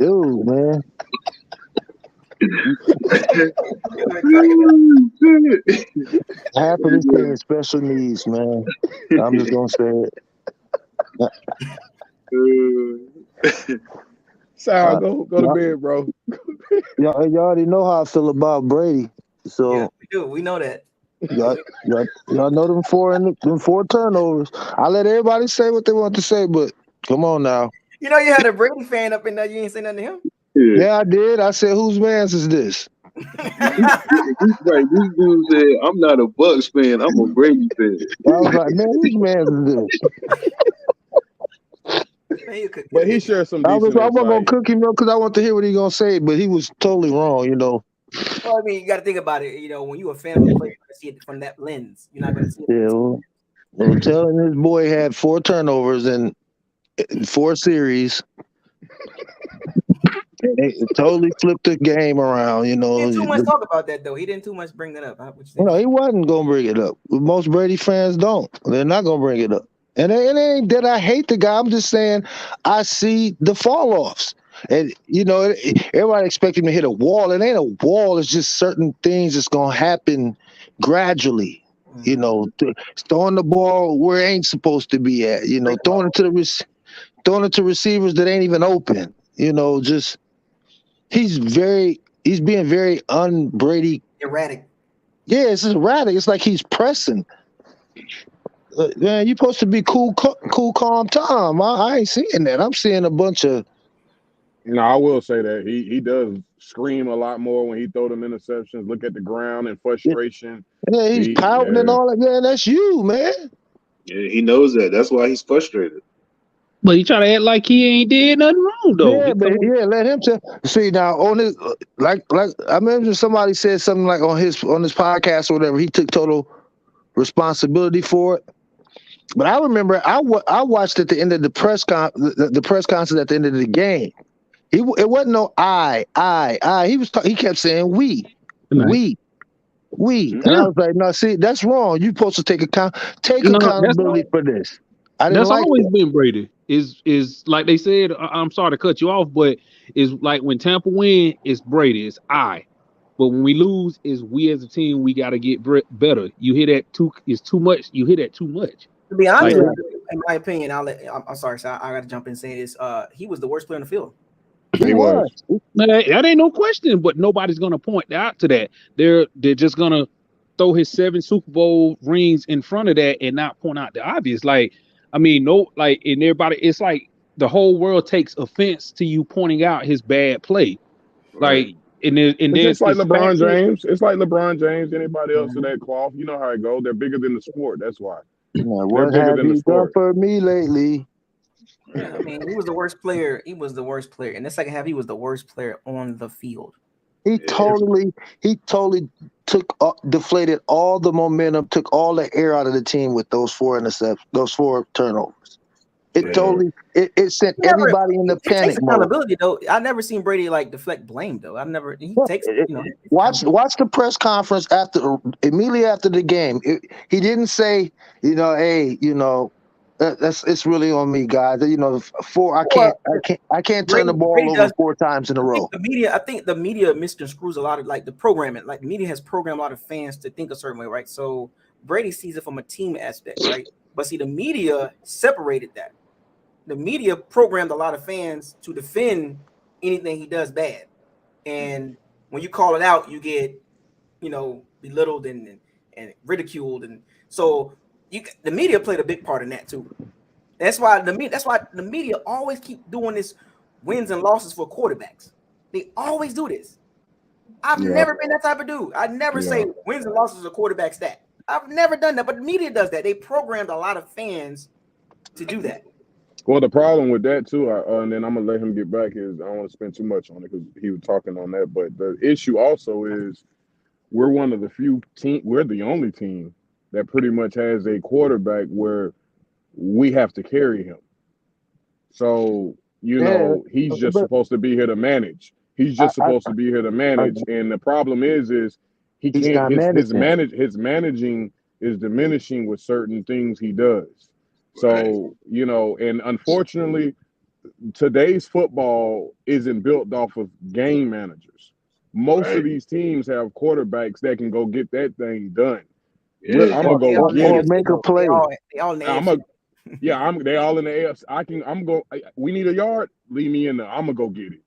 dude, man. Half of this thing is special needs, man. I'm just gonna say it. Sal, go to bed, bro. y'all already know how I feel about Brady. So yeah, we do. We know that. Y'all know them four turnovers. I let everybody say what they want to say, but come on now. You had a Brady fan up in there. You ain't say nothing to him. Yeah, I did. I said, whose man's is this? Right, this dude said, "I'm not a Bucs fan. I'm a Brady fan." I was like, man, whose man's is this? Man, you could But get he it. shared some I decent wasn't gonna insight. cook him up because I want to hear what he gonna say, but he was totally wrong. Well, I mean, you got to think about it. When you're a fan of a player, you see it from that lens. You're not going to see it. Yeah, well, telling his boy had 4 turnovers in 4 series. It totally flipped the game around. He didn't too much talk about that though. He didn't too much bring that up. No, he wasn't gonna bring it up. Most Brady fans don't. They're not gonna bring it up. And it ain't that I hate the guy. I'm just saying I see the fall offs. And everybody expect him to hit a wall. It ain't a wall. It's just certain things that's gonna happen gradually. Throwing the ball where it ain't supposed to be at. Throwing it to receivers that ain't even open. Just he's being very un-Brady. Erratic. Yeah, it's just erratic. It's like he's pressing. Man, you're supposed to be cool, calm, Tom. I ain't seeing that. I'm seeing a bunch of. No, I will say that he does scream a lot more when he throw them interceptions. Look at the ground in frustration. Yeah, he's pouting and all that. Man, that's you, man. Yeah, he knows that. That's why he's frustrated. But he try to act like he ain't did nothing wrong though. Yeah, but let him see now on his like I remember somebody said something like on his podcast or whatever. He took total responsibility for it. But I remember I watched at the end of the press conference at the end of the game. It wasn't no I. He kept saying we. And I was like, no, see, that's wrong. You're supposed to take accountability for this. I didn't that's like always that. been Brady. Is like they said. I'm sorry to cut you off, but it's like when Tampa win, it's Brady. It's I. But when we lose, is we as a team. We got to get better. You hear that too? It's too much. You hear that too much. To be honest, in my opinion, I'm sorry, so I got to jump in and say this. He was the worst player on the field. He was. That ain't no question. But nobody's gonna point out to that. They're just gonna throw his 7 Super Bowl rings in front of that and not point out the obvious. Like, I mean, and everybody, it's like the whole world takes offense to you pointing out his bad play. Like, it's just like LeBron James. It's like LeBron James. Anybody else in that cloth? You know how it goes. They're bigger than the sport. That's why. What have you done for me lately? Yeah, I mean, he was the worst player. He was the worst player. In the second half, he was the worst player on the field. He totally deflated all the momentum, took all the air out of the team with those 4 interceptions, those 4 turnovers. It totally sent everybody in the panic takes accountability though. I never seen Brady like deflect blame though. He takes watch the press conference immediately after the game. He didn't say, hey, it's really on me, guys. 4 I can't turn the ball over 4 times in a row. I think the media misconstrues a lot of like the programming. Like the media has programmed a lot of fans to think a certain way, right? So Brady sees it from a team aspect, right? But see, the media separated that. The media programmed a lot of fans to defend anything he does bad. And when you call it out, you get, belittled and ridiculed. And so the media played a big part in that too. That's why the media always keep doing this wins and losses for quarterbacks. They always do this. I've never been that type of dude. I never say wins and losses of quarterback stat. I've never done that, but the media does that. They programmed a lot of fans to do that. Well, the problem with that too, and then I'm gonna let him get back, is I don't want to spend too much on it because he was talking on that. But the issue also is we're one of the few team. We're the only team that pretty much has a quarterback where we have to carry him. So he's just supposed to be here to manage. He's just supposed to be here to manage. And the problem is he can't. His managing is diminishing with certain things he does. So, and unfortunately, today's football isn't built off of game managers. Most of these teams have quarterbacks that can go get that thing done. Yeah. I'm gonna go get it. Make a play. They all in the AFC. They all in the AFC. We need a yard. Leave me in there. I'm gonna go get it.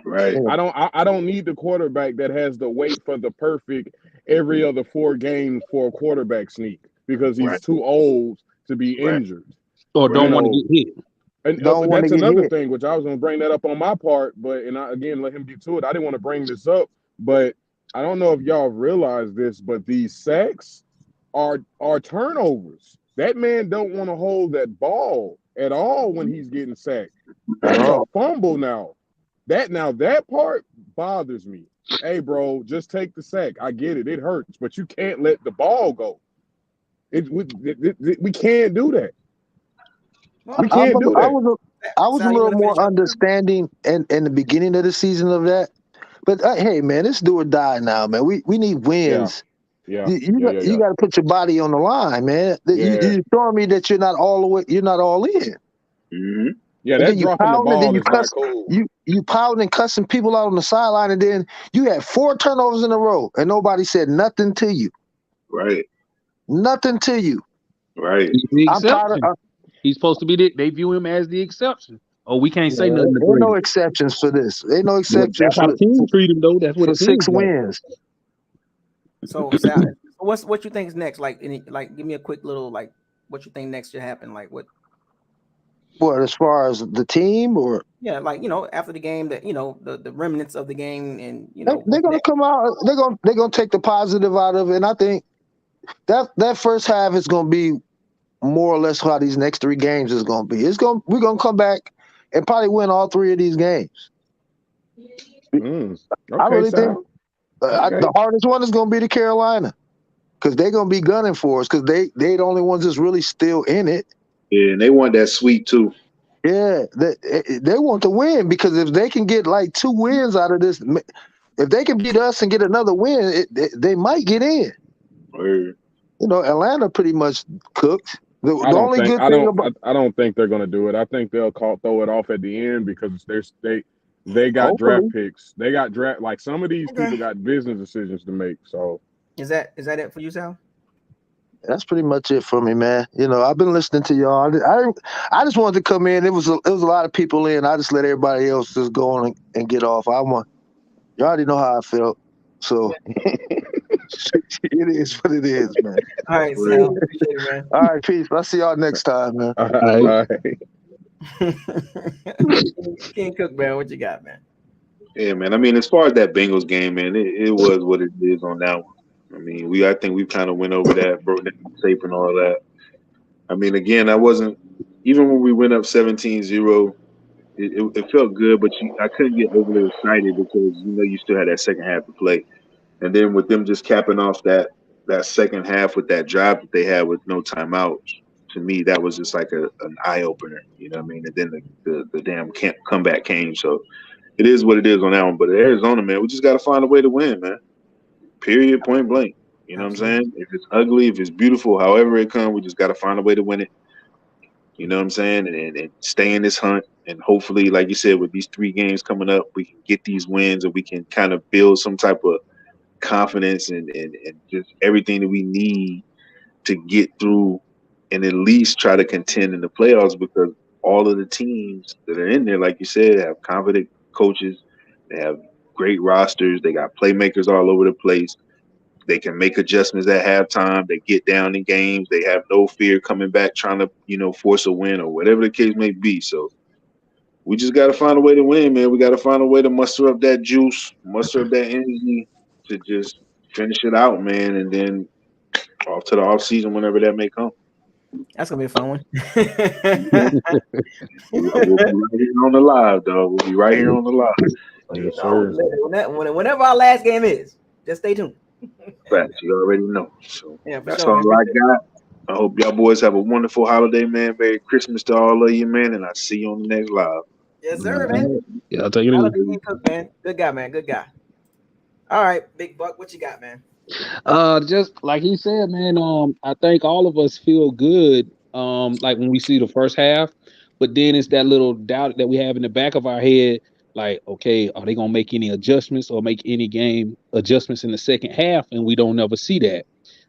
Right. I don't need the quarterback that has to wait for the perfect every other 4 games for a quarterback sneak because he's too old to be injured or don't want to get hit. And don't want to that's get another hit. thing, which I was going to bring that up on my part, but again let him get to it. I didn't want to bring this up, but I don't know if y'all realize this, but these sacks are turnovers. That man don't want to hold that ball at all when he's getting sacked. That's a fumble now. That part bothers me. Hey, bro, just take the sack. I get it. It hurts, but you can't let the ball go. We can't do that. We can't do that. I was a little more understanding in the beginning of the season of that. But hey, man, it's do or die now, man. We need wins. Yeah. You got to put your body on the line, man. You're showing me that you're not all the way. You're not all in. Mm-hmm. Yeah, and that dropping the ball is not cool. You pouting and cussing people out on the sideline, and then you had 4 turnovers in a row, and nobody said nothing to you. Right. Nothing to you. Right. He's the exception. He's supposed to be they view him as the exception. Oh, we can't say nothing. There ain't no exceptions for this. Ain't no exceptions. That's how the team treat him, though. That's what for 6 wins. So, Sal, what you think is next? Like, give me a quick little what you think next should happen? Like, what? What, as far as the team, or after the game, that the remnants of the game, and they're gonna come out. They're gonna take the positive out of it, and I think that first half is gonna be more or less how these next 3 games is gonna be. We're gonna come back and probably win all 3 of these games. Okay, I really think the hardest one is gonna be the Carolina, because they're gonna be gunning for us, because they the only ones that's really still in it. Yeah, and they want that sweep too. Yeah, they want to win, because if they can get like 2 wins out of this, if they can beat us and get another win, they might get in. Word. Atlanta pretty much cooked. I don't think they're going to do it. I think they'll throw it off at the end, because they got draft picks. They got draft, like, some of these people got business decisions to make. So is that it for you, Sal? That's pretty much it for me, man. I've been listening to y'all. I just wanted to come in. It was a lot of people in. I just let everybody else just go on and get off. You already know how I felt. So it is what it is, man. All right, Sal. Appreciate it, man. All right, peace. I'll see y'all next time, man. All right. King Cook, man, what you got, man? Yeah, man. I mean, as far as that Bengals game, man, it was what it is on that one. I mean, I think we kind of went over that, broke down the tape and all that. I mean, again, even when we went up 17-0, it felt good, but I couldn't get overly excited, because you still had that second half to play. And then with them just capping off that second half with that drive that they had with no timeouts, to me, that was just like an eye opener. You know what I mean? And then the damn comeback came. So it is what it is on that one. But Arizona, man, we just got to find a way to win, man. Period, point blank. You know what I'm saying? If it's ugly, if it's beautiful, however it comes, we just got to find a way to win it. You know what I'm saying? And stay in this hunt. And hopefully, like you said, with these 3 games coming up, we can get these wins, and we can kind of build some type of confidence and just everything that we need to get through and at least try to contend in the playoffs, because all of the teams that are in there, like you said, have competent coaches. They have great rosters. They got playmakers all over the place. They can make adjustments at halftime. They get down in games. They have no fear coming back trying to, force a win or whatever the case may be. So we just got to find a way to win, man. We got to find a way to muster up that juice, muster up that energy to just finish it out, man, and then off to the off season whenever that may come. That's gonna be a fun one. We'll be right here on the live, dog. We'll be right here on the live. Yes, sir. Whenever our last game is, just stay tuned. Facts, you already know. So that's sure, all I got. I hope y'all boys have a wonderful holiday, man. Merry Christmas to all of you, man, and I'll see you on the next live. Yes, sir, man. Yeah, I'll take it easy. Man. Good guy, man. Good guy. All right, Big Buck, what you got, man? Just like he said, man, I think all of us feel good, like when we see the first half, but then it's that little doubt that we have in the back of our head, like, okay, are they gonna make any adjustments or make any game adjustments in the second half? And we don't ever see that.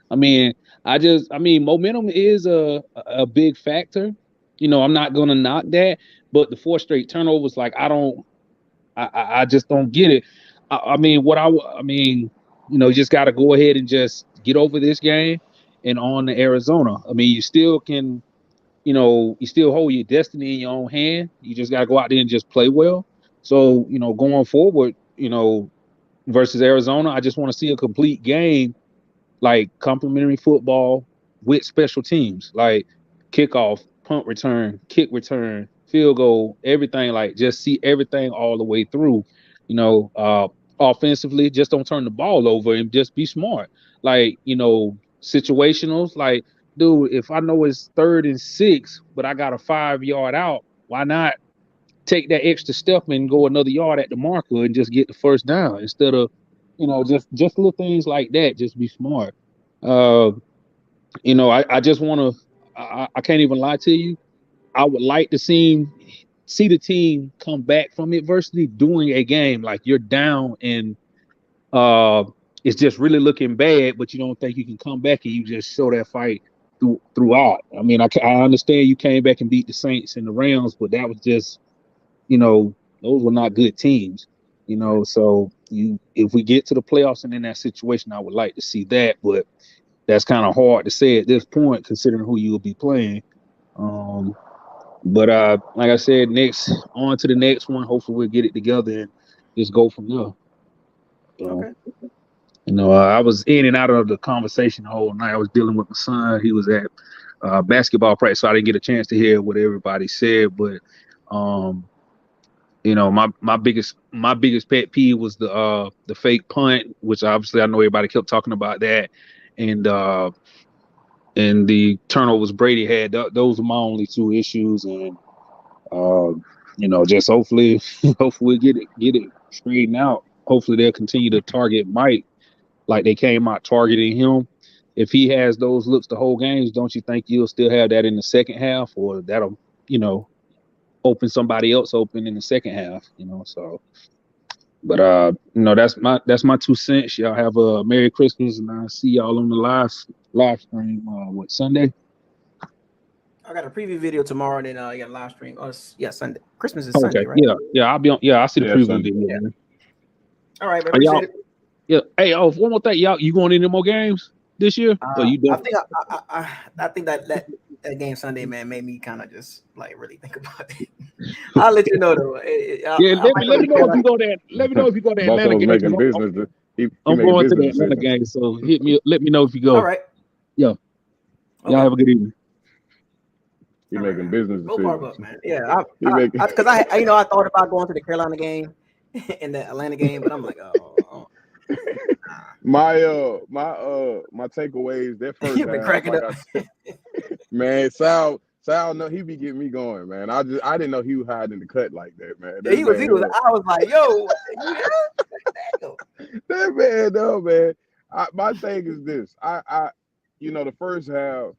I mean, momentum is a big factor. I'm not gonna knock that, but the 4 straight turnovers, like, I just don't get it. You just got to go ahead and just get over this game and on to Arizona. I mean, you still can you still hold your destiny in your own hand. You just got to go out there and just play well. So, going forward, versus Arizona, I just want to see a complete game, like complementary football with special teams, like kickoff, punt return, kick return, field goal, everything. Like just see everything all the way through. Offensively, just don't turn the ball over and just be smart. Like situationals. Like, dude, if I know it's 3rd and 6, but I got a 5-yard out, why not take that extra step and go another yard at the marker and just get the first down instead of, just little things like that. Just be smart. I just want to. I can't even lie to you. I would like to see the team come back from adversity during a game. Like you're down and it's just really looking bad, but you don't think you can come back and you just show that fight throughout. I mean, I understand you came back and beat the Saints and the Rams, but that was just, those were not good teams. So if we get to the playoffs and in that situation, I would like to see that, but that's kind of hard to say at this point, considering who you will be playing. But like I said, on to the next one. Hopefully we'll get it together and just go from there. Okay. I was in and out of the conversation the whole night. I was dealing with my son. He was at basketball practice, so I didn't get a chance to hear what everybody said. But my biggest pet peeve was the fake punt, which obviously I know everybody kept talking about that, and the turnovers Brady had. Those are my only 2 issues, and just hopefully we get it straightened out. Hopefully they'll continue to target Mike like they came out targeting him. If he has those looks the whole games, don't you think you'll still have that in the second half, or that'll open somebody else open in the second half? So. But that's my 2 cents. Y'all have a Merry Christmas, and I'll see y'all on the live stream Sunday. I got a preview video tomorrow, and then you got a live stream. Oh, Sunday. Christmas is Sunday, right? Yeah, I'll be on. Yeah, I see the preview Sunday. video. Yeah. Man. All right, man. Appreciate it. Yeah. Hey, one more thing, y'all. You going any more games this year? Or you done? I think that game Sunday, man, made me kind of just like really think about it. I'll let you know though. Let me know if you go there. Let me know if you go to Atlanta Buffalo's game. making business. I'm going to the Atlanta game, so let me know if you go. All right. Yeah. Y'all have a good evening. You're making business decisions. Go Bucs, man. Yeah, because I thought about going to the Carolina game and the Atlanta game, but I'm like, oh. My takeaways that first You've been half, cracking up. Man, Sal, no, he be getting me going, man. I didn't know he was hiding in the cut like that, man. Yeah, he was. I was like, yo, that man, no, man. My thing is this. I the first half,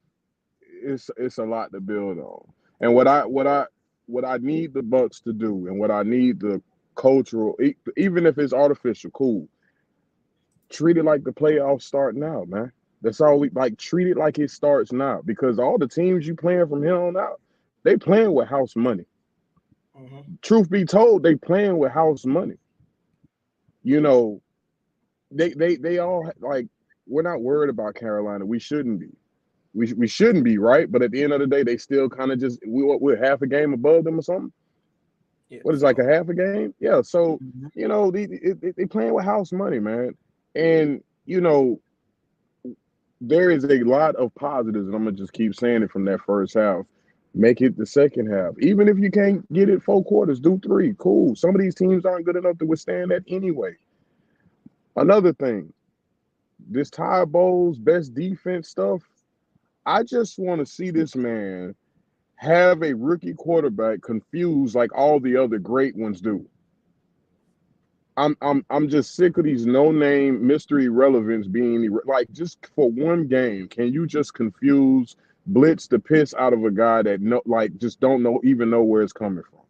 it's a lot to build on, and what I need the Bucs to do, and what I need the cultural, even if it's artificial, cool. Treat it like the playoffs start now, man. That's all we like. Treat it like it starts now, because all the teams you playing from here on out, they playing with house money. Mm-hmm. Truth be told, they playing with house money. They all like. We're not worried about Carolina. We shouldn't be. We shouldn't be, right? But at the end of the day, they still kind of just we're half a game above them or something. Yeah, what is like a half a game? Yeah. So they playing with house money, man. And there is a lot of positives, and I'm gonna just keep saying it from that first half. Make it the second half. Even if you can't get it 4 quarters, do 3. Cool. Some of these teams aren't good enough to withstand that anyway. Another thing, this Ty Bowles best defense stuff. I just want to see this man have a rookie quarterback confused like all the other great ones do. I'm just sick of these no-name mystery relevance being like, just for one game, can you just confuse, blitz the piss out of a guy that just don't know where it's coming from?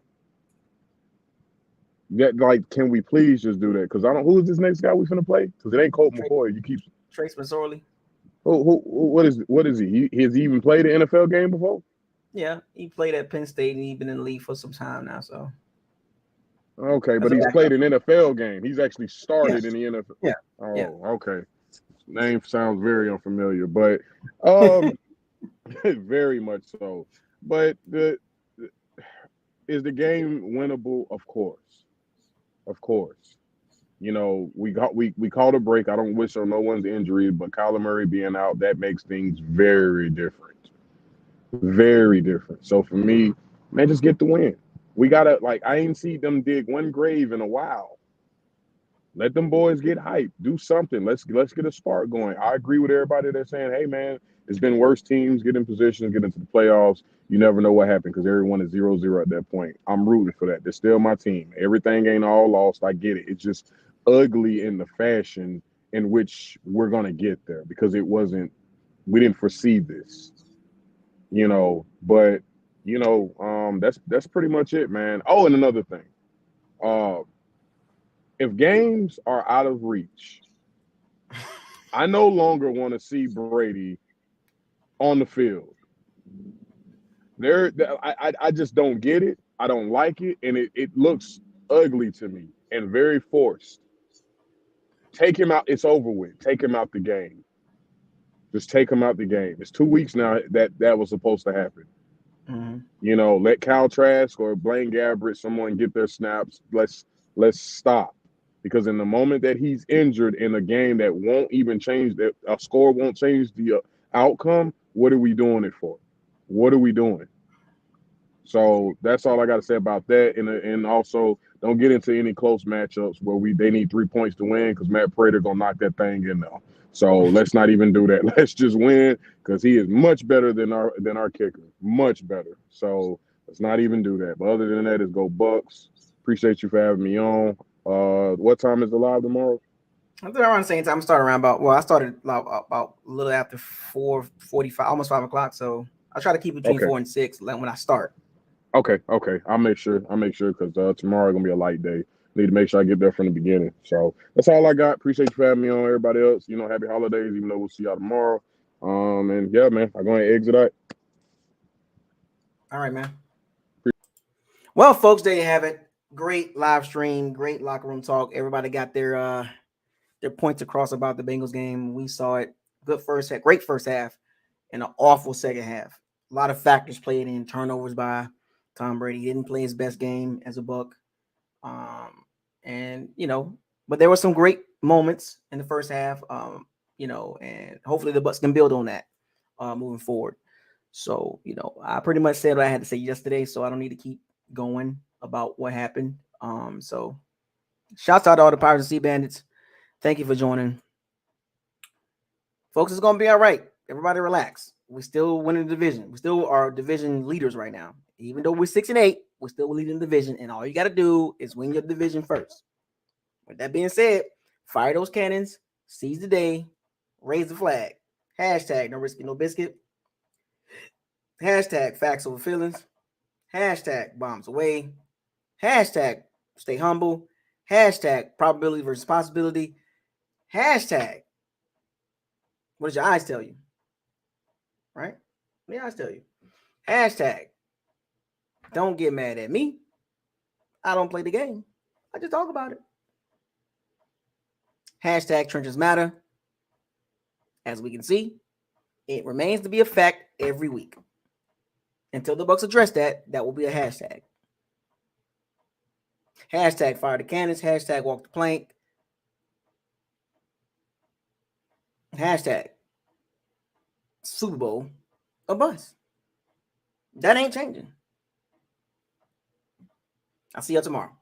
That can we please just do that? Because who is this next guy we finna play? Because it ain't Colt McCoy. You keep Trace McSorley. What is he? Has he even played an NFL game before? Yeah, he played at Penn State and he's been in the league for some time now. So okay, but he's played an NFL game. He's actually started in the NFL. Yeah. Oh, yeah. Okay. Name sounds very unfamiliar, but very much so. But is the game winnable? Of course. Of course. You know, we called a break. I don't wish on no one's injury, but Kyler Murray being out, that makes things very different. Very different. So for me, man, just get the win. We gotta I ain't see them dig one grave in a while. Let them boys get hyped. Do something. Let's get a spark going. I agree with everybody that's saying, hey man, it's been worse teams get in position, get into the playoffs. You never know what happened because everyone is 0-0 at that point. I'm rooting for that. They're still my team. Everything ain't all lost. I get it. It's just ugly in the fashion in which we're gonna get there because we didn't foresee this. But that's pretty much it, man. Oh, and another thing. If games are out of reach, I no longer want to see Brady on the field. I just don't get it. I don't like it, and it looks ugly to me and very forced. Take him out. It's over with. Take him out the game. Just take him out the game. It's 2 weeks now that was supposed to happen. Mm-hmm. Let Kyle Trask or Blaine Gabbert, someone get their snaps. Let's stop. Because in the moment that he's injured in a game that won't even change, that a score won't change the outcome, what are we doing it for? What are we doing? So that's all I got to say about that. And also, don't get into any close matchups where they need 3 points to win because Matt Prater going to knock that thing in there. So let's not even do that. Let's just win because he is much better than our kicker. Much better. So let's not even do that. But other than that, is go Bucs. Appreciate you for having me on. What time is the live tomorrow? I think around the same time. I started about a little after 4:45, almost 5 o'clock. So I try to keep between 4 and 6 when I start. Okay. I'll make sure because tomorrow gonna be a light day. Need to make sure I get there from the beginning. So that's all I got. Appreciate you for having me on. Everybody else, happy holidays. Even though we'll see y'all tomorrow. And yeah, man, I'm going to exit out. All right, man. Well, folks, there you have it. Great live stream, great locker room talk. Everybody got their points across about the Bengals game. We saw it. Good first half, great first half, and an awful second half. A lot of factors played in. Turnovers by Tom Brady. He didn't play his best game as a Buc. But there were some great moments in the first half. And hopefully the Bucs can build on that moving forward. So, I pretty much said what I had to say yesterday, so I don't need to keep going about what happened. So shouts out to all the Pirates and Sea Bandits. Thank you for joining. Folks, it's going to be all right. Everybody relax. We still winning the division. We still are division leaders right now. Even though we're 6-8, we're still leading the division. And all you got to do is win your division first. With that being said, fire those cannons, seize the day, raise the flag. Hashtag no risky, no biscuit. Hashtag facts over feelings. Hashtag bombs away. Hashtag stay humble. Hashtag probability versus possibility. Hashtag what does your eyes tell you? Right? What do your eyes tell you? Hashtag don't get mad at me. I don't play the game. I just talk about it. Hashtag trenches matter. As we can see, it remains to be a fact every week. Until the Bucs address that will be a hashtag. Hashtag fire the cannons. Hashtag walk the plank. Hashtag Super Bowl a bust. That ain't changing. I'll see you tomorrow.